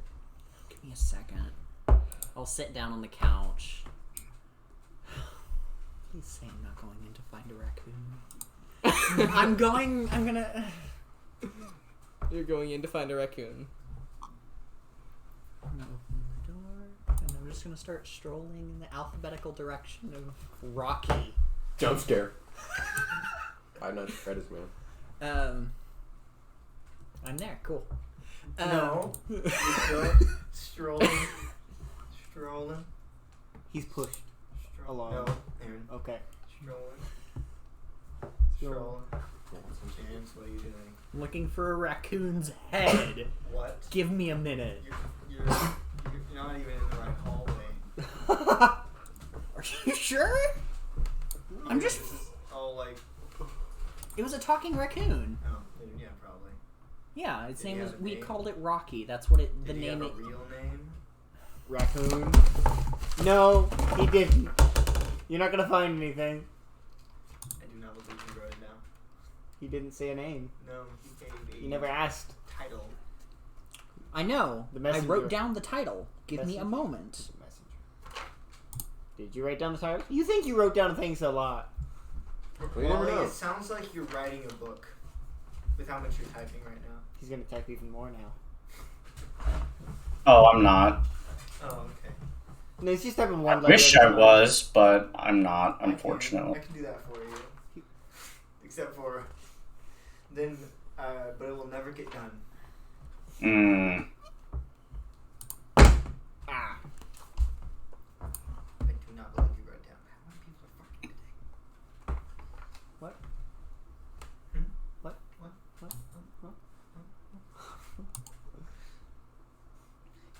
Give me a second. I'll sit down on the couch. Please say I'm not going in to find a raccoon. I'm gonna. You're going in to find a raccoon. I'm gonna open the door, and I'm just gonna start strolling in the alphabetical direction of Rocky. Jump scare. Five Nights at Freddy's, man. I'm there. Cool. No. You're still strolling. Strolling. He's pushed. Strolling. Along. No, Aaron. Okay. Strolling. Strolling. James, what are you doing? Looking for a raccoon's head. What? Give me a minute. You're not even in the right hallway. Are you sure? I'm just. This is all like. It was a talking raccoon. Oh, yeah, probably. Yeah, its Did he name was. have a We name? called it Rocky. That's what it. The Did he name. have a real name? Raccoon. No, he didn't. You're not gonna find anything. I do not believe he wrote it down. He didn't say a name. No, he gave a You never asked. title. I know. The I messenger. wrote down the title. Give me a Messenger. moment. Messenger. Did you write down the title? You think you wrote down things a lot. We never know. It sounds like you're writing a book with how much you're typing right now. He's gonna type even more now. Oh, I'm not. Oh, okay. No, he's just typing I one letter. wish at a I time. was, but I'm not, I unfortunately. can do that for you. Except for then, but it will never get done. Mm. Ah. I do not believe you wrote it down. How many people are fucking today? What? Hmm? What? What? What? What?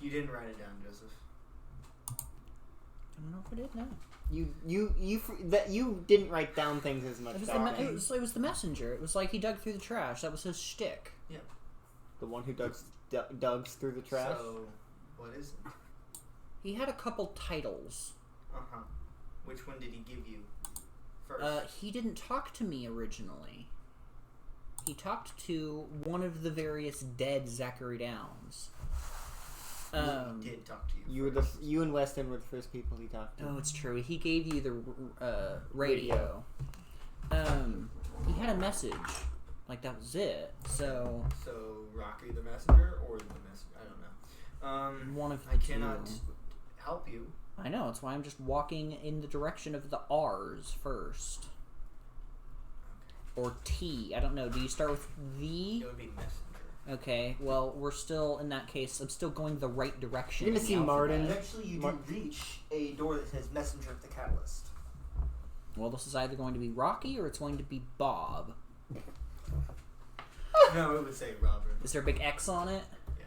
You didn't write it down, Joseph. I don't know if I did. No. You didn't write down things as much. It was, Doc. it was the messenger. It was like he dug through the trash. That was his shtick. The one who dug through the trash. So, what is it? He had a couple titles. Uh-huh. Which one did he give you first? He didn't talk to me originally. He talked to one of the various dead Zachary Downs. He did talk to you. You and Weston were the first people he talked to. Oh, it's true. He gave you the radio. He had a message. Like, that was it. So Rocky the messenger or the messenger? I don't know. one of the I cannot two. help you. I know. That's why I'm just walking in the direction of the R's first. Or T. I don't know. Do you start with the? It would be messenger. Okay. Well, we're still in that case. I'm still going the right direction. You're gonna in see the Martin. alphabet. Eventually, you do reach a door that says messenger of the catalyst. Well, this is either going to be Rocky or it's going to be Bob. No, it would say Robert. Is there a big X on it? Yeah.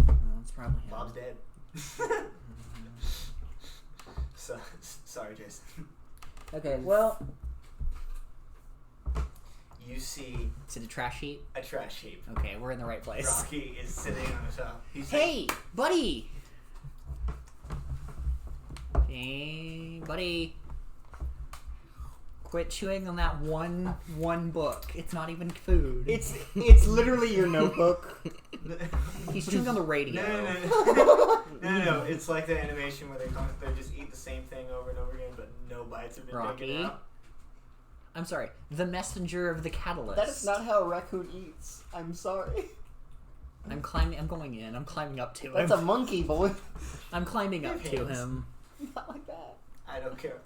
Oh, it's probably him. Bob's dead. Sorry, Jason. Okay. Well, You see is it a trash heap? a trash heap. Okay, we're in the right place. Rocky is sitting on the top. He's Hey, buddy. Hey, buddy. Quit chewing on that one book. It's not even food. It's literally your notebook. He's chewing on the radio. No. It's like the animation where they just eat the same thing over and over again, but no bites have been Rocky. taken out. I'm sorry. The messenger of the catalyst. That is not how a raccoon eats. I'm sorry. I'm climbing. I'm going in. I'm climbing up to him. That's a monkey, boy. I'm climbing up to hands. him. Not like that. I don't care.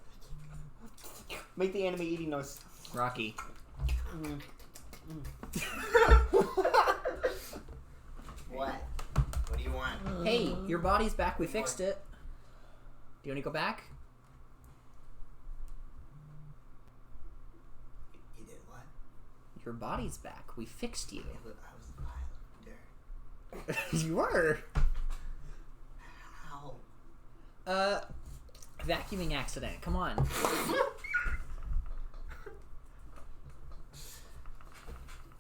Make the anime eating noise. Rocky. What? What do you want? Hey, your body's back. We fixed it. Do you want to go back? You did what? Your body's back. We fixed you. I was there. You were. How? Vacuuming accident. Come on.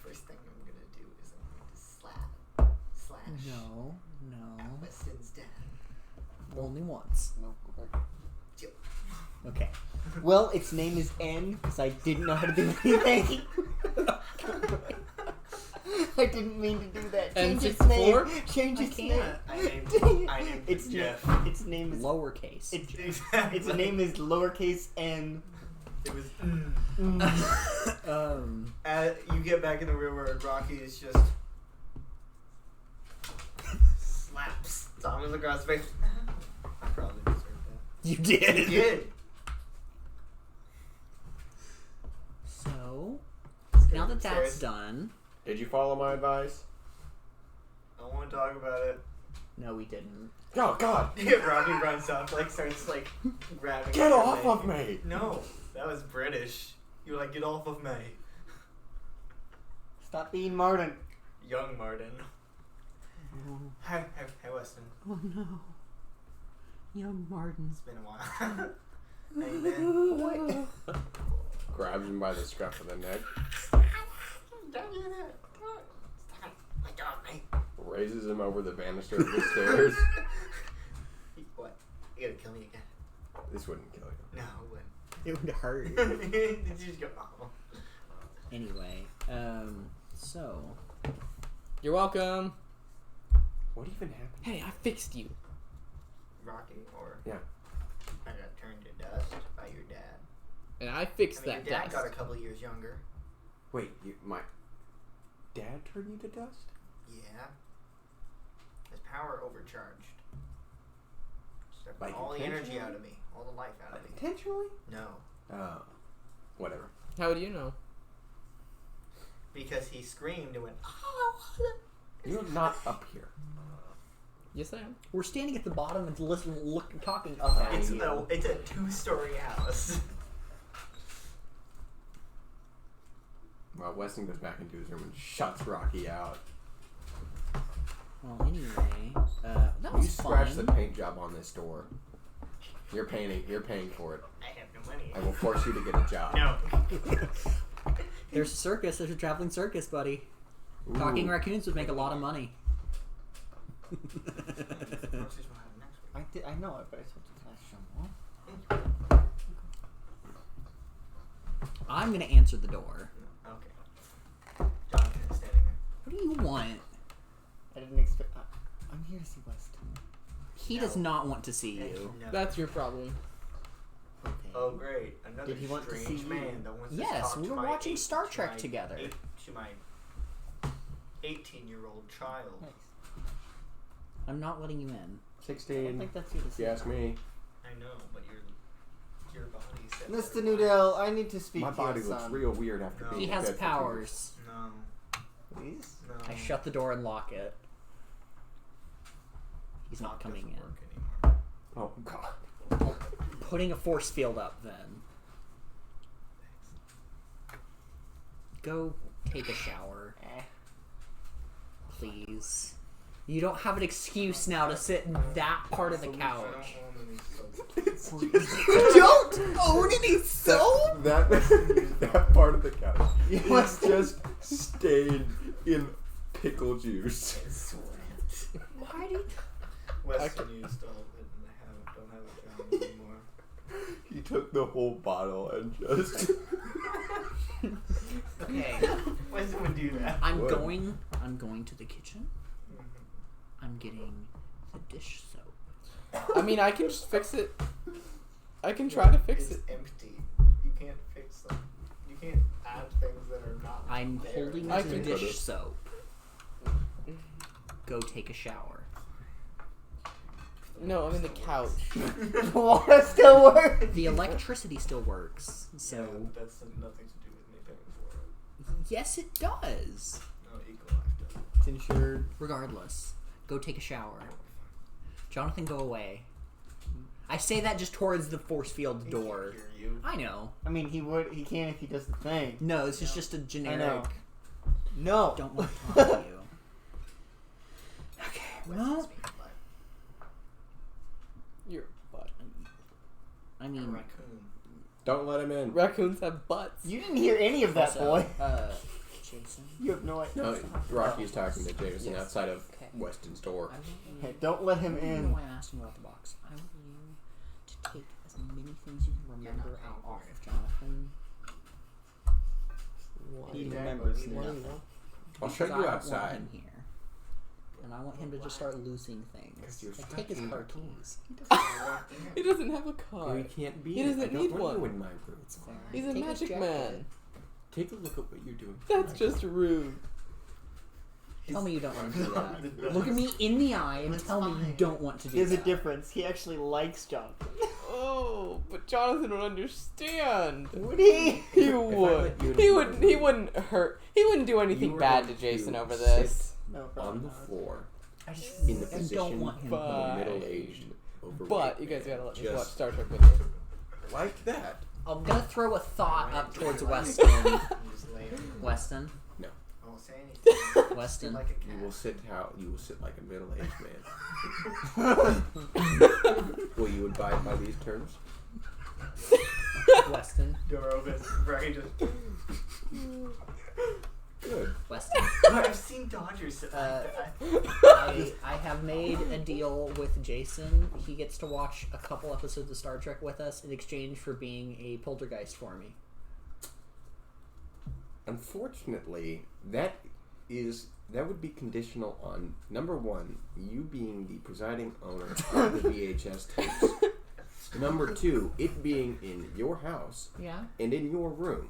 First thing I'm gonna do is I'm going to slash No. Weston's dad. Only once. No, go back. Okay. Well, its name is N because I didn't know how to do anything. I didn't mean to do that. Change its name. N64? Change I its can't. name. I named Its Jeff. Its name is Lowercase. its name is lowercase N. It was. You get back in the real world. Rocky is just slaps Thomas across the face. I probably deserved that. You did. You did. So Let's now go that that's upstairs. done. Did you follow my advice? I don't want to talk about it. No, we didn't. Oh God! Rocky runs up, starts grabbing. Get at your off leg. of me! No, that was British. You were like, get off of me, Stop being Martin. young Martin. Hi, Weston. Oh no. Young Martin. It's been a while. How you been? Grabs him by the scruff of the neck, Don't do that. Stop. Let go of me. raises him over the banister of the stairs. What? You gotta kill me again. This wouldn't kill you. No, it wouldn't. It would hurt. Did you just go, oh. Anyway, so You're welcome. What even happened? Hey, I fixed you. Rocky, or Yeah. I got turned to dust by your dad. And I fixed I mean, that your dad dust. got a couple years younger. Wait, my dad turned you to dust? Yeah. His power overcharged. Sucked Like all the energy intentionally? out of me. All the life out of me. Intentionally? No. Oh. Whatever. How would you know? Because he screamed and went, oh! You're not up here. Yes, I am. we're standing at the bottom and talking up at It's you. it's a 2-story house. Well, Weston goes back into his room and shuts Rocky out. Well, anyway, that You was scratch fun. the paint job on this door. You're paying for it. I have no money. I will force you to get a job. No. There's a circus. There's a traveling circus, buddy. Talking Ooh. raccoons would make a lot of money. I know it, but I told you to ask someone. I'm gonna answer the door. Okay. Jonathan is standing there. What do you want? I didn't expect. I'm here to see Weston. He does not want to see you. No. That's your problem. Okay. Oh, great. Another Did he want to strange see man you? that wants to Yes, talk we to were my watching Star to Trek my together. To my 18-year-old child. Nice. I'm not letting you in. I don't 16. think that's your If you ask me. I know, but your body said Mr. otherwise. Noodle, I need to speak My to body your looks son. real weird after No. being He in has bed for 2 weeks. powers. No. Please? No. I shut the door and lock it. He's not Lock coming doesn't in. work anymore. Oh, God. Putting a force field up then. Go take a shower, please. You don't have an excuse now to sit in that part of the couch. Don't own any soap? That part of the couch is just stained in pickle juice. Why do you... Weston used all of it and don't have a job anymore. He took the whole bottle and just... Okay. Weston would do that. I'm What? going to the kitchen. I'm getting the dish soap. I mean, I can just fix it. I can try to fix It's it. empty. You can't fix them. You can't add things that are not I'm there. holding I the can dish put it- soap. Go take a shower. No, I'm in the couch. Water still works. The electricity still works, so Yeah, that's nothing to do with me paying for it. yes, it does. No, Equalife does. It's insured. Regardless, go take a shower. Jonathan, go away. I say that just towards the force field He door. can't hear you. I know. I mean, he can if he does the thing. No, this is just a generic. No. Don't want to talk to you. Okay, Weston's well, being like Your butt. I a mean, raccoon. Don't let him in. Raccoons have butts. You didn't hear any of that, also, boy. Jason. You have no idea. No, Rocky's talking to Jameson Yes. outside of Okay. Weston's door. I want you. Hey, don't let him I don't know in. why I'm asking about the box. I want you to take as many things you can remember out off of Jonathan. He Exactly. remembers What do you nothing. want? I'll Because show I you don't want outside. him here. And I want him to just start losing things. 'Cause you're Like, take his stuck car in the keys. He doesn't have a car. He can't be. He in. doesn't I don't need want one. you in my room. He's a Take his magic jacket. man. Take a look at what you're doing. That's just rude. Tell me you don't want to do that. The Look at me in the eye and It's tell me you fine. don't want to do There's a that. difference. He actually likes Jonathan. Oh, but Jonathan would understand. Would he? He I would. let you in He my would. He room, wouldn't hurt. He wouldn't do anything you are bad to going Jason over sit this. No, on probably the not. floor I just in the I position don't want him. of a Bye. middle-aged, overweight But you guys man. gotta let me watch Just Star Trek with me. like that. I'm gonna throw a thought up towards Alright. Weston. Just lay him. Weston, Oh, won't say anything. Weston. Like a cat. You will sit like a middle-aged man. Will you abide by these terms? Weston. Door opens. Right. Just. Good. Weston. I've seen Dodgers sit like that. I have made a deal with Jason. He gets to watch a couple episodes of Star Trek with us in exchange for being a poltergeist for me. Unfortunately, that would be conditional on, number one, you being the presiding owner of the VHS tapes. Number two, it being in your house Yeah. and in your room.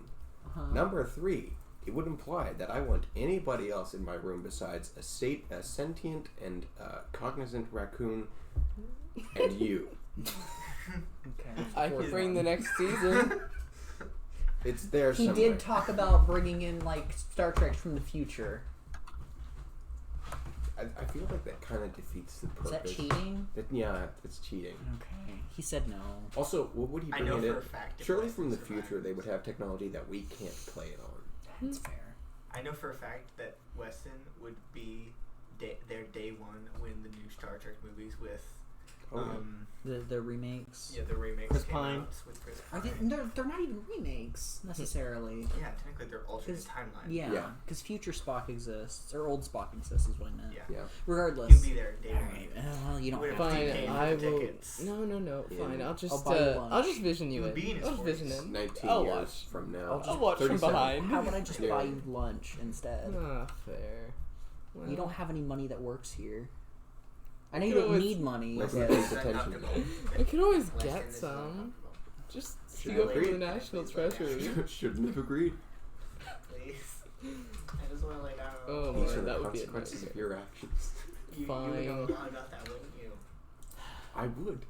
Number three, it would imply that I want anybody else in my room besides a sentient and cognizant raccoon and you. Okay. I can bring the next season. It's there He somewhere. did talk about bringing in like Star Trek from the future. I feel like that kind of defeats the purpose. Is that cheating? Yeah, it's cheating. Okay. He said no. Also, what would he I bring know it for in? a fact. if Surely Weston from the survived- future they would have technology that we can't play it on. That's fair. I know for a fact that Weston would be their day one when the new Star Trek movies with The remakes. the remakes Chris came Pine. out with Chris Are Pine. they're not even remakes necessarily. Yeah, technically they're alternate timeline. Yeah, because future Spock exists or old Spock exists is what I meant. Yeah. Yeah. Regardless. He'll be there day one. Alright, well, you don't Wait, have fine. to. Fine, pay I for will. tickets. No, Yeah. fine. I'll just, I'll buy you lunch. I'll just vision you You in. would be in his I'll just vision 40s. in. 19 I'll years watch. from now. I'll watch from 37. behind. How about I just Yeah. buy you lunch instead? Ah, fair. Well, You don't have any money that works here. I know I you could don't always- need money. Let's but- pay Is that attention. comfortable? I can always Weston get is not some. comfortable. Just Should to go I for agree? the national treasury. Shouldn't have agreed. Please. I just want to lay down. Oh, These boy, are the that would be a consequences nightmare. of your actions. You Fine. would know about that, wouldn't you? I would.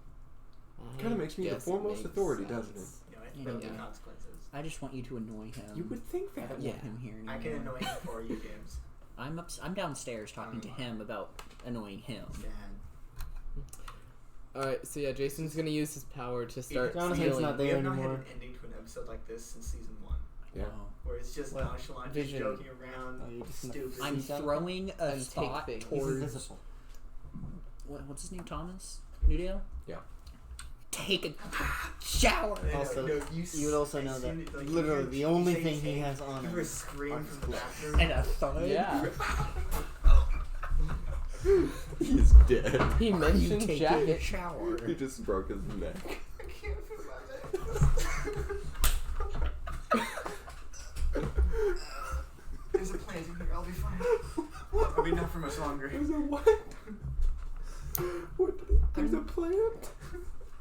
Kind of makes me the Guess it foremost makes authority, sense. doesn't it? You know, I think Yeah. the consequences. I just want you to annoy him. You would think I that. don't Yeah. want him here anymore. I can annoy him for you, James. I'm downstairs talking to him about annoying him. Dad. Alright, so yeah, Jason's gonna use his power to start Jonathan's stealing. not We there have not had anymore. an ending to an episode like this since season 1, Yeah. where it's just What? nonchalant, just Vision. joking around, Oh, you're just gonna stupid. I'm See something? throwing a And take thought things. He's towards invisible. what's his name? Thomas Newdale. Yeah. Take a shower. I know, Also, no, you would also I know seen that it, like, literally you the only say thing he take, has on you him were screaming are from the his bathroom. And a thud. Yeah. He's dead. He You mentioned take a jacket. shower. He just broke his neck. I can't feel my legs. There's a plant in here. I'll be fine. I'll be not for much longer. There's a what? There's a plant?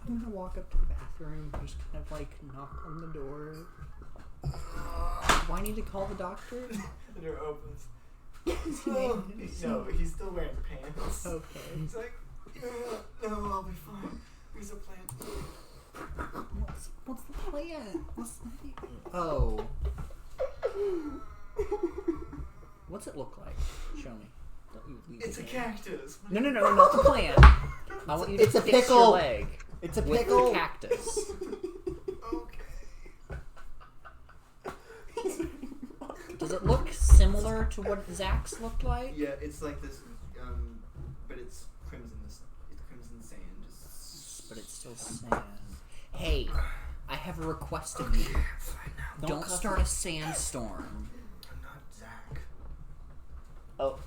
I'm gonna walk up to the bathroom, just kind of like knock on the door. Do I need to call the doctor? The door opens. Is he No, making no, he's still wearing pants. Okay. He's like, no, I'll be fine. There's a plant. What's the plan? Oh. What's it look like? Show me. Don't you leave It's a it. cactus. No, not the plant. I want you to It's a fix your pickle. leg It's a with pickle. the cactus. Okay. Does it look similar to what Zach's looked like? Yeah, it's like this, but it's crimson. It's crimson sand. Just. But it's still sand. Hey, I have a request of you. Fine now. Don't start a sandstorm. I'm not Zach. Oh,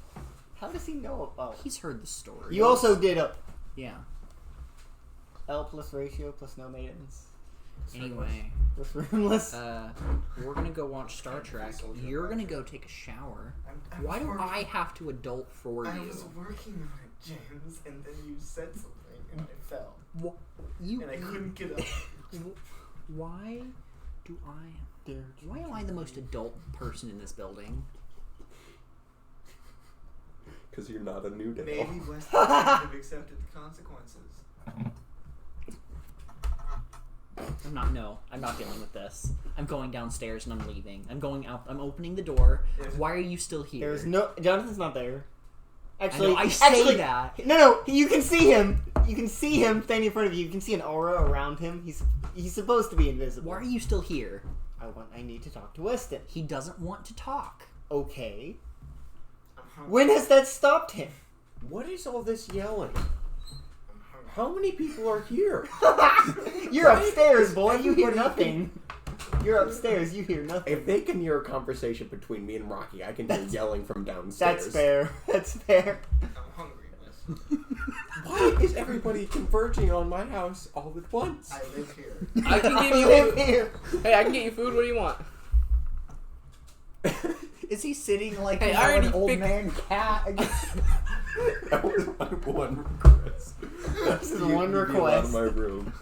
how does he know about? He's heard the story. You also did a Yeah. L plus ratio plus no maintenance Anyway, plus roomless. we're gonna go watch Star Trek. You're gonna go take a shower. I'm Why do working. I have to adult for I you? was working on it, James, and then you said something, and I fell, You and I couldn't get up. Why do I? Why am I the most adult person in this building? Because you're not a new day. Maybe Weston should have accepted the consequences. I'm not dealing with this. I'm going downstairs and I'm leaving. I'm going out. I'm opening the door. There's- Why are you still here? There's no Jonathan's not there. I Actually, know, I say that. No, you can see him. You can see him standing in front of you. You can see an aura around him. He's supposed to be invisible. Why are you still here? I need to talk to Weston. He doesn't want to talk. Okay. When has that stopped him? What is all this yelling? How many people are here? You're upstairs, boy. You hear nothing. You're upstairs. You hear nothing. If they can hear a conversation between me and Rocky, I can hear yelling from downstairs. That's fair. That's fair. I'm hungry, miss. Why is everybody converging on my house all at once? I live here. I can give you Live food. here. Hey, I can get you food. What do you want? Is he sitting like Hey, I already an old picked- man cat? That was my one request. This is You one need to be allowed request. in my room.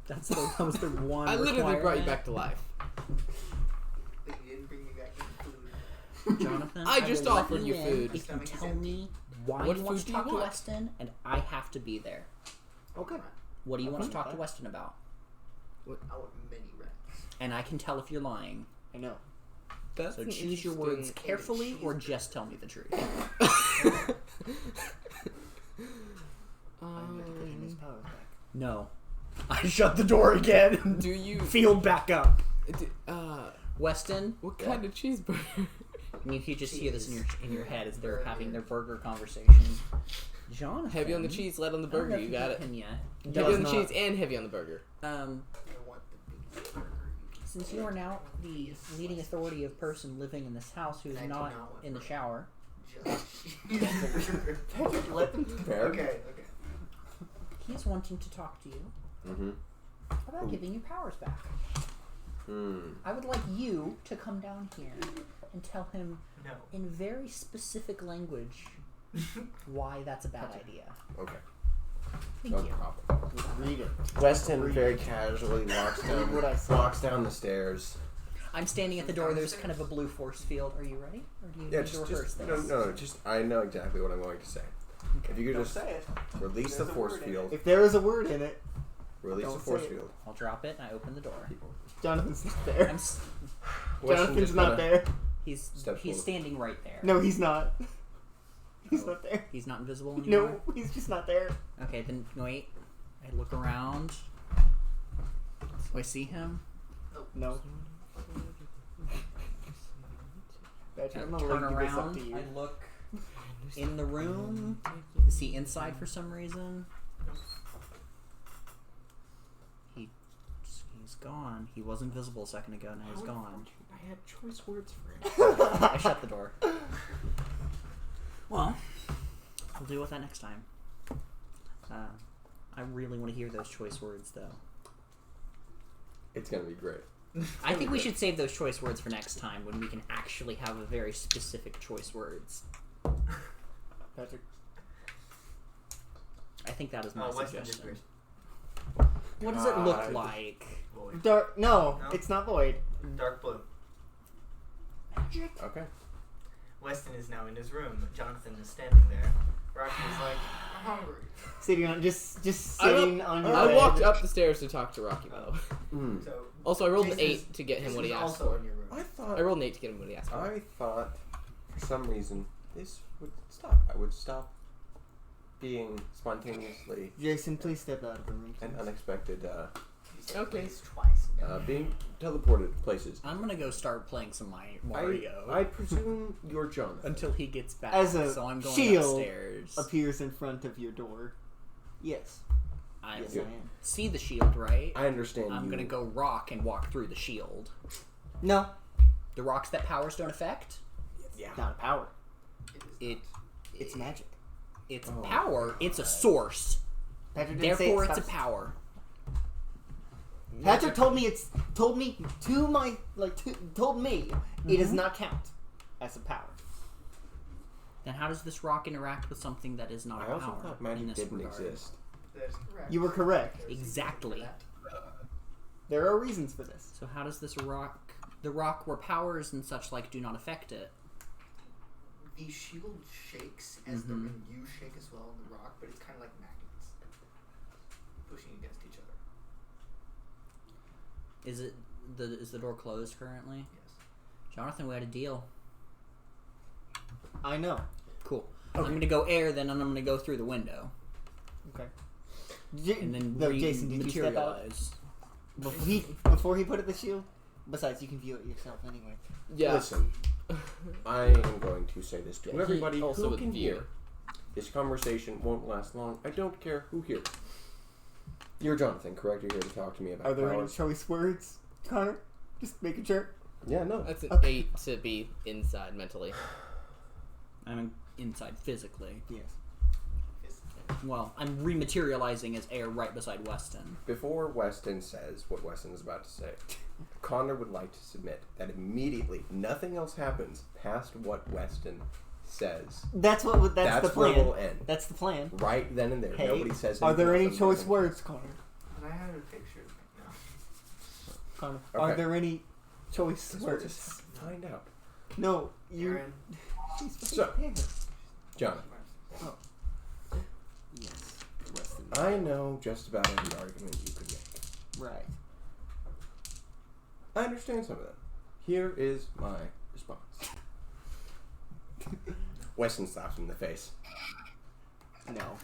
That was the one. I literally brought you requirement. back to life. But you didn't bring me back any food. Jonathan. I just will let offered you in food. If you tell me why What you want food to do you talk to want? Weston, and I have to be there. Okay. What do you want to Okay. talk to Weston about? I want many rats. And I can tell if you're lying. I know. That's So an choose your words interesting- carefully, or just tell me the truth. I'm going to put him his powers back. No. I shut the door again. Do you? Field back up. Uh, Weston, what kind of cheeseburger? and you can just hear this in your head as they're having their burger conversation. Jonathan, Heavy on the cheese, light on the I don't know burger. if You got hit it. him yet. Heavy Does on the not. cheese and heavy on the burger. I want the biggest burger. Since you are now the leading authority of person living in this house who is I do not not want in the burger. shower, Let them Fair. Okay. he's wanting to talk to you Mm-hmm. about giving you powers back. I would like you to come down here and tell him No. in very specific language why that's a bad idea. Okay. Thank No you. problem. read it. Weston very casually Read what I said. walks down the stairs. I'm standing at the door. There's kind of a blue force field. Are you ready? Or do you Yeah, need to rehearse just this? no. Just I know exactly what I'm going to say. If you could Don't just say it. release the There's a force word in field, If there is a word in it, release don't the force say it. field. I'll drop it and I open the door. Jonathan's not there. Weston Jonathan's just not kinda there. He's Step forward. standing right there. No, he's not. He's Oh. not there. He's not invisible anymore? No, he's just not there. Okay, then wait. I look around. Do I see him? No. Patrick, I I'm gonna turn leave this up around. to you. I look in the room. Is he inside for some reason? He's gone. He was invisible a second ago. Now he's gone. I had choice words for him. I shut the door. Well, we'll deal with that next time. I really want to hear those choice words, though. It's gonna be great. I think we should save those choice words for next time when we can actually have a very specific choice words. Patrick. I think that is my Weston suggestion. disappears. What does it look God. like? Void. Dark. No, No? it's not void. Dark blue. Magic. Okay. Weston is now in his room. Jonathan is standing there. Rocky is like, I'm hungry. Sitting on just sitting on your I bed. walked up the stairs to talk to Rocky, by the way. Mm. So Also, I rolled an Jason 8 to get him what he Jason's asked also for. in your room. I thought I rolled an 8 to get him what he asked for. I thought for some reason this would stop. I would stop being spontaneously Jason, please step out of the room. and unexpected, You said Okay. please twice. being teleported places. I'm gonna go start playing some Mario I presume you're Jonathan. until he gets back. As a so I'm going shield upstairs. appears in front of your door. Yes. I Yes, I am. see the shield, right? I understand. I'm you. gonna go rock and walk through the shield. No, The rocks that powers don't affect. Yeah. not a power. It It's magic. it's Oh. power. It's a source. Patrick didn't say Therefore, it it's a stops- power. Patrick told me told me it does not count as a power. Then how does this rock interact with something that is not I a also power thought in magic this didn't regard? exist. That is correct. You were correct. There's a reason Exactly. for that. There are reasons for this. So how does this rock, the rock where powers and such like do not affect it? The shield shakes as the and you shake as well on the rock, but it's kind of like magnets pushing against each other. Is the door closed currently? Yes. Jonathan, we had a deal. I know. Cool. I'm gonna go air then, and I'm gonna go through the window, Okay. and then No, Jason, did you step out materialize. before he put up the shield? Besides, you can view it yourself anyway. Yeah. Listen, I am going to say this to Yeah, he everybody also who would can view. hear. This conversation won't last long. I don't care who hears. You're Jonathan, correct? You're here to talk to me about Are there any powers. choice words, Connor? Just making sure. Yeah, no. That's an Okay. 8 to be inside mentally. I'm inside physically. Yes. Well, I'm rematerializing as air right beside Weston. Before Weston says what Weston is about to say, Connor would like to submit that immediately nothing else happens past what Weston says. That's what. That's the where plan. we'll end. That's the plan. Right then and there. Hey, Nobody says are there anything any else choice until- words, Connor? And I had a picture of it now. Connor, Okay. are there any choice That's what words? just find out. No, you. Aaron. So, John, Yes. Weston. I know just about every argument you could make. Right. I understand some of them. Here is my response. Weston slaps him in the face. No.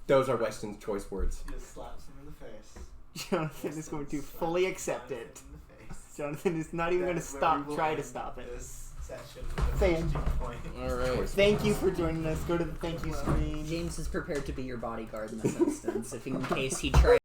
Those are Weston's choice words. Just slaps him in the face. Jonathan is going to fully accept it. In the face. Jonathan is not even going to That's where stop. we will Try to end stop it. This session with a Fan. finishing point. Alright. Thank you for joining us. Go to the thank you screen. James is prepared to be your bodyguard in this instance, if in case he tries